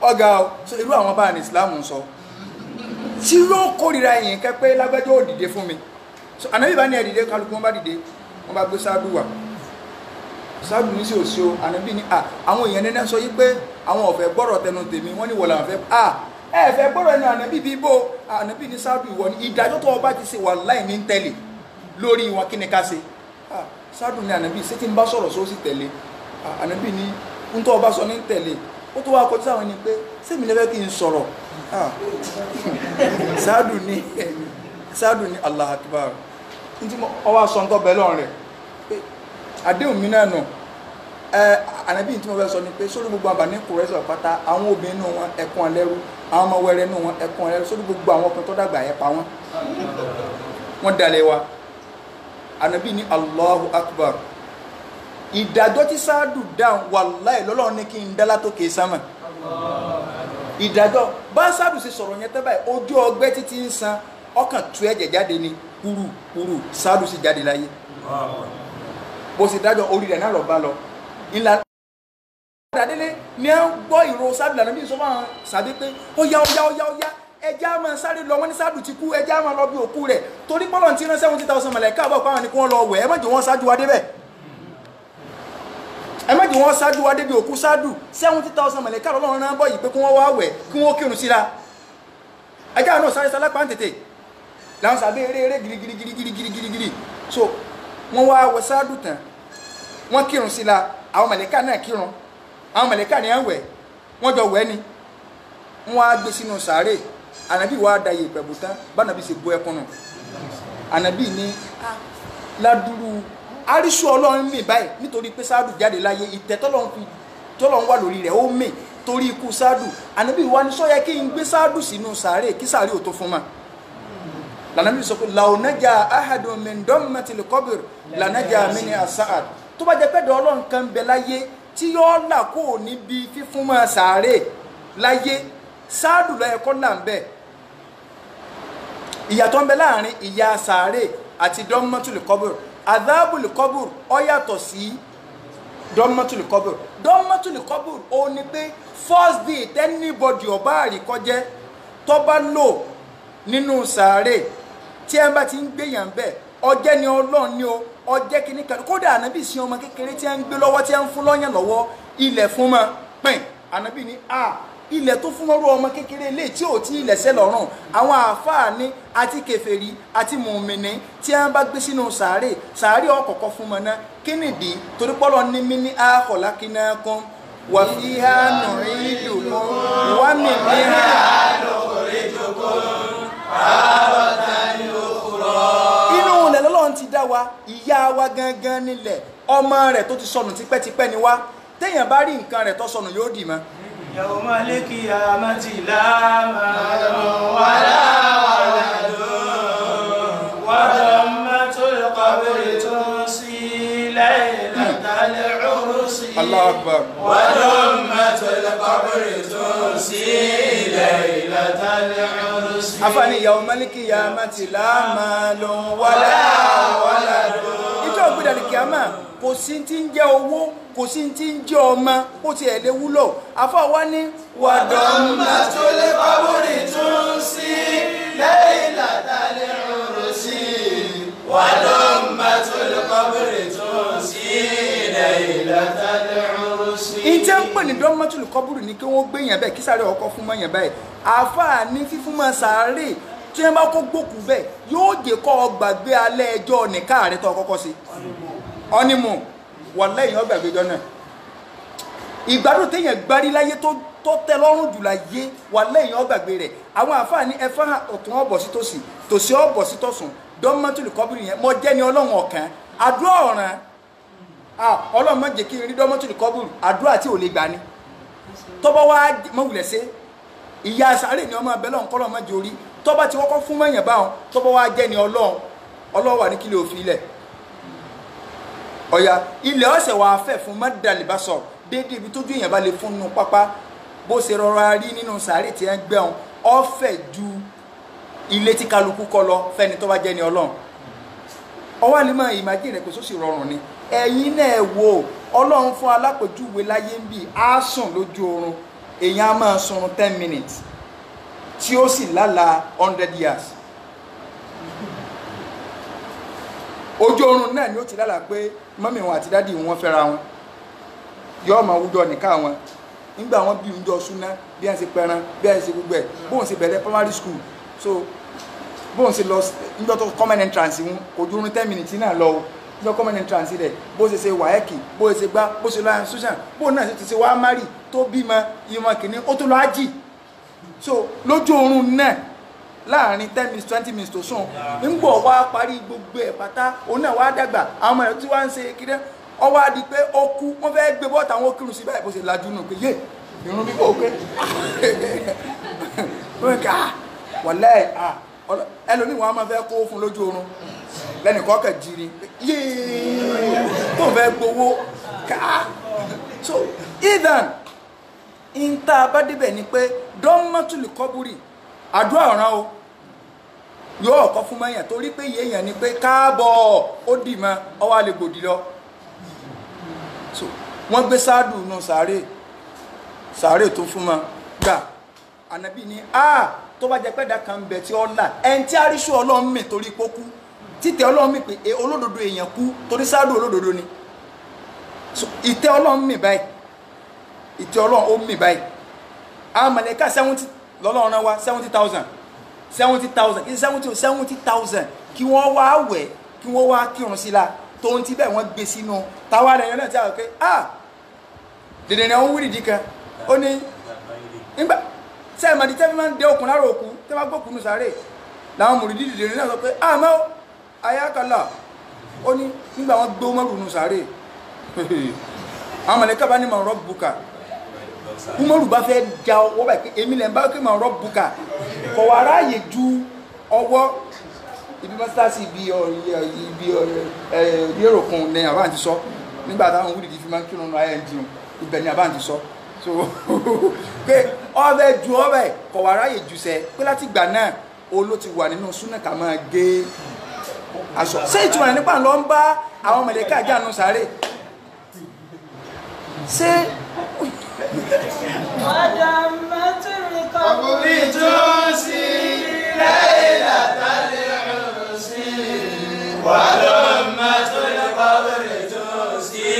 ọ̀gá irú àwọn bá ní Islam sọ tí ló kórìíra ẹ̀yìn kẹ́pẹ́ lágbẹ́jọ́ ò dìde fún mi ànábì bá ní ẹ̀dìdé kálukú wọn bá dìde wọn bá gbé sáàdù wà sáàdù ní sí òsì o ànábì ní àwọn èèyàn nẹ́nẹ́ sọ yí pé àwọn ọ̀fẹ́ gbọ́rọ̀ tẹnu tèmi wọ́n ní wọ́n làwọn fẹ́ ẹ̀fẹ́ gbọ́rọ̀ ẹnu ànábì bí bó ànábì ní sáàdù ìwọ ni ìdájọ́ tó ọba ti ṣe wà láì ní tẹ̀lé lórí wọn kí ni ká ṣe sáàdù ní ànábì ṣé tí ń bá sọ̀rọ̀ só sì tẹ̀lé ànábì ní ń tó ọba sọ ní tẹ̀lé ó tó wá kọjú sáwọn ni pé sẹ́mi lẹ́fẹ́ kí n sọ̀rọ̀ sáàdù ní Allah akbar ní tí ọwá sọ ń tọ́ bẹ̀ lọ́rùn rẹ̀ pé àdéhùn mi náà nù ànábì tí mo fẹ́ sọ ni pé sórí gbogbo àbá ní kùrẹ́sọ̀ pátá àwọn obìnrin nù wọn ẹkùn ọlẹ́rú àwọn ọmọ wẹrẹ nù wọn ẹkùn ọlẹ́rú sórí gbogbo àwọn ọkùnrin tó dàgbà ẹ̀ pa wọn dalẹ̀ wa ànábì ní Allahu akbar ìdájọ́ tí sáàdù dáhùn wàláì lọ́lọ́run ní kí n dá látòkè sámà ìdájọ́ bá sáàdù ṣe sọ̀rọ̀ yẹn tẹ́bàá ojú ọgbẹ́ títí ń san ọkàn tú ẹ̀jẹ̀ jáde ní kúrú sáàdù sì jáde láyé bó sì dájọ́ orí rẹ̀ náà lọ bá lọ ìlànà àdádélé ní ẹ ń gbọ́ ìró sáàdù lànà bí sọ máa sàbí pé ó yá ẹjá máa sáré lọ wọ́n ní sáàdù ti kú ẹjá máa lọ bí òkú rẹ̀ torí pọ́lọ̀ tí rán 70,000 mọ̀lẹ́ká àbọ̀ pàwọn ni kí wọ́n lọ wẹ̀ ẹ má jẹ́ wọ́n ṣáájú wa débẹ̀ ẹ má jẹ́ wọ́n ṣáájú wa débi òkú sáàdù 70,000 mọ̀lẹ́ká lọ́lọ́run náà bọ̀ yìí pé kí wọ́n wá wẹ̀ kí wọ́n kírun síra ẹjá náà sáré sálápá ń tètè láwọn sàbẹ̀ eré girigirigirigirigiri so wọ́n wá wẹ̀ sáàdù tán wọ́n kírun síra àwọn mọ̀lẹ́ká náà kírun àwọn mọ̀lẹ́ká ni ẹ̀ ń wẹ̀ wọ́n jọ wẹ̀ ni wọ́n á gbé sínú sàárè ànàbí wàá da yèèpẹ̀ bù tán bánàbí ṣe bó ẹkún nù ànàbí ní ládùúrú àríṣù ọlọ́run mì báyìí nítorí pé sáàdù jáde láyé ìtẹ́ tọ́lọ́run wà lórí rẹ̀ ó mì torí ikú sáàdù ànàbí wa ní sọ́yẹ kí n gbé sáàdù sínú sàárè kí sàárè ò tó fún ma lànàbí sọ pé làónájà ahadun min dammatil qabr lànájà mini asaad tó bá jẹ pẹ́ẹ́dọ̀ ọlọ́run kan bẹ láyé tí yọ́ là kó níbi fífún ma sàárè láyé sáàdù lọ́yẹ̀kọ́ là ń bẹ̀ ìyàtọ̀ ń bẹ láàrin ìyà sàárè àti dọ́mọ́tùlù kọ́bùr àdábùlù kọ́bùr ó yàtọ̀ sí dọ́mọ́tùlù kọ́bùr dọ́mọ́tùlù kọ́bùr ó ní pé first day tẹ́nibọ̀dì ọba àríkọ́jẹ́ tó bá lò nínú sàárè tí ẹ bá ti ń gbéyàn bẹ́ẹ̀ ọjẹ́ ni ọlọ́run ni o ọjẹ́ kìíní kan kódà ànábì sí ọmọ kékeré tí ẹ ń gbé lọ́wọ́ tí ẹ ń fún lọ́yàn lọ́wọ́ ilẹ̀ fún ma pín ànábì ní ilẹ̀ tó fún mọ́rú ọmọ kékeré lè tí ò tí ilẹ̀ṣẹ́ lọ́rùn àwọn àáfàá ní àti kèfèrí àti mùmìnì tí wọ́n bá gbé sínú sàárè ọ̀kọ̀ọ̀kan fún mọ́ náà kí nìdí torí pọ́lọ́ ní mí ní khalaqnakum wa fiha nu'idukum wa minha nukhrijukum taratan ukhra. inú ilẹ̀ lọ́lọ́run ti dá wa ìyá wa gangan nílẹ̀ ọmọ rẹ̀ tó ti sọnù tipẹ́tipẹ́ ni wá téèyàn bá rí nǹkan rẹ̀ tó sọnù yóò dì mọ́. يوم القيامة لا مال ولا ولد وضمة القبر تنسي ليلة العرس الله أكبر وضمة القبر تنسي ليلة العرس أفاني يوم القيامة لا مال ولا ولد ìjọ ògbédà lè kíámà kò sí tí ń jẹ́ owó kò sí tí ń jẹ́ ọmọ ó ti ẹ̀ lè wúlò àfọwọ́ ní وضمة القبر تنسي ليلة العرس وضمة القبر تنسي ليلة العرس ìjẹ́ ń pè ní dọ́mọ́tìlù kọ́bùrù ní kí wọ́n gbé yẹn bẹ́ẹ̀ kí sáré ọkọ̀ fún mọ́ yẹn bẹ́ẹ̀ àáfàá ní fífún mọ́ sáré tí wọ́n bá kó gbókù bẹ́ẹ̀ yóò jẹ́ kọ́ gbàgbé alẹ́ ẹjọ́ nìka rẹ̀ tó kọ́kọ́ sí ọ́nímù wà lẹ́yìn ọgbàgbé jọ náà ìgbádùn téèyàn gbárí láyé tó tẹ́ lọ́rùn jù láyé wà lẹ́yìn ọgbàgbé rẹ̀ àwọn àáfàá ní ẹfá ọ̀tún ọ̀bọ̀ sí tòsí tòsí ọ̀bọ̀ sí tọ̀sùn dọ́mọ́tìlù kọ́bùrù yẹn mọ jẹ́ ni ọlọ́run ọ̀kan àdúrà ọ̀ràn ọlọ́run má jẹ́ kí n rí dọ́mọ́tìlù kọ́bùrù àdúrà tí ò lè gbà ní tọ́bọ̀ wá mọ̀wùlẹ̀ sí ìyá sáré ni ọmọ abẹ́lẹ̀ ọ̀nkọ́lọ́ má jẹ́ orí tọ́bọ̀ tí wọ́n kọ́ fún mọ̀yàn báwọn tọ́bọ̀ wá jẹ́ ni ọlọ́run wà ní kílẹ̀ òfin ilẹ̀ ọ̀yà ilẹ̀ ọ̀sẹ̀ wà fẹ́ fún mọ́dàlíbásọ̀ déédéé ibi tójú èèyàn bá lè fún nínú pápá bó ṣe rọra rí nínú sáré tí wọ́n gbẹ̀hún ọ̀fẹ́ ju ilé tí kálukú kọ́ lọ fẹ́ni tó bá jẹ́ ni ọlọ́run ọwọ́ àlè máa ìmájì rẹ̀ pé sósì rọrùn ni ẹ̀yin náà wò ọlọ́run fún alápèjúwe láyé ń bì á sùn lójú oorun èèyàn á máa sunrun 10 minutes tí ó sì lálàá 100 years ojú oorun náà ni ó ti lálàá pé mọ́mì wọn àti dádì wọn fẹ́ra wọn yóò máa wújọ nìka wọn nígbà wọn bí oúnjẹ súná bí wọn ṣe pẹran bí wọn ṣe gbogbo ẹ bóun ṣe bẹ̀rẹ̀ primary school so bóun ṣe lọ níjọ tó common entrance wọn ojú oorun 10 minutes náà lọ o níjọ common entrance rẹ bó ṣe wáyẹ́kì bó ṣe gbá bó ṣe lọ institution bóun náà ti ṣe wá mari tó bímọ ìmọ̀ kìíní ó tó lọ ájì so lójú oorun náà láàrin 10 minutes 20 minutes tó sùn ń bọ̀ wá parí gbogbo ẹ̀ pátá òun náà wá dàgbà àwọn ọmọ rẹ̀ tí wá ń ṣe kiri ọwọ́ adi pé ó kú wọ́n fẹ́ gbé bọ́ọ̀tà àwọn okìrùn sí báyìí bó ṣe lajú nù pé yé irun bí kò pé wọ́n ká wọ̀lẹ́ ẹlòmíì wọn a máa fẹ́ kó fún lójú oorun lẹ́nu kọ́kẹ́ jírí yé tó fẹ́ gbowó ká so even ìta bá débẹ̀ ni pé dọ́mọ́tìlù kọ́búrì àdúrà ọ̀ràn o yóò ọ̀kọ́ fún mẹ́yàn torí pé yéèyàn ni pé káàbọ̀ ó dì mọ́ ọwọ́ àlè gbòdì lọ so wọ́n gbé sáàdù nù sàárè tó fún mọ́ gbà ànábì ni tó bá jẹ́ pẹ́ẹ́dà kan bẹ̀ tí ó là ẹni tí àríṣù ọlọ́run mì torí pé ó kú títẹ̀ ọlọ́run mì pé olódodo èèyàn kú torí sáàdù olódodo ni so ìtẹ́ ọlọ́run mì báyìí ìtẹ́ ọlọ́run ó mì báyìí àwọn mọ̀lẹ́ká 70 lọ́lọ́run náà wá 70,000 kí wọ́n wá wẹ̀ kí wọ́n wá kírun sí la tó ń ti bẹ́ẹ̀ wọ́n gbé sínú táwa rẹ̀ yẹn náà tí a rò pé dèdè ni wọ́n wúrì dìkan ó ní nígbà sẹ́yìn màdí tẹ́fí máa ń dé okùn lára òkú tẹ́ máa gbókùn nù sáré làwọn mùrìdí dèdè náà sọ pé àmọ́ ayákàlà ó ní nígbà wọ́n gbé Umaru nù sáré àwọn mọ̀lẹ́kà bá ní màá rọ́ bùkà Umaru bá fẹ́ ja ọwọ́ báyìí pé èmi lẹ́ ń bá kí màá rọ́ bùkà kọ̀ wá ráàyè ju ọwọ́ ibi mọ́sálásí ibi èròkun ní àbá àti sọ nígbà táwọn wúdìdí fi máa ń kírun ní ayé jìun ibẹ̀ ní àbá àti sọ so pé ọbẹ̀ ju ọbẹ̀ kọ̀ wá ráàyè jù sẹ́ pé láti ìgbà náà oló ti wà nínú súnà ká máa gé aṣọ ṣé ìtumọ̀ nípa lọ ń bá àwọn mọ̀lẹ́kà jáàánú sáré ṣé ودمتل قبري توسي ليلة العرس ودمة القبر توسي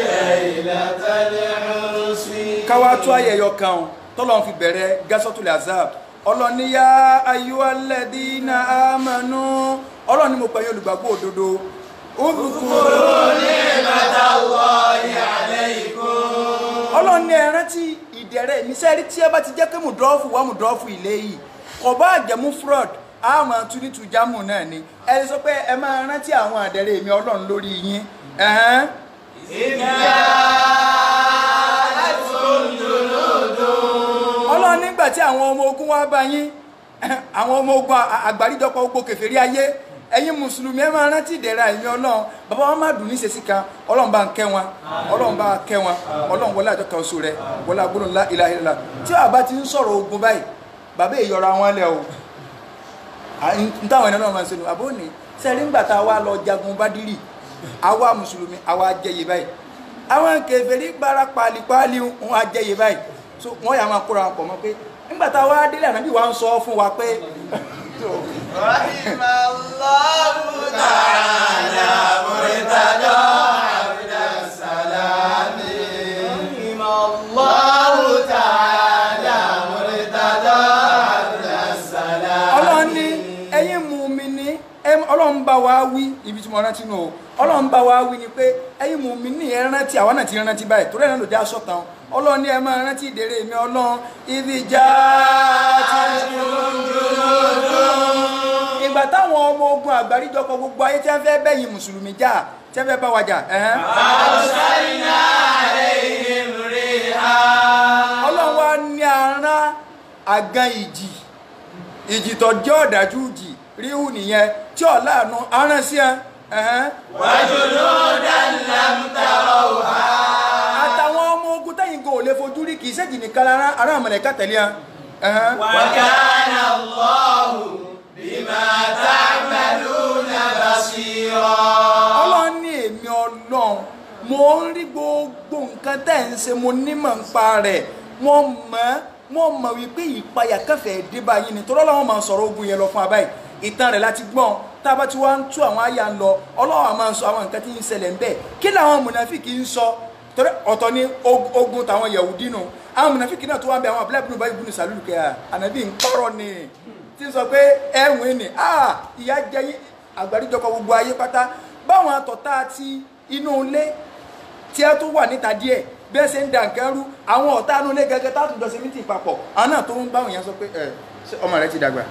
ليلة العرس káwá tó ayẹyọ kan tọ́lọ́run fi bẹ̀rẹ̀ Gazotul Ahzab ọlọ́ni yá ayyuhalladhina amanu ọlọ́ni mo pẹ̀yìn olùgbàgbọ́ òdodo اذكروا نعمة الله عليكم ọlọ́ni ẹ rántí ìdẹ̀rẹ̀ ìmísẹ́rí tí ẹ bá ti jẹ́ pé mùdọ́ọ̀fù wá mùdọ́ọ̀fù ilé yìí kò bá jẹ́mú fraud àmọ́ túnítù jámù náà ni ẹ sọ pé ẹ máa rántí àwọn àdẹ̀rẹ̀ èmi ọlọ́run lórí yín ọlọ́run nígbà tí àwọn ọmọ ogun wá bá yín àwọn ọmọ ogun àgbáríjọpọ̀ gbogbo kèfèrí ayé ẹ̀yin mùsùlùmí ẹ máa rántí ìdẹ̀ra ẹ̀mí ọlọ́run bàbá wọn máa dùn ní ìṣesí kan ọlọ́run bá ń kẹ́ wọn ọlọ́run bá kẹ́ wọn ọlọ́run wọlé àjọkà oṣù rẹ wọlé agbóhùn ńlá ilaha illallah tí bàbá ti ń sọ̀rọ̀ ogun báyìí bàbá ìyọra wọn lẹ o n táwọn ẹni náà máa ń sẹnu àbó ní sẹ́rí ńgbà tá a wá lọ jagun Bádírì àwa mùsùlùmí àwa jẹyè báyìí àwọn kèfèrí gbára pálípálí wọn á jẹyè báyìí so wọn yà máa kóra wọn pọ̀ mọ́ pé ńgbà tá a wá délé Ànábì wa ń sọ fún wa pé رحم الله تعالى مرتضى عبد السلام رحم mùmíní ọlọ́run bá wa wí ibi tí mo rántí nù o ọlọ́run bá wa wí ni pé ẹ̀yin mùmíní ẹ rántí àwọn náà ti rántí báyìí torí ẹ̀ náà ló jẹ́ aṣọ tán ọlọ́run ní ẹ máa rántí ìdèrè mi ọlọ́run ìdíjà ìgbà táwọn ọmọ ogun àgbáríjọpọ̀ gbogbo ayé tí wọ́n fẹ́ bẹ̀yìn mùsùlùmí jà tí wọ́n fẹ́ bá wa jà ọlọ́run wa ní aràn àgàn ìjì tó jẹ́ ọ̀dájú ìjì ríhù nìyẹn tí ọ̀láàánú aràn sí ẹ àtàwọn ọmọ ogun tẹ́yìn kò lè fojú rí kìí ṣèjì nìkan ará àmọ̀lẹ́ká tẹ̀lé ẹ wa kana Allahu bima ta'maluna basira. ọlọ́run ní èmi ọlọ́run mo ń rí gbogbo nǹkan tẹ́ ń ṣe mo nímọ̀ ń pa rẹ̀ mo mọ̀ wípé ìpayà kẹfẹ́ dé báyìí ni torí ọlọ́run máa ń sọ̀rọ̀ ogun yẹn lọ fún abáyé ìtàn rẹ̀ láti gbọ́n tá a bá ti wá ń tú àwọn àyà ń lọ ọlọ́run máa ń sọ àwọn nǹkan tí ń ṣẹlẹ̀ ń bẹ̀ kí làwọn mùnàfíkì ń sọ torí ọ̀tọ̀ ní ogun tàwọn Yahudi nù àwọn mùnàfíkì náà tó wá ń bẹ àwọn abúlé ibùdó báyìí ibùdó sàlùlù kẹ́ ànábì ń kọ́rọ̀ ni tí ń sọ pé ẹ̀wìn ni ìyá jẹ́ àgbáríjọpọ̀ gbogbo ayé pátá báwọn àtọ̀tá ti inú ilé tí ẹ tó wà níta díẹ̀ bẹ́ẹ̀ ṣe ń da nǹkan rú àwọn ọ̀tá inú ilé gẹ́gẹ́ tá a tún jọ ṣe mítì papọ̀ àwọn náà tó ń báwọn yẹn sọ pé ọmọ rẹ ti dàgbà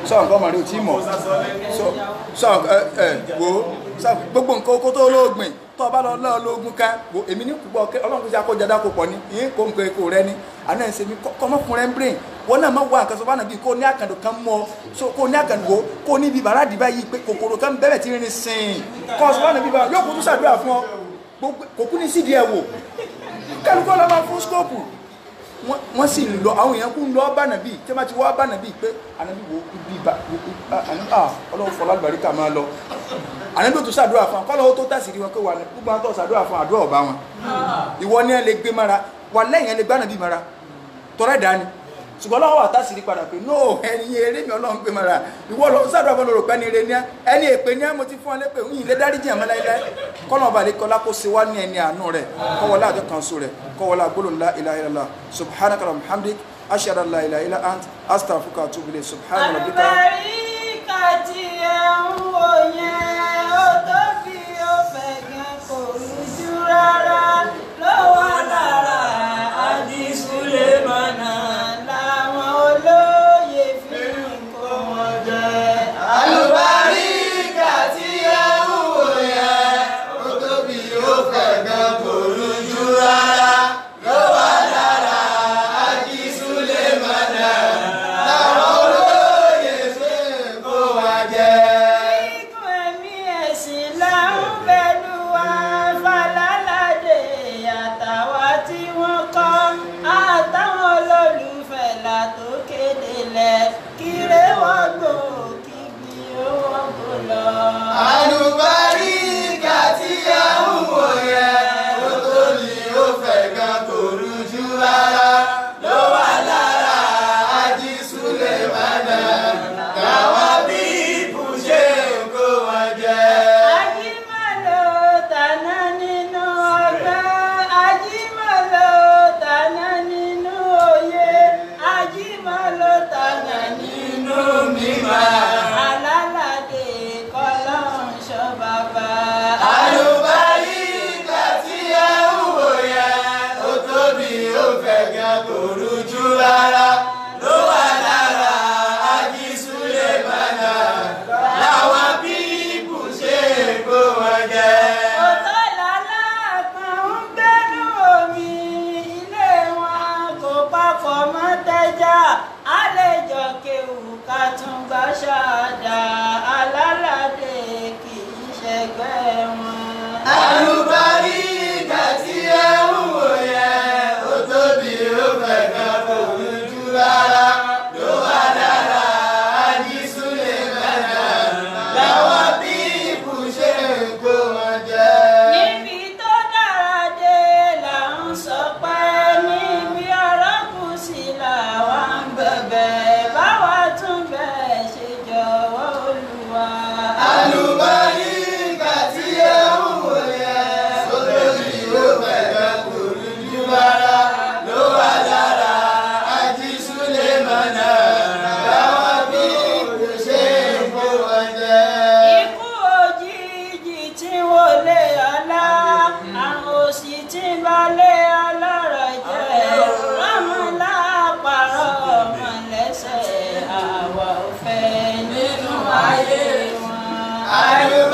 sọ nǹkan ọmọ rẹ ò tí mọ̀ sọ gbogbo nǹkan oko tó olóògbìn tó bá lọ lọ́ọ̀lógún ká èmi ní púpọ̀ ọlọ́run tó ṣe akójọdá kó pọ̀ ní ìyẹn kó nǹkan èkó rẹ ní àná ẹ̀ ń ṣe mí kọ́mọkùnrin brain wọn náà má wá nǹkan sọ fún ànàbí kó ní àkàndò kan mọ́ kó ní àkàndò kó ní ibi bàrà dìbà yìí pé kòkòrò kan bẹ̀rẹ̀ tí ń rin sìn kọ́ sọ fún ànàbí bá yóò kó tó ṣàdúrà fún ọ kò kú ní sídìí ẹ̀ wò kálukọ́ lọ́ máa fún skóòpù wọ́n sì lọ àwọn èèyàn kún lọ bá nàbí tí wọ́n ti wá bá nàbí pé ànàbí wo bí ọlọ́run fọlá àlùbáríkà máa lọ ànàbí tó ṣàdúrà fún ọ kọ́lọ́wọ́ tó tàṣírí wọn pé wà ní gbogbo àwọn tó ṣàdúrà fún àdúrà ọba wọn ìwọ ni ẹ lè gbé mara wà lẹ́yìn ẹ lè gbá nàbí mara tọrẹ dání ṣùgbọ́n lọ́wọ́ àtàṣírí padà pé no ẹni eré mi ọlọ́run gbé mara ìwọ lọ ṣàdúrà fún olóró pẹ́ ni eré ní ẹni èpè ní mo ti fún ọ lépè yìí lé dáríjì àmọ́ láíláí kọ́nà ọba àlékọ́lá kó ṣe wá ní ẹni àánú rẹ̀ kọ́wọ́lá àjọ kan so rẹ̀ kọ́wọ́lá gbólóhùn la ilaha illallah subhanaka wa bihamdik ashhadu an la ilaha illa ant astaghfiruka wa atubu ilayk subhana rabbika. àlùbáríkà tí ẹ ń wò yẹn ó tóbi ó fẹ̀ gan kò rújú rárá lọ́wọ́ lára àdìsú lè mọ̀nà làwọn olóyè fi ń kó wọn jẹ. àlùbáríkà tí ẹ ń wò yẹn ó tóbi ó fẹ̀ gan kò rújú rárá ló wà lára àdìsú lè mọ̀nà làwọn olóyè fi ń kó wa jẹ. Ikú ẹ̀mí ẹ̀sìn là ń bẹ̀lú wa Fáláládé àtàwa tí wọ́n kọ́ àtàwọn olólùfẹ́ là tó kéde lẹ̀ kíre wọ́n gbò kíbi ó wọ́n gbò lọ. àlùbáríkà tí ẹ ń wò yẹn ó tóbi ó fẹ̀ gan kò rújú rárá ló wà lára Ájí Sùlèmánà káwọn bíbù ṣe àdúrà